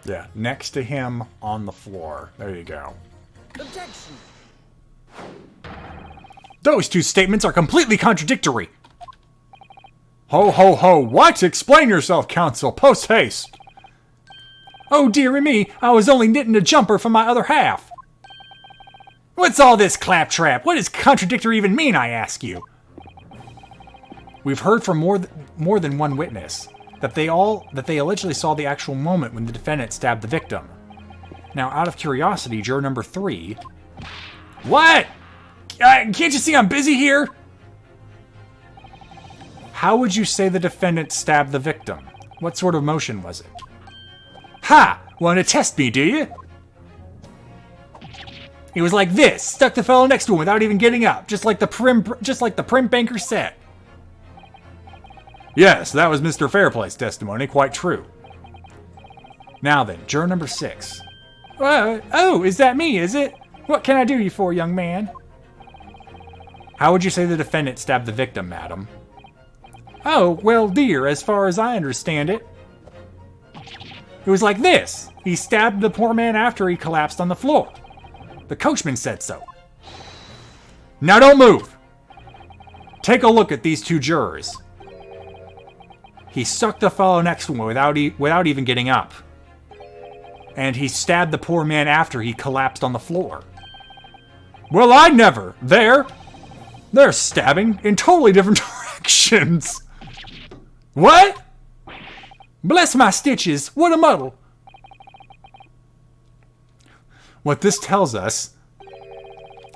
Yeah, next to him on the floor. There you go. Objection! Those 2 statements are completely contradictory. Ho ho ho, what? Explain yourself, counsel, post haste. Oh dearie me, I was only knitting a jumper for my other half. What's all this claptrap? What does contradictory even mean, I ask you? We've heard from more than one witness that they allegedly saw the actual moment when the defendant stabbed the victim. Now, out of curiosity, juror number 3... What? Can't you see I'm busy here? How would you say the defendant stabbed the victim? What sort of motion was it? Ha! Want to test me, do you? It was like this. Stuck the fellow next to him without even getting up, just like the prim banker said. Yes, that was Mr. Fairplay's testimony. Quite true. Now then, juror number 6. Oh, is that me, is it? What can I do you for, young man? How would you say the defendant stabbed the victim, madam? Oh, well, dear, as far as I understand it, it was like this. He stabbed the poor man after he collapsed on the floor. The coachman said so. Now don't move. Take a look at these 2 jurors. He stuck the fellow next to him without even getting up. And he stabbed the poor man after he collapsed on the floor. Well, I never. They're stabbing in totally different directions. What? Bless my stitches, what a muddle. What this tells us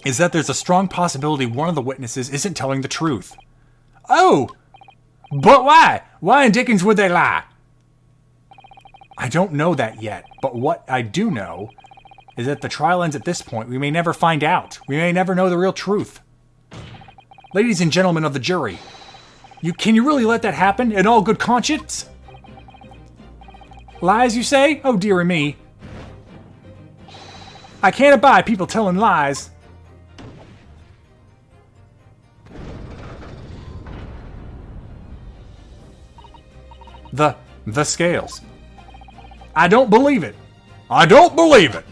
is that there's a strong possibility one of the witnesses isn't telling the truth. Oh, but why? Why in dickens would they lie? I don't know that yet, but what I do know is that the trial ends at this point. We may never find out. We may never know the real truth. Ladies and gentlemen of the jury, can you really let that happen in all good conscience? Lies, you say? Oh, dearie me. I can't abide people telling lies. The scales. I don't believe it. I don't believe it.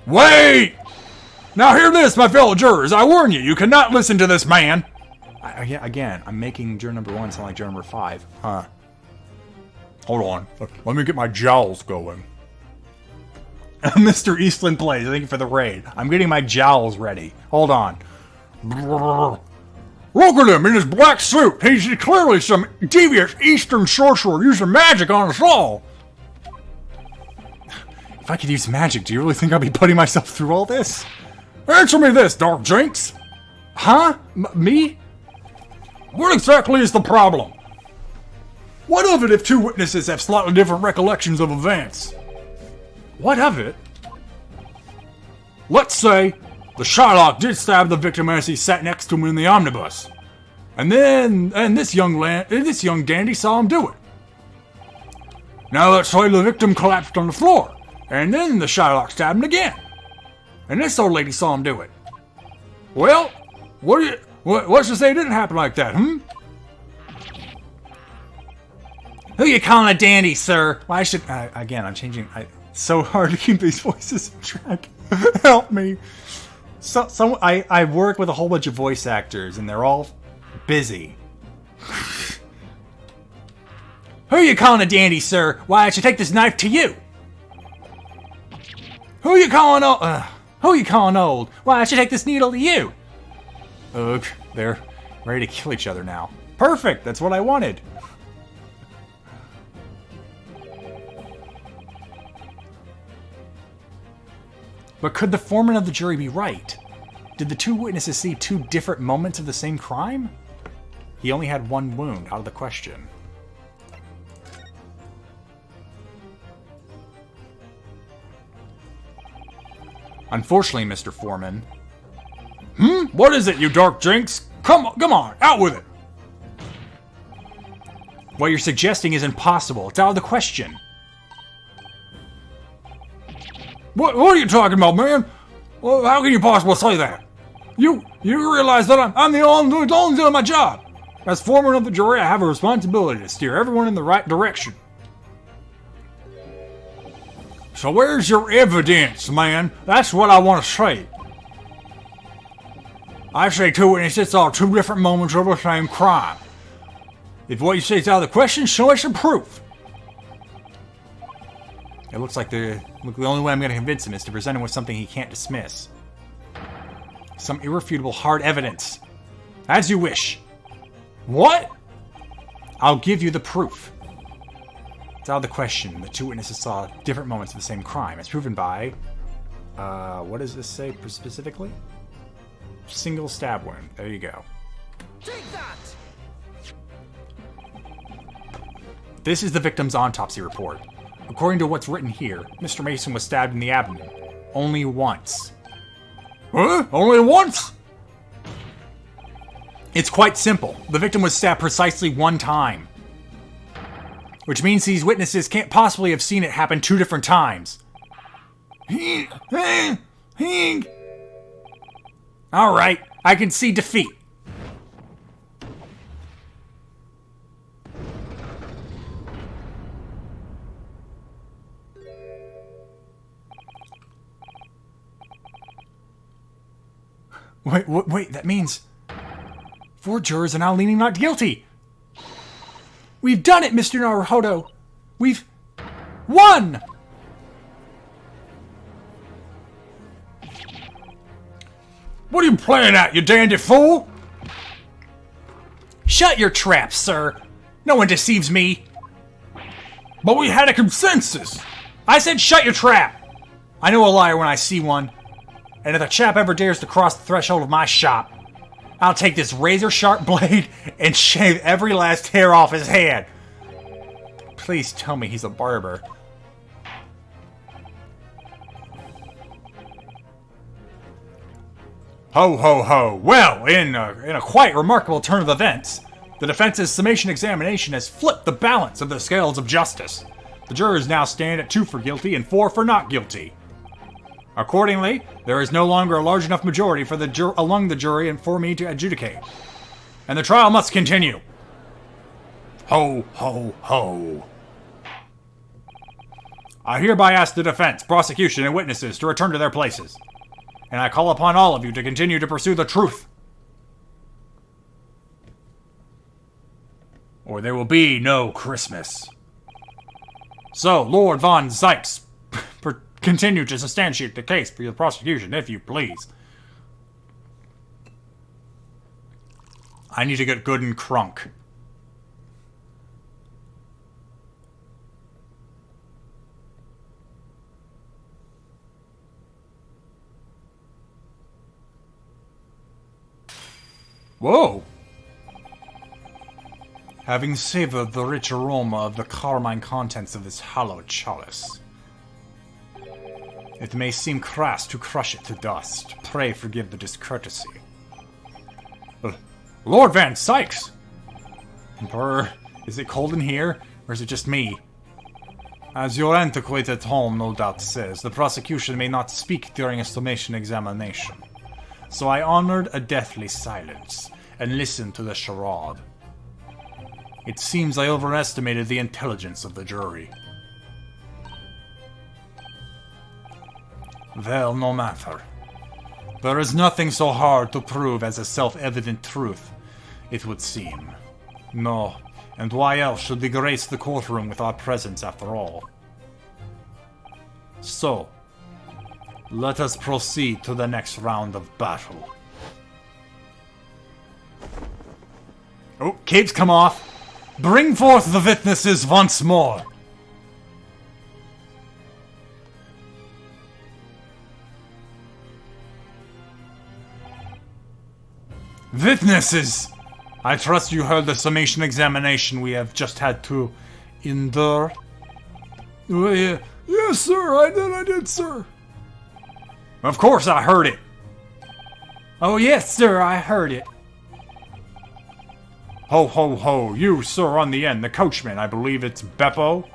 Wait! Now hear this, my fellow jurors. I warn you, you cannot listen to this man. Again, I'm making juror number 1 sound like juror number 5. Huh. Hold on. Let me get my jowls going. Mr. Eastland plays. Thank you for the raid. I'm getting my jowls ready. Hold on. Look at him in his black suit. He's clearly some devious Eastern sorcerer using magic on us all. If I could use magic, do you really think I'll be putting myself through all this? Answer me this, Dark Jinx. Huh? Me? What exactly is the problem? What of it if 2 witnesses have slightly different recollections of events? What of it? Let's say the Shylock did stab the victim as he sat next to him in the omnibus. And this young dandy saw him do it. Now let's say the victim collapsed on the floor. And then the Shylock stabbed him again. And this old lady saw him do it. Well, what's to say it didn't happen like that, Who you calling a dandy, sir? Well, I should... again, I'm changing... so hard to keep these voices in track. Help me. I work with a whole bunch of voice actors, and they're all busy. Who you calling a dandy, sir? Why, I should take this knife to you. Who you calling old? Why, I should take this needle to you. Ugh, they're ready to kill each other now. Perfect, that's what I wanted. But could the foreman of the jury be right? Did the 2 witnesses see 2 different moments of the same crime? He only had 1 wound, out of the question. Unfortunately, Mr. Foreman. What is it, you Dark Jinx? Come on, out with it! What you're suggesting is impossible. It's out of the question. What are you talking about, man? Well, how can you possibly say that? You realize that I'm the only doing my job. As foreman of the jury, I have a responsibility to steer everyone in the right direction. So where's your evidence, man? That's what I want to say. I say 2 witnesses saw 2 different moments of the same crime. If what you say is out of the question, show us some proof. It looks like the only way I'm going to convince him is to present him with something he can't dismiss. Some irrefutable hard evidence. As you wish. What? I'll give you the proof. It's out of the question. The 2 witnesses saw different moments of the same crime. It's proven by... what does this say specifically? Single stab wound. There you go. Take that! This is the victim's autopsy report. According to what's written here, Mr. Mason was stabbed in the abdomen. Only once. Huh? Only once? It's quite simple. The victim was stabbed precisely 1 time. Which means these witnesses can't possibly have seen it happen 2 different times. Alright, I can see defeat. Wait, that means 4 jurors are now leaning not guilty. We've done it, Mr. Naruhodo. We've won! What are you playing at, you dandy fool? Shut your trap, sir. No one deceives me. But we had a consensus. I said shut your trap. I know a liar when I see one. And if a chap ever dares to cross the threshold of my shop, I'll take this razor-sharp blade and shave every last hair off his head. Please tell me he's a barber. Ho, ho, ho. Well, in a quite remarkable turn of events, the defense's summation examination has flipped the balance of the scales of justice. The jurors now stand at 2 for guilty and 4 for not guilty. Accordingly, there is no longer a large enough majority for among the jury and for me to adjudicate. And the trial must continue. Ho, ho, ho. I hereby ask the defense, prosecution, and witnesses to return to their places. And I call upon all of you to continue to pursue the truth. Or there will be no Christmas. So, Lord Von Zykes, continue to substantiate the case for the prosecution, if you please. I need to get good and crunk. Whoa! Having savored the rich aroma of the carmine contents of this hallowed chalice, it may seem crass to crush it to dust. Pray forgive the discourtesy. Lord Van Sykes! Emperor, is it cold in here, or is it just me? As your antiquated home no doubt says, the prosecution may not speak during a summation examination. So I honored a deathly silence, and listened to the charade. It seems I overestimated the intelligence of the jury. Well, no matter. There is nothing so hard to prove as a self-evident truth, it would seem. No, and why else should we grace the courtroom with our presence after all? So, let us proceed to the next round of battle. Oh, capes come off. Bring forth the witnesses once more. Witnesses! I trust you heard the summation examination we have just had to endure. Oh, yeah. Yes, sir, I did, sir. Of course I heard it. Oh, yes, sir, I heard it. Ho, ho, ho, you, sir, on the end, the coachman, I believe it's Beppo?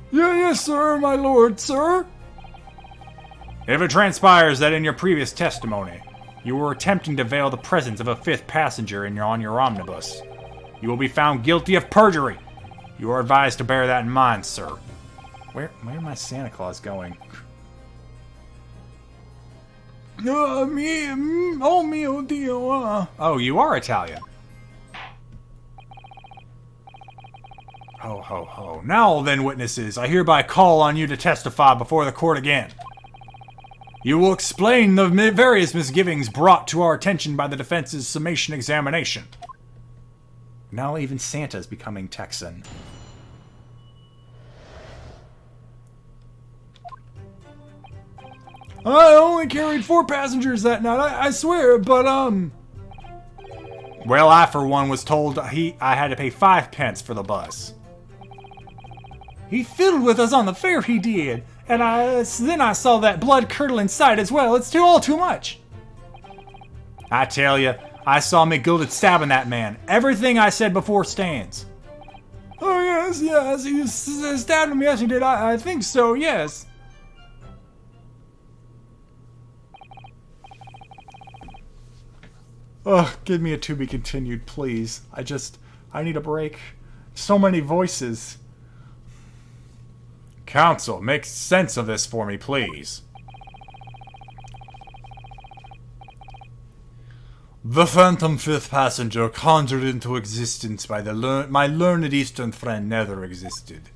Yes, sir, my lord, sir. If it transpires that in your previous testimony, you were attempting to veil the presence of a 5th passenger on your omnibus, you will be found guilty of perjury. You are advised to bear that in mind, sir. Where am I Santa Claus going? Oh mio Dio. Oh, you are Italian. Ho, ho, ho. Now then, witnesses, I hereby call on you to testify before the court again. You will explain the various misgivings brought to our attention by the defense's summation examination. Now even Santa's becoming Texan. I only carried 4 passengers that night, I swear, but, Well, I, for one, was told I had to pay 5 pence for the bus. He fiddled with us on the fare, he did. And then I saw that blood-curdling sight as well. It's all too much. I tell you, I saw McGilded stabbing that man. Everything I said before stands. Oh, yes, he stabbed him, yes, he did. I think so, yes. Ugh, give me a to be continued, please. I need a break. So many voices. Counsel, make sense of this for me, please. The phantom 5th passenger conjured into existence by my learned Eastern friend never existed.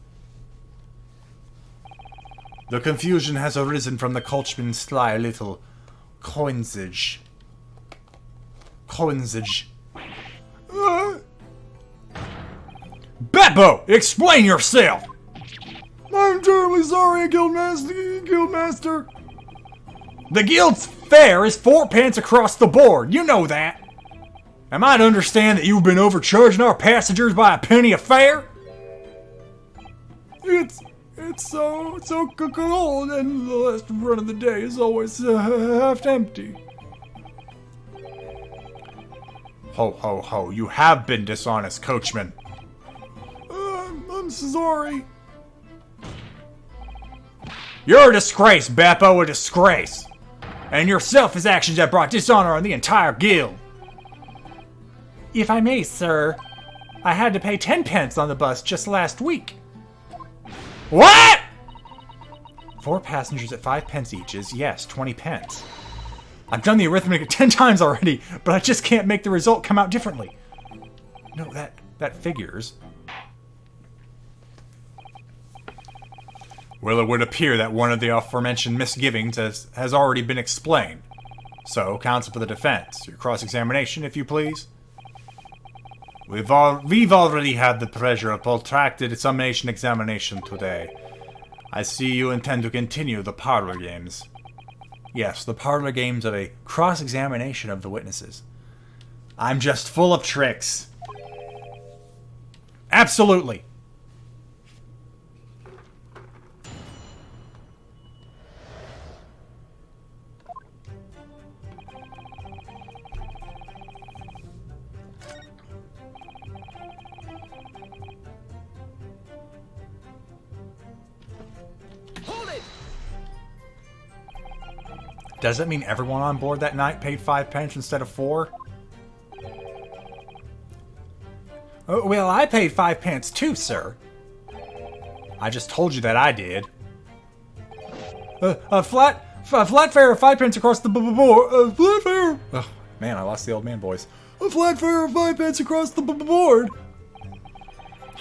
The confusion has arisen from the coachman's sly little coinage. Beppo, explain yourself! I'm terribly sorry, Guildmaster. The guild's fare is 4 pence across the board. You know that. Am I to understand that you've been overcharging our passengers by a penny a fare? It's so cold, and the last run of the day is always half empty. Ho, ho, ho. You have been dishonest, coachman. I'm sorry. You're a disgrace, Beppo, a disgrace. And your selfish actions have brought dishonor on the entire guild. If I may, sir, I had to pay 10 pence on the bus just last week. What? 4 passengers at 5 pence each is, yes, 20 pence. I've done the arithmetic 10 times already, but I just can't make the result come out differently. No, that figures. Well, it would appear that one of the aforementioned misgivings has already been explained. So, counsel for the defense, your cross-examination, if you please. We've already had the pleasure of protracted summation examination today. I see you intend to continue the parlor games. Yes, the parlor games of a cross-examination of the witnesses. I'm just full of tricks. Absolutely. Does that mean everyone on board that night paid 5 pence instead of 4? Oh, well, I paid 5 pence too, sir. I just told you that I did. A flat fare of 5 pence across the board. A flat fare. Oh, man, I lost the old man voice. A flat fare of 5 pence across the board.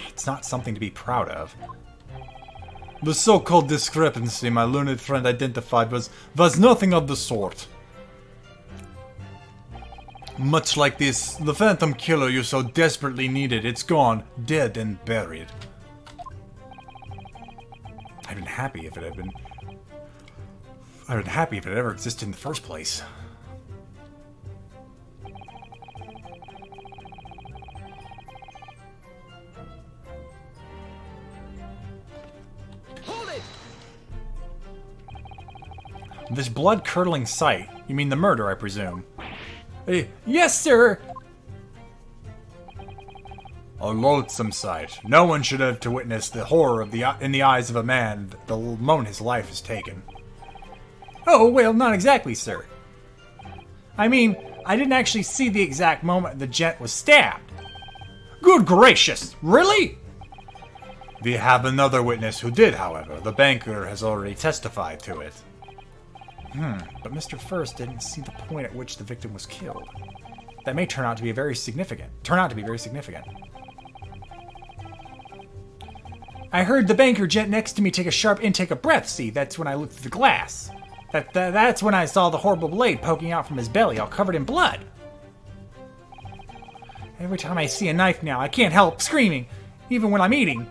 It's not something to be proud of. The so-called discrepancy my learned friend identified was nothing of the sort. Much like this, the phantom killer you so desperately needed, it's gone, dead and buried. I'd been happy if it had ever existed in the first place. This blood-curdling sight, you mean the murder, I presume? Yes, sir! A loathsome sight. No one should have to witness the horror in the eyes of a man the moment his life is taken. Oh, well, not exactly, sir. I mean, I didn't actually see the exact moment the gent was stabbed. Good gracious! Really? We have another witness who did, however. The banker has already testified to it. But Mr. First didn't see the point at which the victim was killed. That may turn out to be very significant. I heard the banker gent next to me take a sharp intake of breath. See, that's when I looked through the glass. That's when I saw the horrible blade poking out from his belly, all covered in blood. Every time I see a knife now, I can't help screaming, even when I'm eating.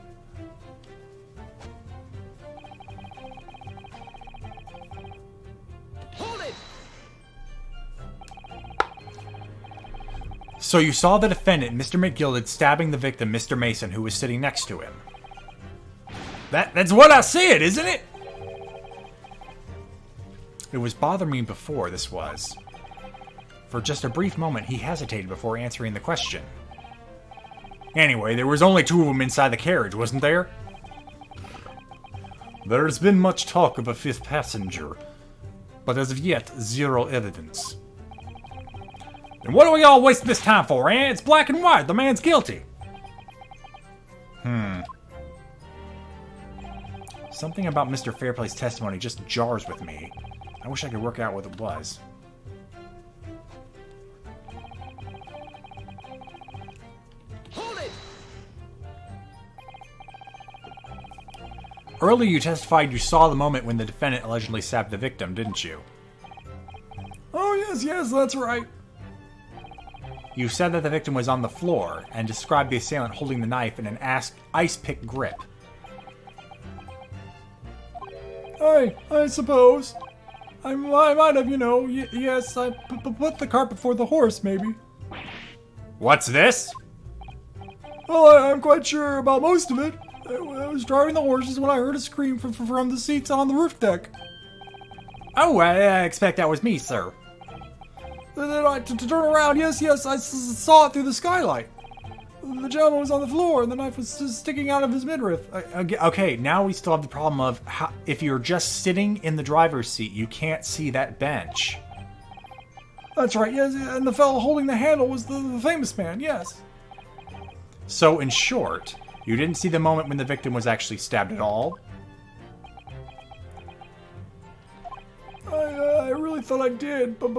So you saw the defendant, Mr. McGilded, stabbing the victim, Mr. Mason, who was sitting next to him. That's what I said, isn't it? It was bothering me before, this was. For just a brief moment, he hesitated before answering the question. Anyway, there was only 2 of them inside the carriage, wasn't there? There's been much talk of a 5th passenger, but as of yet, 0 evidence. And what do we all waste this time for, eh? It's black and white. The man's guilty. Something about Mr. Fairplay's testimony just jars with me. I wish I could work out what it was. Hold it! Earlier you testified you saw the moment when the defendant allegedly stabbed the victim, didn't you? Oh, yes, that's right. You said that the victim was on the floor, and described the assailant holding the knife in an ice-pick grip. I suppose. I might have, yes, I put the cart before the horse, maybe. What's this? Well, I'm quite sure about most of it. I was driving the horses when I heard a scream from the seats on the roof deck. Oh, I expect that was me, sir. And then to turn around, yes, I saw it through the skylight. The gentleman was on the floor, and the knife was just sticking out of his midriff. Okay, now we still have the problem of if you're just sitting in the driver's seat, you can't see that bench. That's right, yes, and the fellow holding the handle was the famous man, yes. So, in short, you didn't see the moment when the victim was actually stabbed at all? I really thought I did, but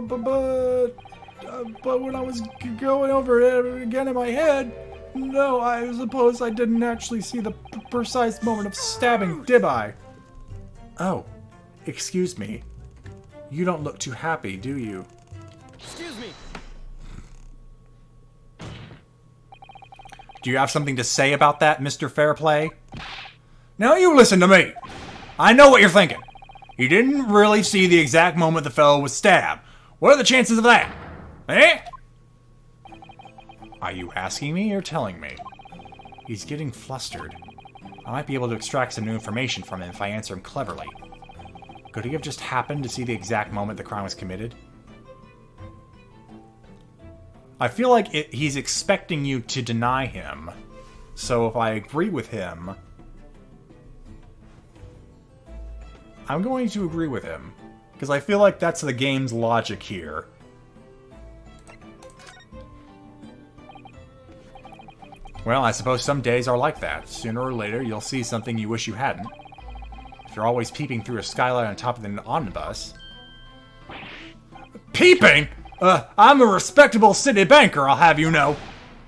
when I was going over it again in my head, no, I suppose I didn't actually see the precise moment of stabbing, did I? Oh, excuse me. You don't look too happy, do you? Excuse me. Do you have something to say about that, Mr. Fairplay? Now you listen to me. I know what you're thinking. You didn't really see the exact moment the fellow was stabbed. What are the chances of that? Eh? Are you asking me or telling me? He's getting flustered. I might be able to extract some new information from him if I answer him cleverly. Could he have just happened to see the exact moment the crime was committed? I feel like he's expecting you to deny him. So if I agree with him, I'm going to agree with him. Because I feel like that's the game's logic here. Well, I suppose some days are like that. Sooner or later, you'll see something you wish you hadn't. If you're always peeping through a skylight on top of an omnibus. Peeping? I'm a respectable city banker, I'll have you know.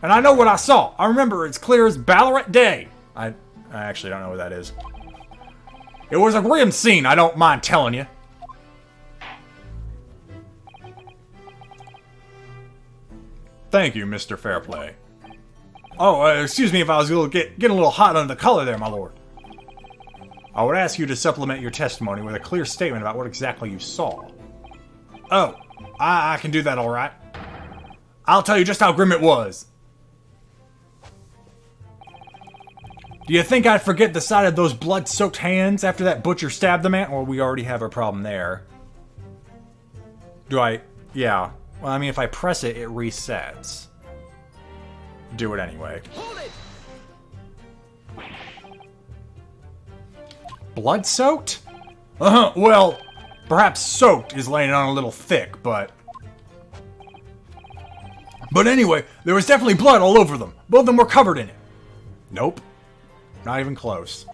And I know what I saw. I remember it's clear as Ballarat Day. I actually don't know what that is. It was a grim scene, I don't mind telling you. Thank you, Mr. Fairplay. Oh, excuse me if I was getting a little hot under the collar there, my lord. I would ask you to supplement your testimony with a clear statement about what exactly you saw. Oh, I can do that all right. I'll tell you just how grim it was. Do you think I'd forget the sight of those blood-soaked hands after that butcher stabbed the man? Or we already have a problem there. Do I? Yeah. Well, I mean, if I press it, it resets. Do it anyway. Hold it! Blood-soaked? Well, perhaps soaked is laying on a little thick, but... But anyway, there was definitely blood all over them. Both of them were covered in it. Nope. Not even close.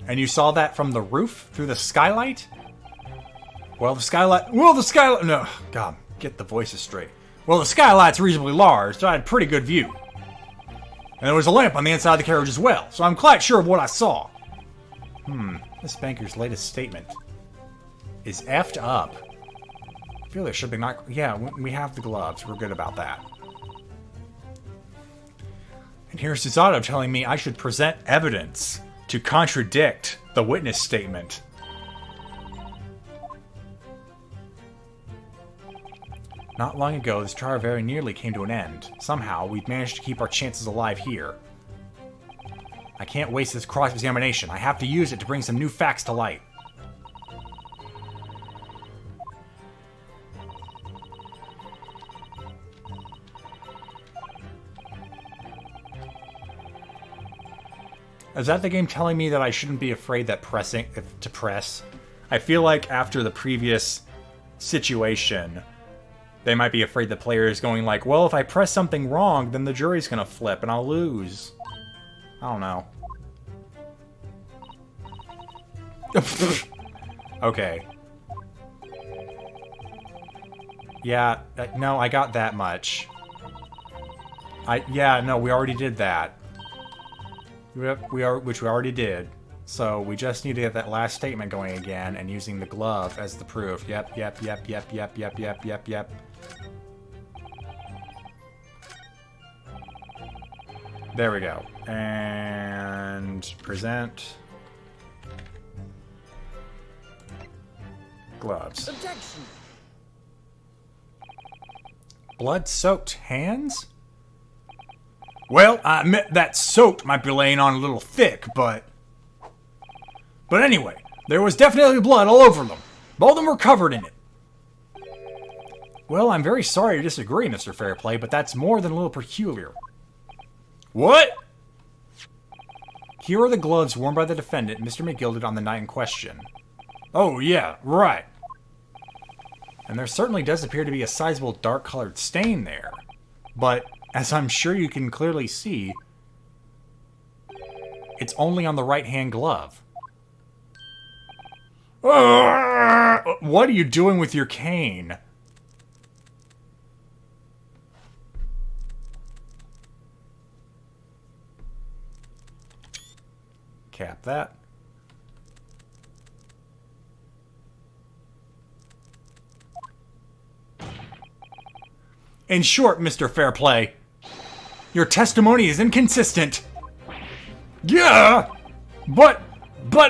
And you saw that from the roof? Through the skylight? Well, the skylight... No, God, get the voices straight. Well, the skylight's reasonably large, so I had a pretty good view. And there was a lamp on the inside of the carriage as well, so I'm quite sure of what I saw. This banker's latest statement is effed up. I feel there should be not... Yeah, we have the gloves. We're good about that. And here's Susato telling me I should present evidence to contradict the witness statement. Not long ago, this trial very nearly came to an end. Somehow, we've managed to keep our chances alive here. I can't waste this cross-examination. I have to use it to bring some new facts to light. Is that the game telling me that I shouldn't be afraid that to press? I feel like after the previous situation, they might be afraid the player is going like, well, if I press something wrong, then the jury's gonna flip and I'll lose. I don't know. Okay. Yeah, no, I got that much. Yeah, no, we already did that. Which we already did. So we just need to get that last statement going again and using the glove as the proof. Yep. There we go. And present gloves. Objection. Blood-soaked hands? Well, I admit that soaked might be laying on a little thick, but... But anyway, there was definitely blood all over them. Both of them were covered in it. Well, I'm very sorry to disagree, Mr. Fairplay, but that's more than a little peculiar. What? Here are the gloves worn by the defendant, Mr. McGilded, on the night in question. Oh, yeah, right. And there certainly does appear to be a sizable dark-colored stain there. But, as I'm sure you can clearly see, it's only on the right-hand glove. What are you doing with your cane? Cap that. In short, Mr. Fairplay, your testimony is inconsistent. Yeah, but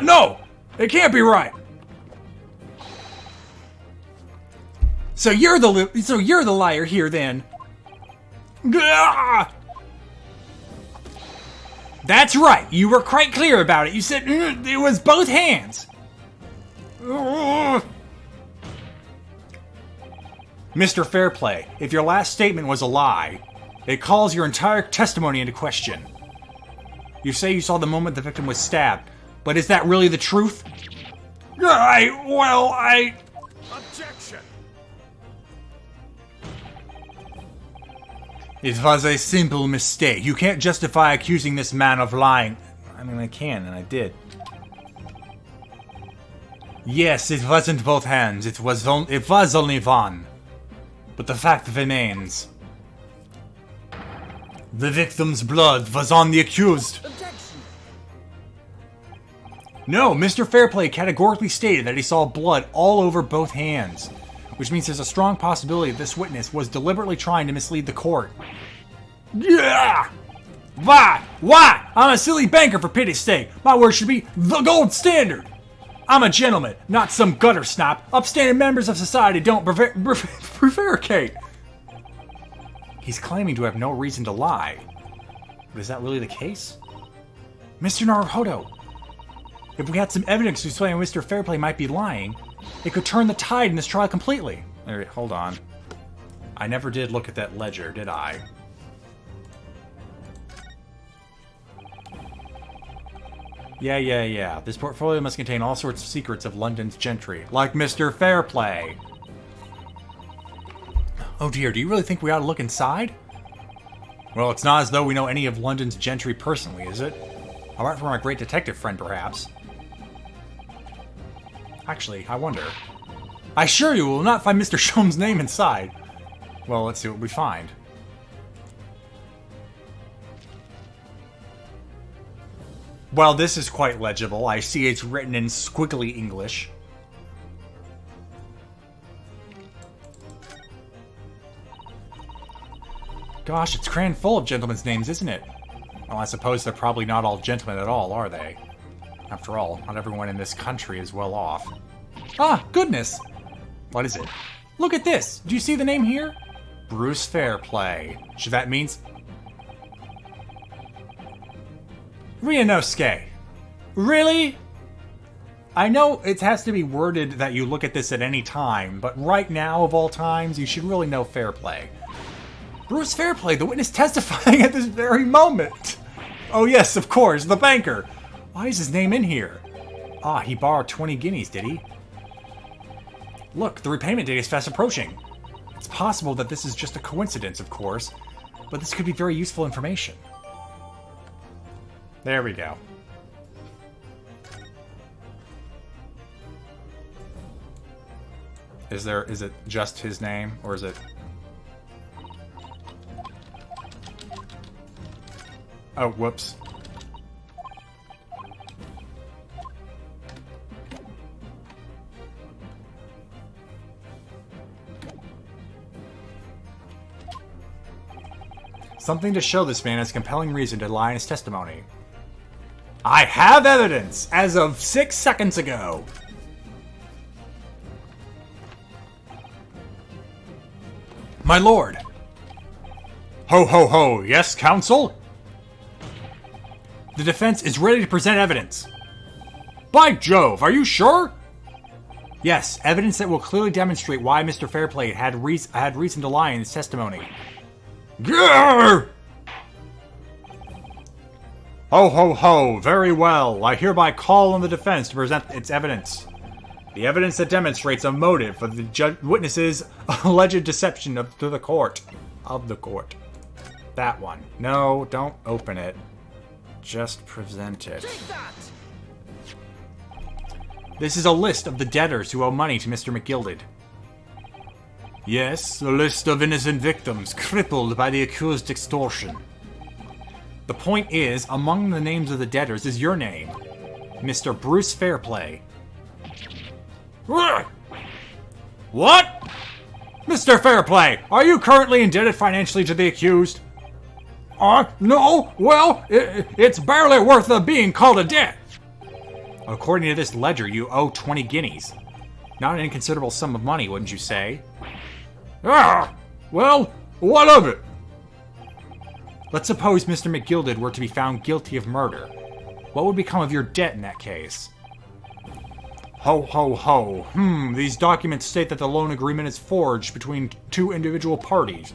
no, it can't be right. So you're the liar here, then. Gah! That's right. You were quite clear about it. You said it was both hands. Mr. Fairplay, if your last statement was a lie, it calls your entire testimony into question. You say you saw the moment the victim was stabbed, but is that really the truth? Objection! It was a simple mistake. You can't justify accusing this man of lying. I mean, I can, and I did. Yes, it wasn't both hands. It was only one. But the fact remains. The victim's blood was on the accused. Objection! No, Mr. Fairplay categorically stated that he saw blood all over both hands, which means there's a strong possibility that this witness was deliberately trying to mislead the court. Yeah! Why? I'm a silly banker, for pity's sake. My word should be the gold standard. I'm a gentleman, not some gutter snot. Upstanding members of society don't prevaricate. He's claiming to have no reason to lie. But is that really the case? Mr. Naruhodo, if we had some evidence to explain Mr. Fairplay might be lying, it could turn the tide in this trial completely. Wait, hold on. I never did look at that ledger, did I? Yeah. This portfolio must contain all sorts of secrets of London's gentry, like Mr. Fairplay. Oh dear, do you really think we ought to look inside? Well, it's not as though we know any of London's gentry personally, is it? Apart from our great detective friend, perhaps. Actually, I wonder. I assure you, we will not find Mr. Shom's name inside. Well, let's see what we find. Well, this is quite legible. I see it's written in squiggly English. Gosh, it's crammed full of gentlemen's names, isn't it? Well, I suppose they're probably not all gentlemen at all, are they? After all, not everyone in this country is well off. Ah, goodness! What is it? Look at this! Do you see the name here? Bruce Fairplay. So that means... Ryunosuke. Really? I know it has to be worded that you look at this at any time, but right now, of all times, you should really know Fairplay. Bruce Fairplay, the witness testifying at this very moment! Oh yes, of course, the banker! Why is his name in here? Ah, he borrowed 20 guineas, did he? Look, the repayment date is fast approaching. It's possible that this is just a coincidence, of course, but this could be very useful information. There we go. Is it just his name, or is it... Oh, whoops. Something to show this man has compelling reason to lie in his testimony. I have evidence as of 6 seconds ago. My lord, Ho ho ho, yes, counsel? The defense is ready to present evidence. By Jove, are you sure? Yes, evidence that will clearly demonstrate why Mr. Fairplay had reason to lie in his testimony. Grrr! Ho ho ho, very well. I hereby call on the defense to present its evidence. The evidence that demonstrates a motive for the witness's alleged deception to the court. Of the court. That one. No, don't open it. Just present it. Take that! This is a list of the debtors who owe money to Mr. McGilded. Yes, a list of innocent victims crippled by the accused extortion. The point is, among the names of the debtors is your name, Mr. Bruce Fairplay. What? Mr. Fairplay, are you currently indebted financially to the accused? No, well, it's barely worth being called a debt. According to this ledger, you owe 20 guineas. Not an inconsiderable sum of money, wouldn't you say? Well, what of it? Let's suppose Mr. McGilded were to be found guilty of murder. What would become of your debt in that case? Ho ho ho. These documents state that the loan agreement is forged between two individual parties.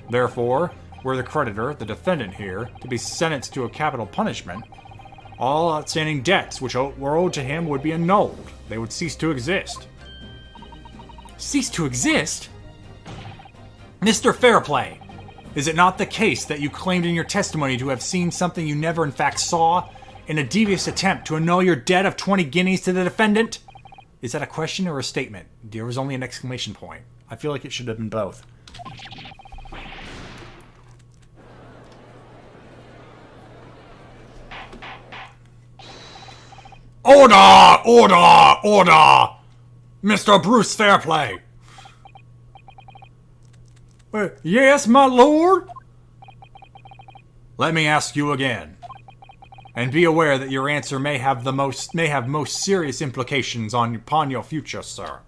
Therefore, were the creditor, the defendant here, to be sentenced to a capital punishment, all outstanding debts which were owed to him would be annulled. They would cease to exist. Cease to exist? Mr. Fairplay, is it not the case that you claimed in your testimony to have seen something you never in fact saw, in a devious attempt to annul your debt of 20 guineas to the defendant? Is that a question or a statement? There was only an exclamation point. I feel like it should have been both. Order! Order! Order! Mr. Bruce Fairplay! Yes, my lord? Let me ask you again. And be aware that your answer may have most serious implications upon your future, sir.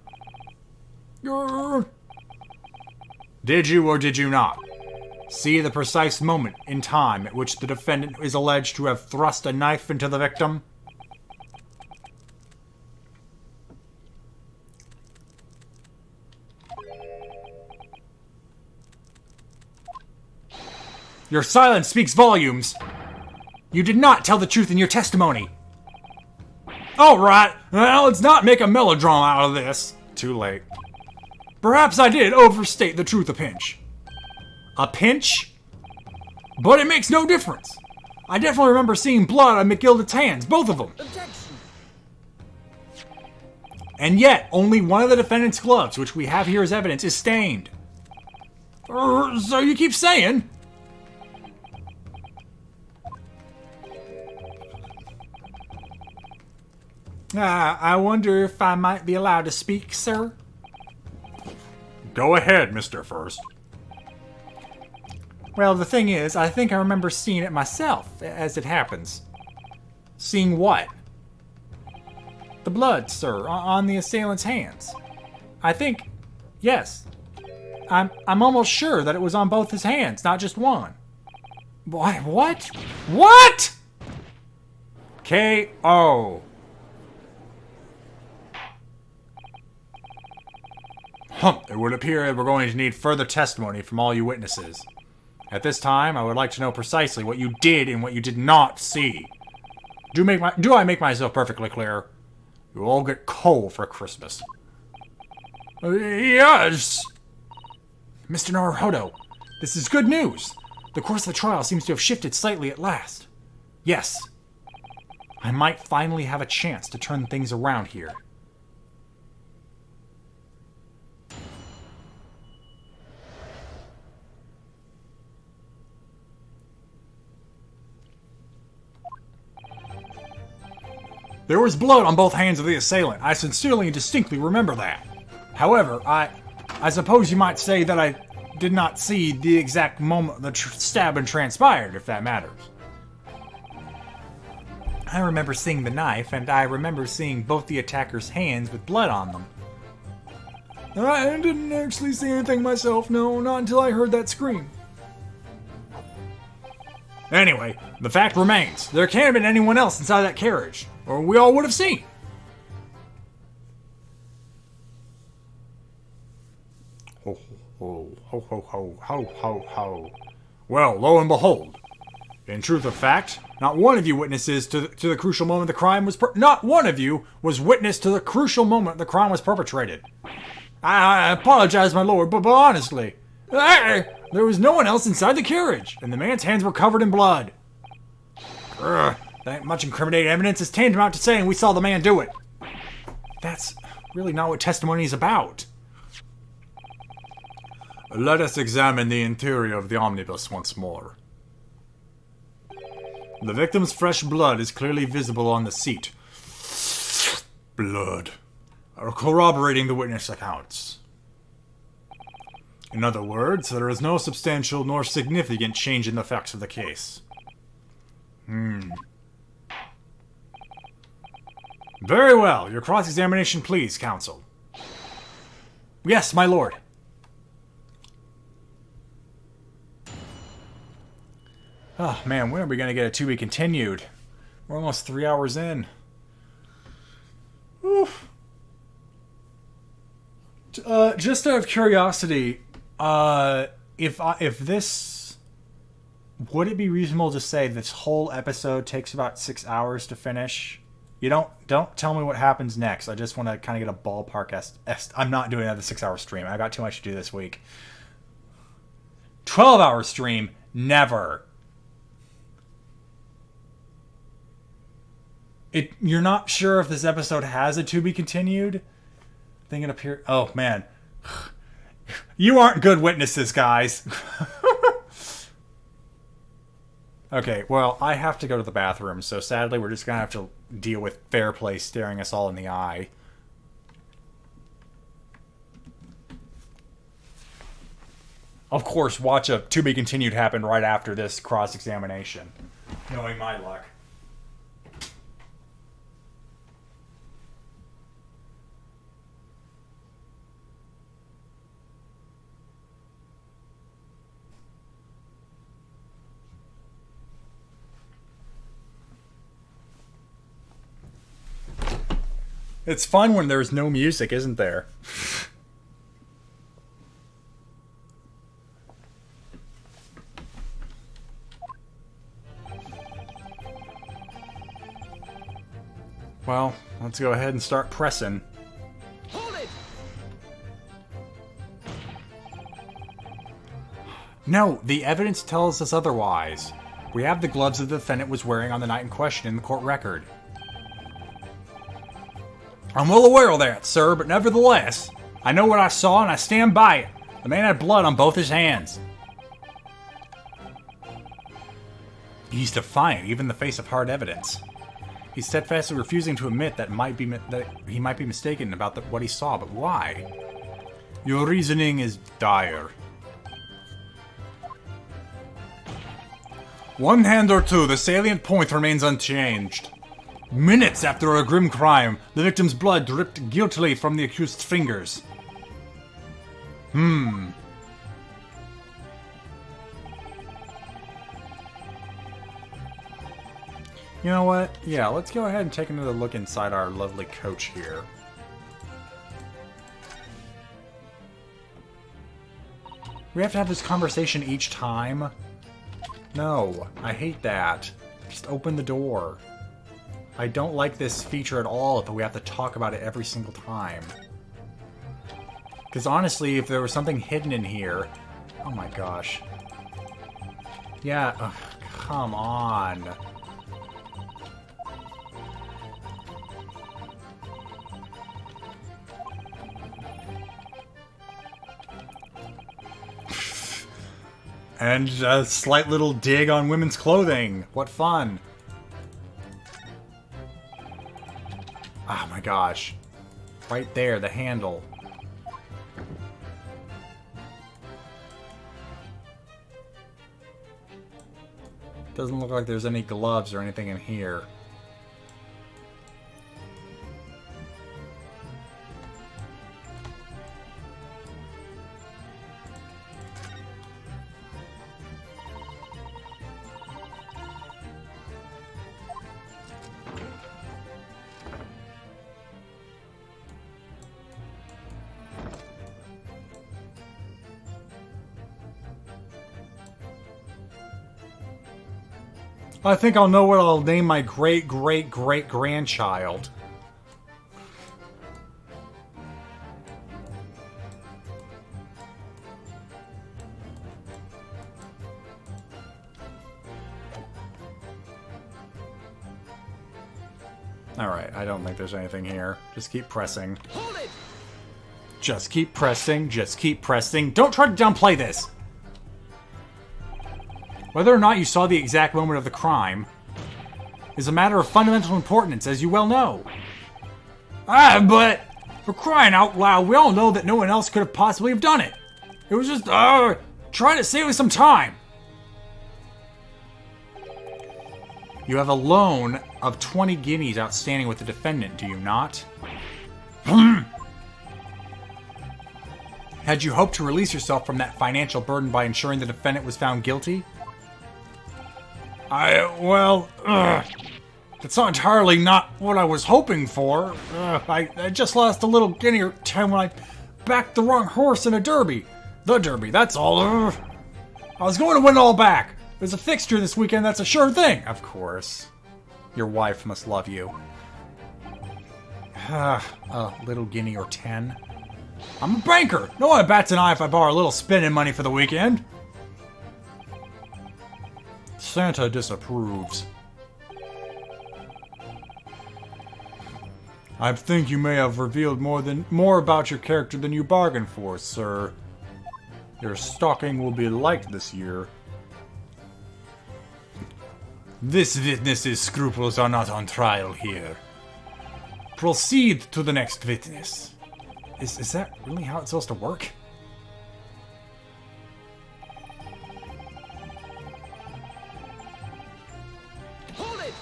Did you or did you not see the precise moment in time at which the defendant is alleged to have thrust a knife into the victim? Your silence speaks volumes. You did not tell the truth in your testimony. All right, well, let's not make a melodrama out of this. Too late. Perhaps I did overstate the truth a pinch. A pinch? But it makes no difference. I definitely remember seeing blood on McGilded's hands, both of them. Objection! And yet, only one of the defendant's gloves, which we have here as evidence, is stained. So you keep saying? I wonder if I might be allowed to speak, sir? Go ahead, Mr. First. Well, the thing is, I think I remember seeing it myself, as it happens. Seeing what? The blood, sir, on the assailant's hands. I think, yes. I'm almost sure that it was on both his hands, not just one. What? What? K.O. It would appear that we're going to need further testimony from all you witnesses. At this time, I would like to know precisely what you did and what you did not see. Do I make myself perfectly clear? You all get coal for Christmas. Yes! Mr. Naruhodo, this is good news. The course of the trial seems to have shifted slightly at last. Yes. I might finally have a chance to turn things around here. There was blood on both hands of the assailant. I sincerely and distinctly remember that. However, I suppose you might say that I did not see the exact moment the stabbing transpired, if that matters. I remember seeing the knife, and I remember seeing both the attacker's hands with blood on them. I didn't actually see anything myself, no, not until I heard that scream. Anyway, the fact remains, there can't have been anyone else inside that carriage, or we all would have seen. Ho, ho, ho, ho, ho, ho, ho, ho. Well, lo and behold, in truth of fact, not one of you witnesses to the crucial moment the crime was not one of you was witness to the crucial moment the crime was perpetrated. I apologize, my lord, but honestly, there was no one else inside the carriage, and the man's hands were covered in blood. That ain't much incriminating evidence is tantamount to saying we saw the man do it. That's really not what testimony is about. Let us examine the interior of the omnibus once more. The victim's fresh blood is clearly visible on the seat. Blood. Corroborating the witness accounts. In other words, there is no substantial nor significant change in the facts of the case. Very well. Your cross-examination, please, counsel. Yes, my lord. Oh, man, when are we going to get a to be continued? We're almost 3 hours in. Oof. Just out of curiosity, if this... Would it be reasonable to say this whole episode takes about 6 hours to finish? You don't tell me what happens next. I just want to kind of get a ballpark I'm not doing another 6-hour stream. I got too much to do this week. 12-hour stream? Never. You're not sure if this episode has a to be continued? I think it appears... Oh, man. You aren't good witnesses, guys. Okay, well, I have to go to the bathroom, so sadly we're just going to have to deal with Fair Play staring us all in the eye. Of course, watch a to be continued happen right after this cross-examination. Knowing my luck. It's fun when there's no music, isn't there? Well, let's go ahead and start pressing. Hold it! No, the evidence tells us otherwise. We have the gloves the defendant was wearing on the night in question in the court record. I'm well aware of that, sir, but nevertheless, I know what I saw and I stand by it. The man had blood on both his hands. He's defiant, even in the face of hard evidence. He's steadfastly refusing to admit that he might be mistaken about what he saw, but why? Your reasoning is dire. One hand or two, the salient point remains unchanged. Minutes after a grim crime, the victim's blood dripped guiltily from the accused's fingers. You know what? Yeah, let's go ahead and take another look inside our lovely coach here. We have to have this conversation each time? No, I hate that. Just open the door. I don't like this feature at all, that we have to talk about it every single time. Because honestly, if there was something hidden in here... Oh my gosh. Yeah, ugh, come on. And a slight little dig on women's clothing. What fun. Oh my gosh. Right there, the handle. Doesn't look like there's any gloves or anything in here. I think I'll know what I'll name my great-great-great-grandchild. Alright, I don't think there's anything here. Just keep pressing. Hold it! Just keep pressing, just keep pressing. Don't try to downplay this! Whether or not you saw the exact moment of the crime is a matter of fundamental importance, as you well know. But for crying out loud, we all know that no one else could have possibly have done it. It was just, trying to save us some time. You have a loan of 20 guineas outstanding with the defendant, do you not? Had you hoped to release yourself from that financial burden by ensuring the defendant was found guilty? That's not entirely not what I was hoping for. I just lost a little guinea or 10 when I backed the wrong horse in a derby. The derby, that's all. I was going to win it all back. There's a fixture this weekend, that's a sure thing. Of course. Your wife must love you. A little guinea or 10. I'm a banker. No one bats an eye if I borrow a little spending money for the weekend. Santa disapproves. I think you may have revealed more about your character than you bargained for, sir. Your stalking will be liked this year. This witness's scruples are not on trial here. Proceed to the next witness. Is that really how it's supposed to work? Hold it!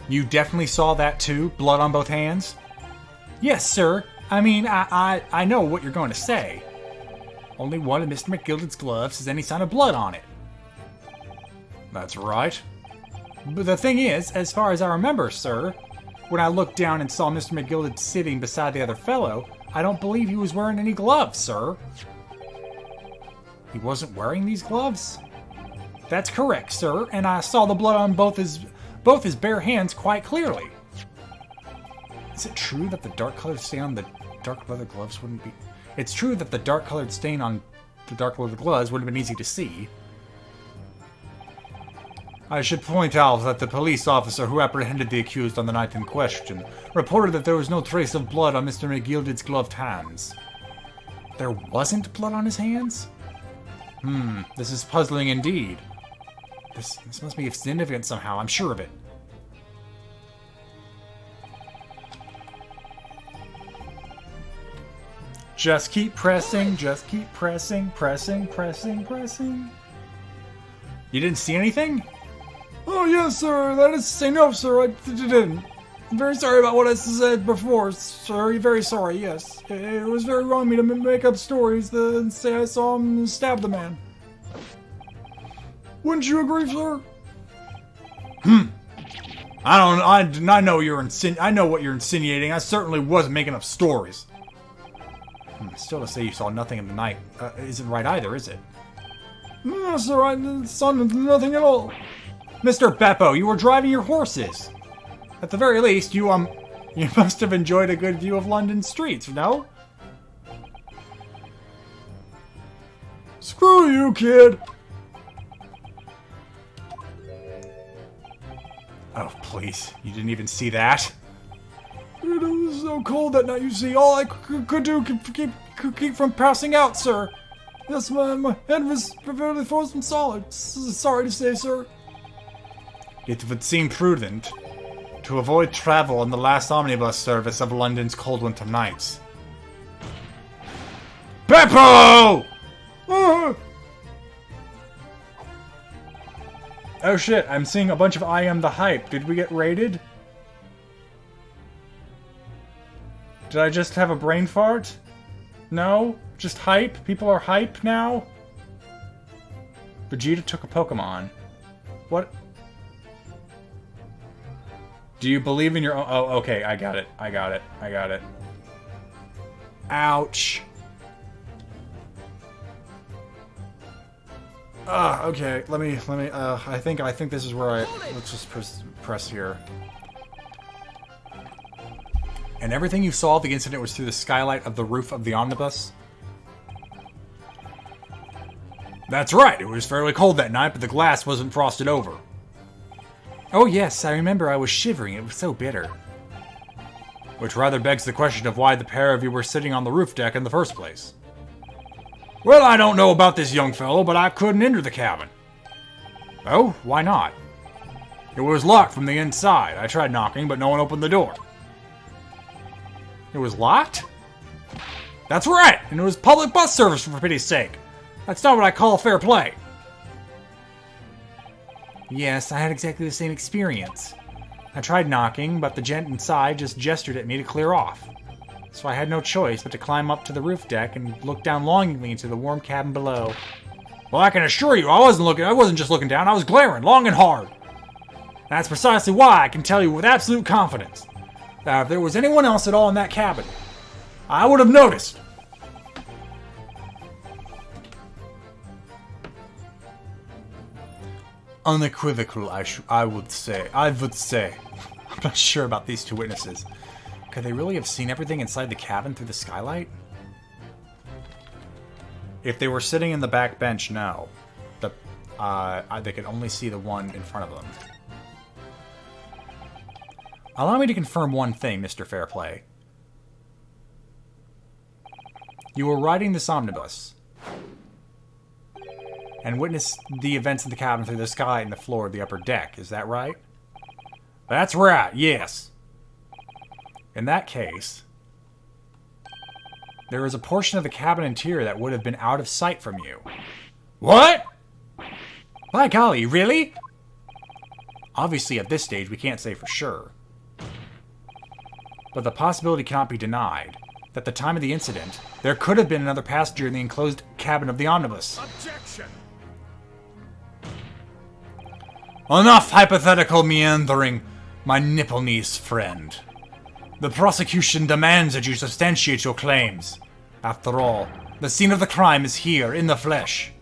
You definitely saw that too? Blood on both hands? Yes, sir. I mean, I know what you're going to say. Only one of Mr. McGilded's gloves has any sign of blood on it. That's right. But the thing is, as far as I remember, sir, when I looked down and saw Mr. McGilded sitting beside the other fellow, I don't believe he was wearing any gloves, sir. He wasn't wearing these gloves? That's correct, sir, and I saw the blood on both his bare hands quite clearly. Is it true that the dark-colored stain on the dark leather gloves wouldn't be... It's true that the dark-colored stain on the dark leather gloves would have been easy to see. I should point out that the police officer who apprehended the accused on the night in question reported that there was no trace of blood on Mr. McGilded's gloved hands. There wasn't blood on his hands? This is puzzling indeed. This must be significant somehow, I'm sure of it. Just keep pressing, just keep pressing, pressing, pressing, pressing. You didn't see anything? Oh, yes, sir. That is to say no, sir. I didn't. I'm very sorry about what I said before, sir. Very sorry, yes. It was very wrong of me to make up stories and say I saw him stab the man. Wouldn't you agree, sir? I know I know what you're insinuating. I certainly wasn't making up stories. Still to say you saw nothing in the night isn't right either, is it? No, sir. I saw nothing at all. Mr. Beppo, you were driving your horses. At the very least, you must have enjoyed a good view of London streets, no? Screw you, kid! Oh, please. You didn't even see that? It was so cold that night, you see. All I could do could keep from passing out, sir. Yes, my head was fairly frozen solid. Sorry to say, sir. It would seem prudent to avoid travel on the last omnibus service of London's cold winter nights. Beppo! Oh shit, I'm seeing a bunch of I Am the Hype. Did we get raided? Did I just have a brain fart? No? Just hype? People are hype now? Vegeta took a Pokemon. What? Do you believe in your own... Oh, okay, I got it. I got it. I got it. Ouch. Okay, let me, I think this is where let's just press here. And everything you saw, the incident was through the skylight of the roof of the omnibus? That's right, it was fairly cold that night, but the glass wasn't frosted over. Oh yes, I remember I was shivering, it was so bitter. Which rather begs the question of why the pair of you were sitting on the roof deck in the first place. Well, I don't know about this young fellow, but I couldn't enter the cabin. Oh, why not? It was locked from the inside. I tried knocking, but no one opened the door. It was locked? That's right, and it was public bus service, for pity's sake. That's not what I call fair play. Yes, I had exactly the same experience. I tried knocking, but the gent inside just gestured at me to clear off. So I had no choice but to climb up to the roof deck and look down longingly into the warm cabin below. Well, I can assure you, I wasn't just looking down, I was glaring long and hard. That's precisely why I can tell you with absolute confidence that if there was anyone else at all in that cabin, I would have noticed. Unequivocal, I would say. I'm not sure about these two witnesses. Could they really have seen everything inside the cabin through the skylight? If they were sitting in the back bench, no. They could only see the one in front of them. Allow me to confirm one thing, Mr. Fairplay. You were riding this omnibus and witnessed the events in the cabin through the skylight and the floor of the upper deck, is that right? That's right, yes. In that case, there is a portion of the cabin interior that would have been out of sight from you. What? By golly, really? Obviously, at this stage, we can't say for sure. But the possibility cannot be denied that at the time of the incident, there could have been another passenger in the enclosed cabin of the omnibus. Objection! Enough hypothetical meandering, my nipple-knees friend. The prosecution demands that you substantiate your claims. After all, the scene of the crime is here, in the flesh.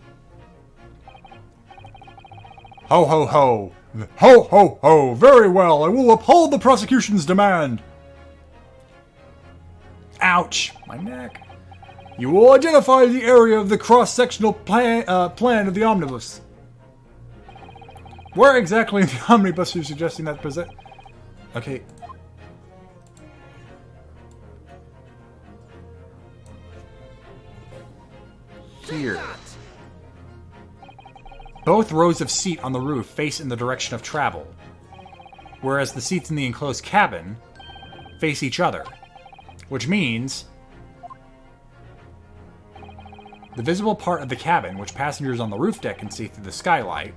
Ho ho ho! Ho ho ho! Very well, I will uphold the prosecution's demand! Ouch! My neck. You will identify the area of the cross-sectional plan of the omnibus. Where exactly in the omnibus are you suggesting that present? Okay. Here. Both rows of seat on the roof face in the direction of travel, whereas the seats in the enclosed cabin face each other, which means the visible part of the cabin, which passengers on the roof deck can see through the skylight,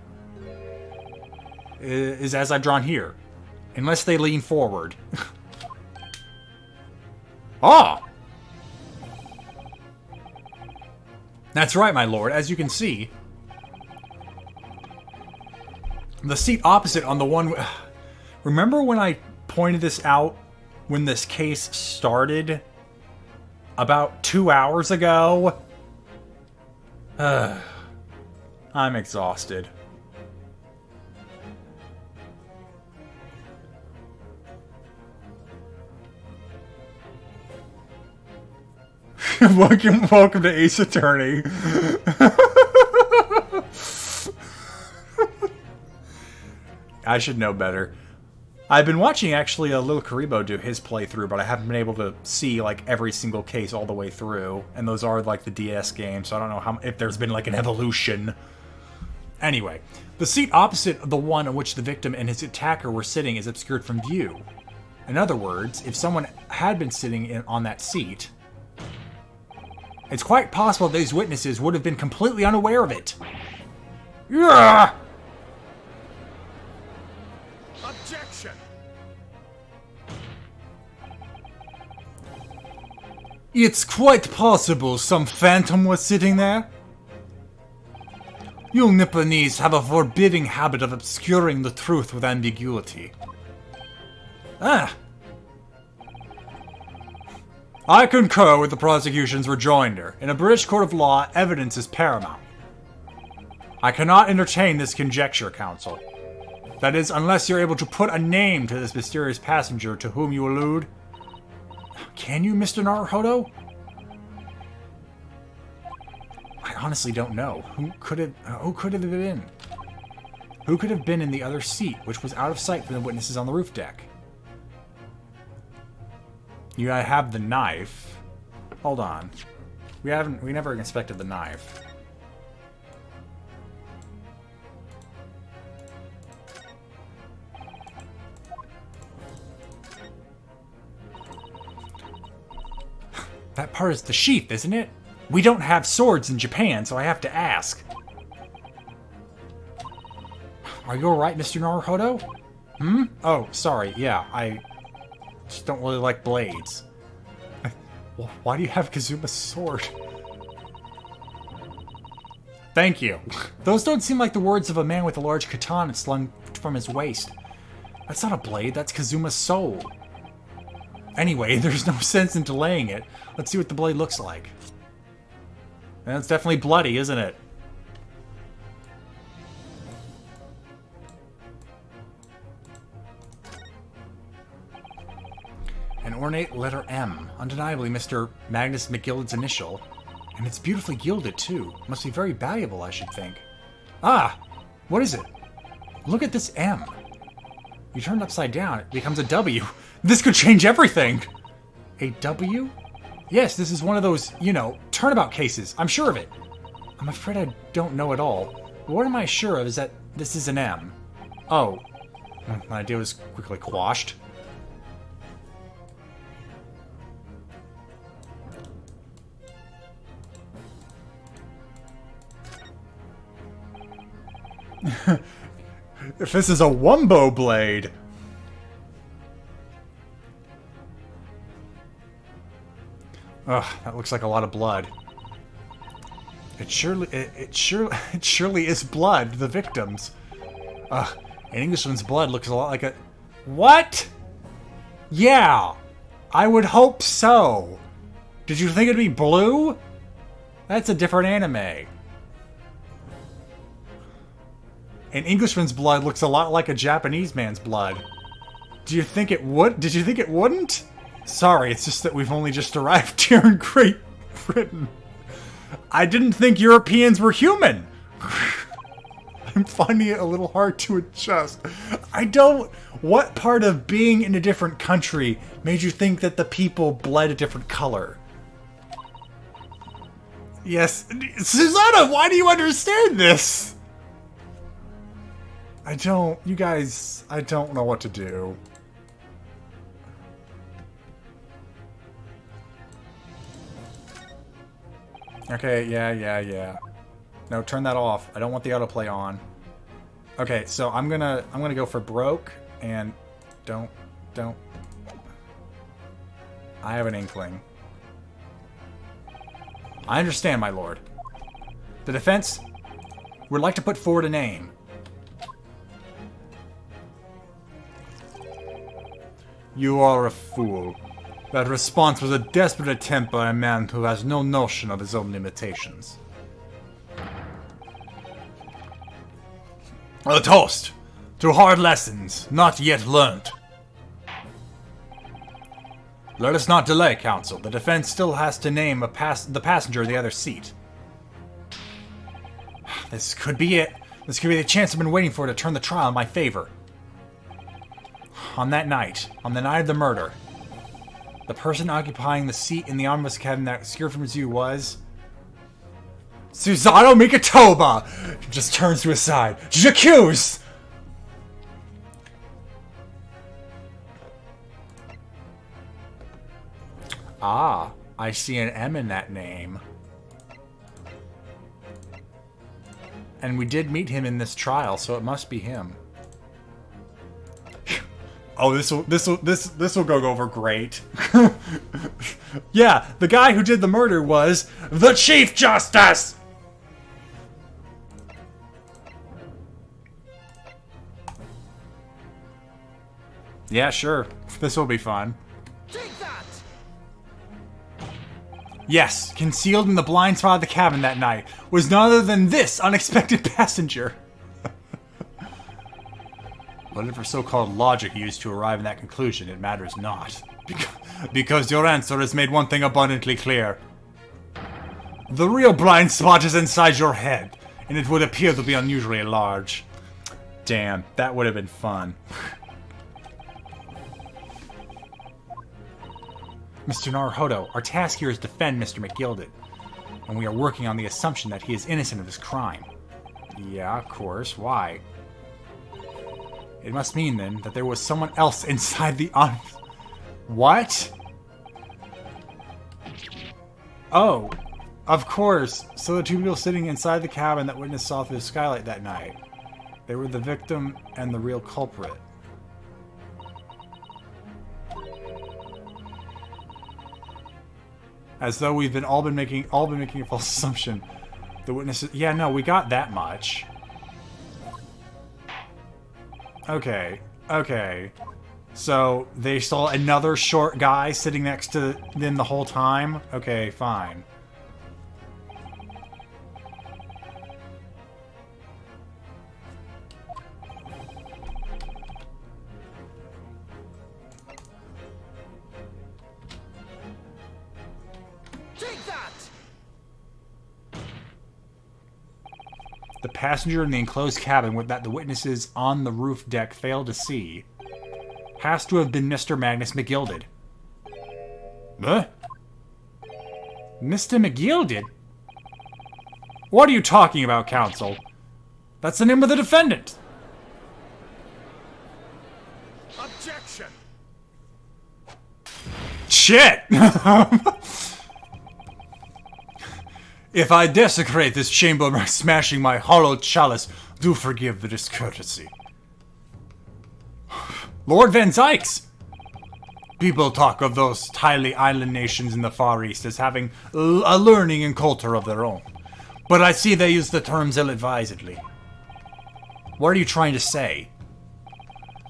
is as I've drawn here, unless they lean forward. Ah! That's right, my lord. As you can see, the seat opposite on the one... Remember when I pointed this out when this case started? About 2 hours ago? I'm exhausted. welcome to Ace Attorney. I should know better. I've been watching actually a Lil Karibo do his playthrough, but I haven't been able to see like every single case all the way through, and those are like the DS games, so I don't know if there's been like an evolution. Anyway, the seat opposite the one on which the victim and his attacker were sitting is obscured from view. In other words, if someone had been sitting on that seat, it's quite possible these witnesses would have been completely unaware of it. Yeah! Objection! It's quite possible some phantom was sitting there. You Nipponese have a forbidding habit of obscuring the truth with ambiguity. Ah! I concur with the prosecution's rejoinder. In a British court of law, evidence is paramount. I cannot entertain this conjecture, Counsel. That is, unless you're able to put a name to this mysterious passenger to whom you allude. Can you, Mr. Naruhodo? I honestly don't know. Who could it have been? Who could have been in the other seat, which was out of sight from the witnesses on the roof deck? You have the knife. Hold on. We never inspected the knife. That part is the sheath, isn't it? We don't have swords in Japan, so I have to ask. Are you alright, Mr. Naruhodo? Hmm? Oh, sorry. Yeah, I just don't really like blades. Well, why do you have Kazuma's sword? Thank you. Those don't seem like the words of a man with a large katana slung from his waist. That's not a blade, that's Kazuma's soul. Anyway, there's no sense in delaying it. Let's see what the blade looks like. And it's definitely bloody, isn't it? An ornate letter M. Undeniably Mr. Magnus McGillard's initial. And it's beautifully gilded, too. Must be very valuable, I should think. Ah! What is it? Look at this M. You turn it upside down, it becomes a W. This could change everything! A W? Yes, this is one of those, you know, turnabout cases. I'm sure of it. I'm afraid I don't know at all. But what am I sure of is that this is an M. Oh. My idea was quickly quashed. If this is a Wumbo blade. Ugh, that looks like a lot of blood. It surely is blood, the victims. Ugh, an Englishman's blood looks a lot like a... What? Yeah, I would hope so. Did you think it'd be blue? That's a different anime. An Englishman's blood looks a lot like a Japanese man's blood. Do you think it would? Did you think it wouldn't? Sorry, it's just that we've only just arrived here in Great Britain. I didn't think Europeans were human. I'm finding it a little hard to adjust. I don't... What part of being in a different country made you think that the people bled a different color? Yes. Susanna, why do you understand this? I don't... You guys... I don't know what to do. Okay, yeah. No, turn that off. I don't want the autoplay on. Okay, so I'm gonna go for broke and don't. I have an inkling. I understand, my lord. The defense would like to put forward a name. You are a fool. That response was a desperate attempt by a man who has no notion of his own limitations. A toast to hard lessons not yet learnt. Let us not delay, counsel. The defense still has to name the passenger in the other seat. This could be it. This could be the chance I've been waiting for to turn the trial in my favor. On that night, on the night of the murder, the person occupying the seat in the omnibus cabin that scared from his view was... Susanoo Mikotoba! Just turns to his side. J'accuse! Ah, I see an M in that name. And we did meet him in this trial, so it must be him. Oh, this will go over great. Yeah, the guy who did the murder was the Chief Justice. Yeah, sure. This will be fun. Take that! Yes, concealed in the blind spot of the cabin that night was none other than this unexpected passenger. Whatever so-called logic used to arrive in that conclusion, it matters not. Because your answer has made one thing abundantly clear. The real blind spot is inside your head, and it would appear to be unusually large. Damn, that would have been fun. Mr. Naruhodo, our task here is to defend Mr. McGilded, and we are working on the assumption that he is innocent of this crime. Yeah, of course. Why? It must mean, then, that there was someone else inside the What? Oh, of course. So the two people sitting inside the cabin that witness saw through the skylight that night. They were the victim and the real culprit. As though we've all been making a false assumption. The witnesses. Yeah, no, we got that much. Okay. Okay. So they saw another short guy sitting next to them the whole time? Okay, fine. The passenger in the enclosed cabin that the witnesses on the roof deck failed to see has to have been Mr. Magnus McGilded. Huh? Mr. McGilded? What are you talking about, counsel? That's the name of the defendant. Objection! Shit! If I desecrate this chamber by smashing my hollow chalice, do forgive the discourtesy. Lord Van Zykes! People talk of those tiny island nations in the Far East as having a learning and culture of their own. But I see they use the terms ill-advisedly. What are you trying to say?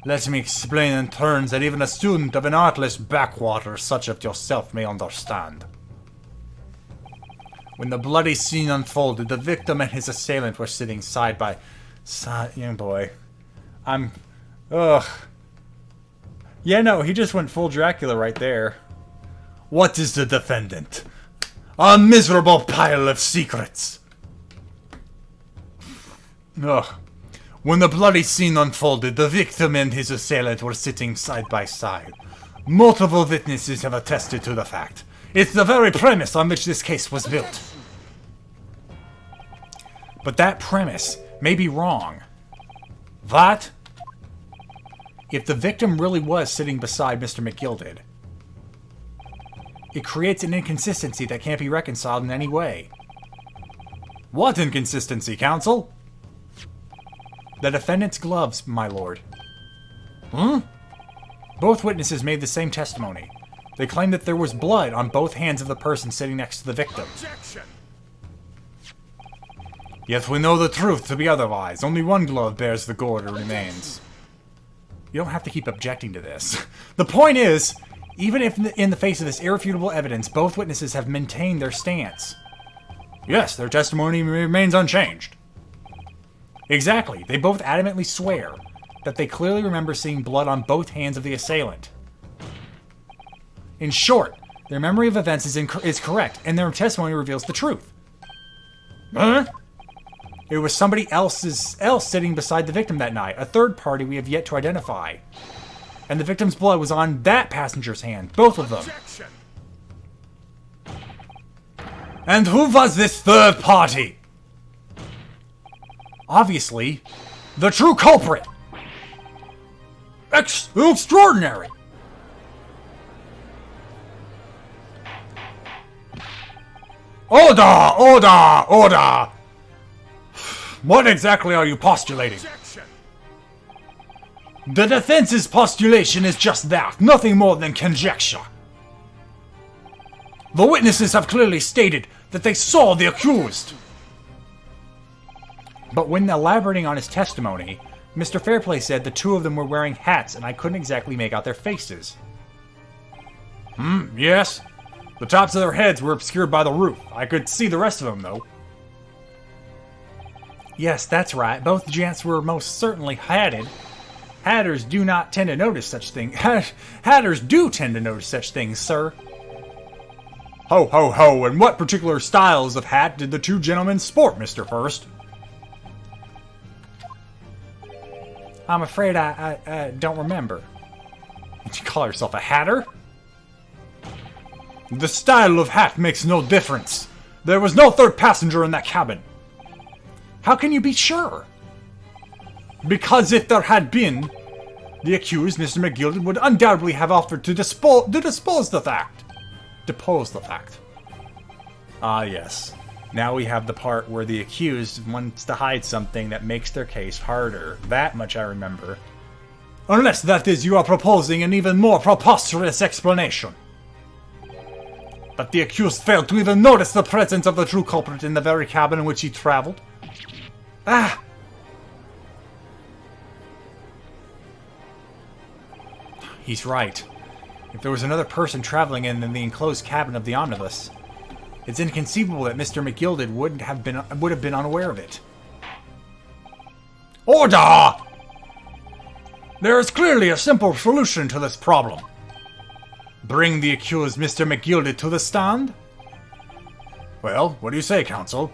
Let me explain in terms that even a student of an artless backwater such as yourself may understand. When the bloody scene unfolded, the victim and his assailant were sitting side by side. Young boy. Ugh. Yeah, no, he just went full Dracula right there. What is the defendant? A miserable pile of secrets. Ugh. When the bloody scene unfolded, the victim and his assailant were sitting side by side. Multiple witnesses have attested to the fact. It's the very premise on which this case was built. But that premise may be wrong. What? If the victim really was sitting beside Mr. McGilded, it creates an inconsistency that can't be reconciled in any way. What inconsistency, counsel? The defendant's gloves, my lord. Hmm? Both witnesses made the same testimony. They claimed that there was blood on both hands of the person sitting next to the victim. Objection! Yet we know the truth to be otherwise. Only one glove bears the gore that remains. You don't have to keep objecting to this. The point is, even if in the face of this irrefutable evidence, both witnesses have maintained their stance. Yes, their testimony remains unchanged. Exactly. They both adamantly swear that they clearly remember seeing blood on both hands of the assailant. In short, their memory of events is correct, and their testimony reveals the truth. Huh? It was somebody else sitting beside the victim that night, a third party we have yet to identify. And the victim's blood was on that passenger's hand, both of them. Objection! And who was this third party? Obviously, the true culprit. Extraordinary! Order! Order! Order! What exactly are you postulating? Objection! The defense's postulation is just that, nothing more than conjecture. The witnesses have clearly stated that they saw the accused. But when elaborating on his testimony, Mr. Fairplay said the two of them were wearing hats and I couldn't exactly make out their faces. Yes. The tops of their heads were obscured by the roof. I could see the rest of them, though. Yes, that's right. Both gents were most certainly hatted. Hatters do not tend to notice such things. Hatters do tend to notice such things, sir. Ho, ho, ho, and what particular styles of hat did the two gentlemen sport, Mr. First? I'm afraid I don't remember. Did you call yourself a hatter? The style of hat makes no difference. There was no third passenger in that cabin. How can you be sure? Because if there had been, the accused, Mr. McGilded, would undoubtedly have offered to depose the fact. Ah, yes. Now we have the part where the accused wants to hide something that makes their case harder. That much I remember. Unless, that is, you are proposing an even more preposterous explanation. But the accused failed to even notice the presence of the true culprit in the very cabin in which he traveled. Ah! He's right. If there was another person traveling in the enclosed cabin of the omnibus, it's inconceivable that Mr. McGilded would have been unaware of it. Order! There is clearly a simple solution to this problem. Bring the accused Mr. McGilded to the stand? Well, what do you say, counsel?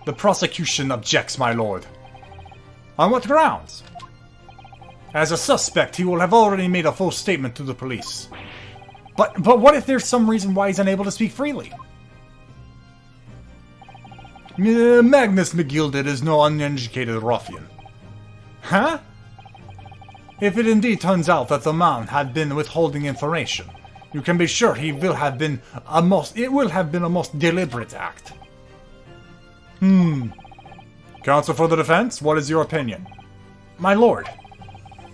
The prosecution objects, my lord. On what grounds? As a suspect, he will have already made a full statement to the police. But what if there's some reason why he's unable to speak freely? Magnus McGilded is no uneducated ruffian. Huh? If it indeed turns out that the man had been withholding information, you can be sure it will have been a most deliberate act. Counsel for the defense, what is your opinion? My lord,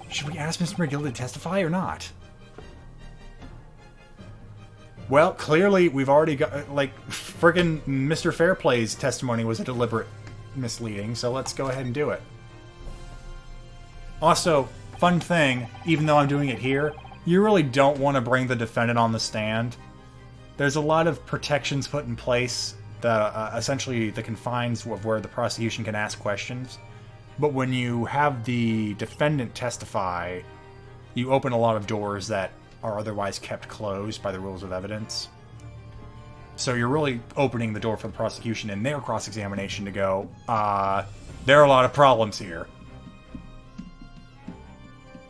should we ask Mr. McGilded to testify or not? Well, clearly we've already got, like, friggin' Mr. Fairplay's testimony was a deliberate misleading, so let's go ahead and do it. Also, fun thing, even though I'm doing it here, you really don't want to bring the defendant on the stand. There's a lot of protections put in place that essentially the confines of where the prosecution can ask questions. But when you have the defendant testify, you open a lot of doors that are otherwise kept closed by the rules of evidence. So you're really opening the door for the prosecution in their cross-examination to go, there are a lot of problems here.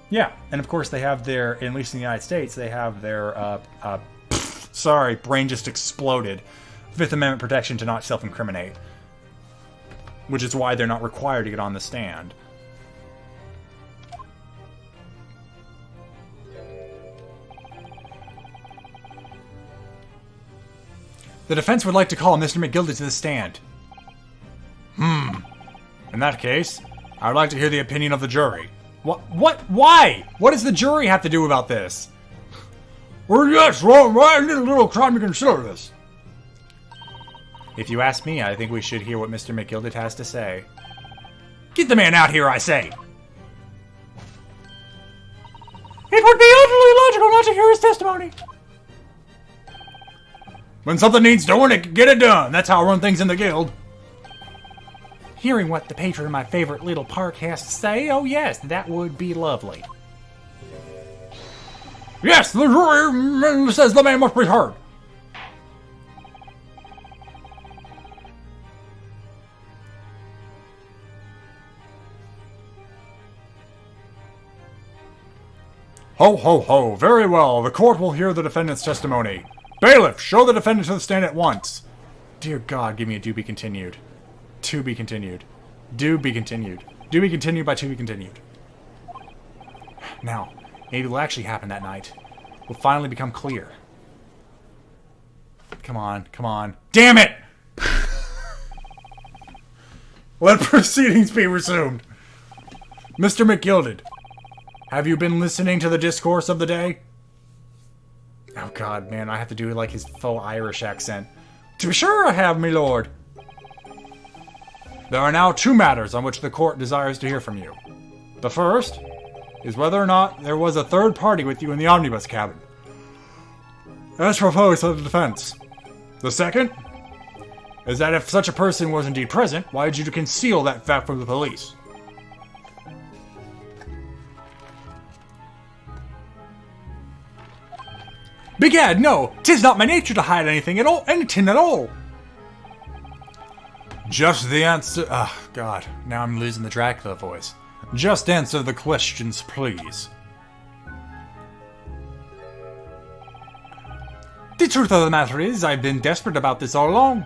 Yeah, and of course they have their, at least in the United States, they have their, sorry, brain just exploded, Fifth Amendment protection to not self-incriminate. Which is why they're not required to get on the stand. The defense would like to call Mr. McGilded to the stand. In that case, I would like to hear the opinion of the jury. What? Why? What does the jury have to do about this? Well, yes, why need a little time to consider this? If you ask me, I think we should hear what Mr. McGilded has to say. Get the man out here, I say! It would be utterly illogical not to hear his testimony. When something needs doing, get it done. That's how I run things in the guild. Hearing what the patron of my favorite little park has to say, oh yes, that would be lovely. Yes, the jury says the man must be heard. Ho, ho, ho. Very well. The court will hear the defendant's testimony. Bailiff, show the defendant to the stand at once. Dear God, give me a do be continued. To be continued. Do be continued. Do be continued by to be continued. Now, maybe it'll actually happen that night. Will finally become clear. Come on, come on. Damn it! Let proceedings be resumed. Mr. McGilded, have you been listening to the discourse of the day? Oh God, man, I have to do like his faux Irish accent. To be sure I have, my lord. There are now two matters on which the court desires to hear from you. The first is whether or not there was a third party with you in the omnibus cabin. As proposed by the defense. The second is that if such a person was indeed present, why did you conceal that fact from the police? Begad, no! 'Tis not my nature to hide anything at all, anything at all! Just the answer... Ah, God. Now I'm losing the Dracula voice. Just answer the questions, please. The truth of the matter is, I've been desperate about this all along.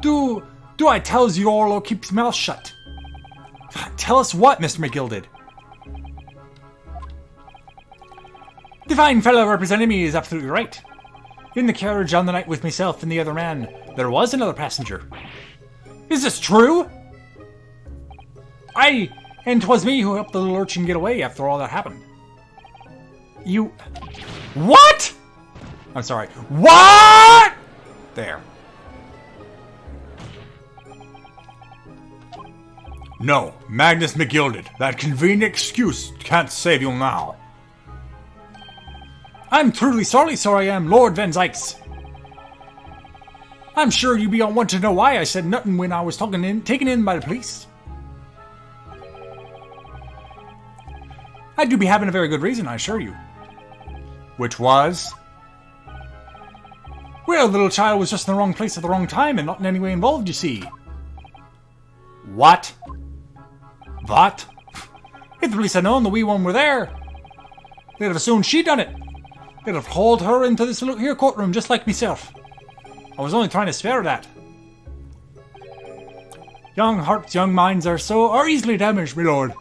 Do I tells you all or keeps mouth shut? Tell us what, Mr. McGilded? The fine fellow representing me is absolutely right. In the carriage on the night with myself and the other man, there was another passenger. Is this true? Aye, and 'twas me who helped the little urchin get away after all that happened. You... What?! I'm sorry. What?! There. No, Magnus McGilded. That convenient excuse can't save you now. I'm truly sorry, sir, I am, Lord Van Zykes. I'm sure you be want to know why I said nothing when I was taken in by the police. I do be having a very good reason, I assure you. Which was? Well, the little child was just in the wrong place at the wrong time and not in any way involved, you see. What? What? If the police had known the wee one were there, they'd have assumed she'd done it. They'd have hauled her into this little here courtroom just like myself. I was only trying to spare that. Young hearts, young minds are easily damaged, my lord.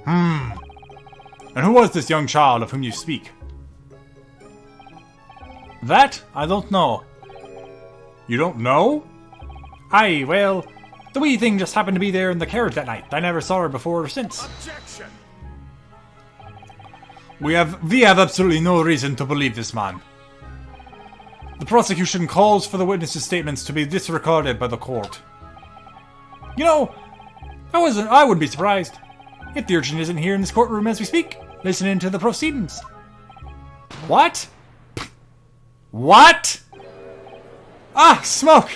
And who was this young child of whom you speak? That I don't know. You don't know? Aye, well, the wee thing just happened to be there in the carriage that night. I never saw her before or since. Objection! We have absolutely no reason to believe this man. The prosecution calls for the witnesses' statements to be disregarded by the court. You know, I wouldn't be surprised if the urchin isn't here in this courtroom as we speak, listening to the proceedings. What? What? Ah, smoke!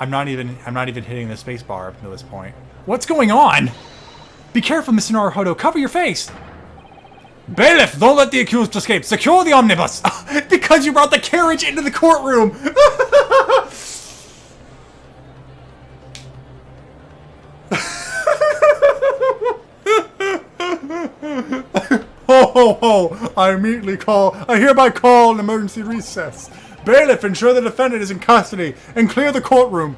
I'm not even hitting the space bar up to this point. What's going on? Be careful, Mr. Naruhodo. Cover your face. Bailiff, don't let the accused escape. Secure the omnibus. Because you brought the carriage into the courtroom. Ho! I hereby call an emergency recess. Bailiff, ensure the defendant is in custody and clear the courtroom.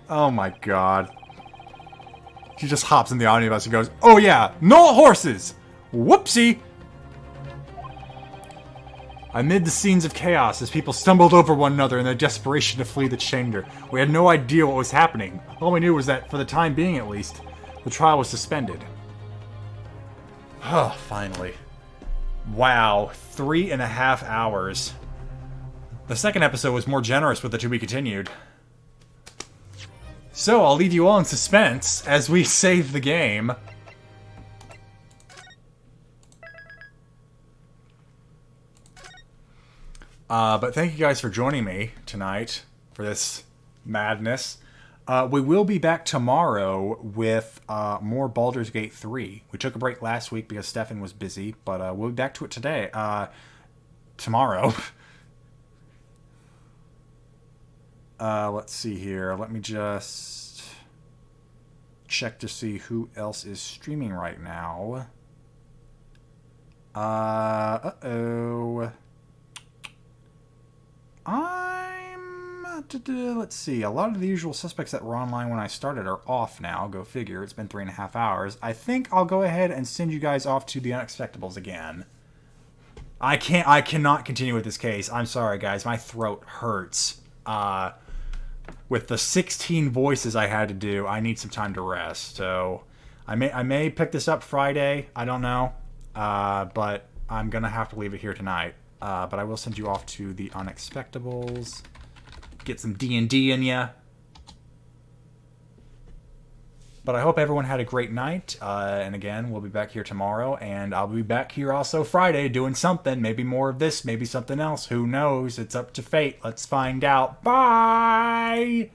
Oh my god. He just hops in the omnibus and goes, oh yeah, no horses! Whoopsie! Amid the scenes of chaos, as people stumbled over one another in their desperation to flee the chamber, we had no idea what was happening. All we knew was that, for the time being at least, the trial was suspended. Oh, finally. Wow, 3.5 hours. The second episode was more generous with the to be continued. So, I'll leave you all in suspense as we save the game. But thank you guys for joining me tonight for this madness. We will be back tomorrow with more Baldur's Gate 3. We took a break last week because Stefan was busy, but we'll be back to it today. Tomorrow. Let's see here. Let me just check to see who else is streaming right now. Let's see. A lot of the usual suspects that were online when I started are off now. Go figure. It's been 3.5 hours. I think I'll go ahead and send you guys off to the Unexpectables again. I cannot continue with this case. I'm sorry, guys. My throat hurts. With the 16 voices I had to do, I need some time to rest. So I may pick this up Friday. I don't know. But I'm gonna have to leave it here tonight. But I will send you off to the Unexpectables. Get some D&D in ya. But I hope everyone had a great night. And again, we'll be back here tomorrow. And I'll be back here also Friday doing something. Maybe more of this, maybe something else. Who knows? It's up to fate. Let's find out. Bye!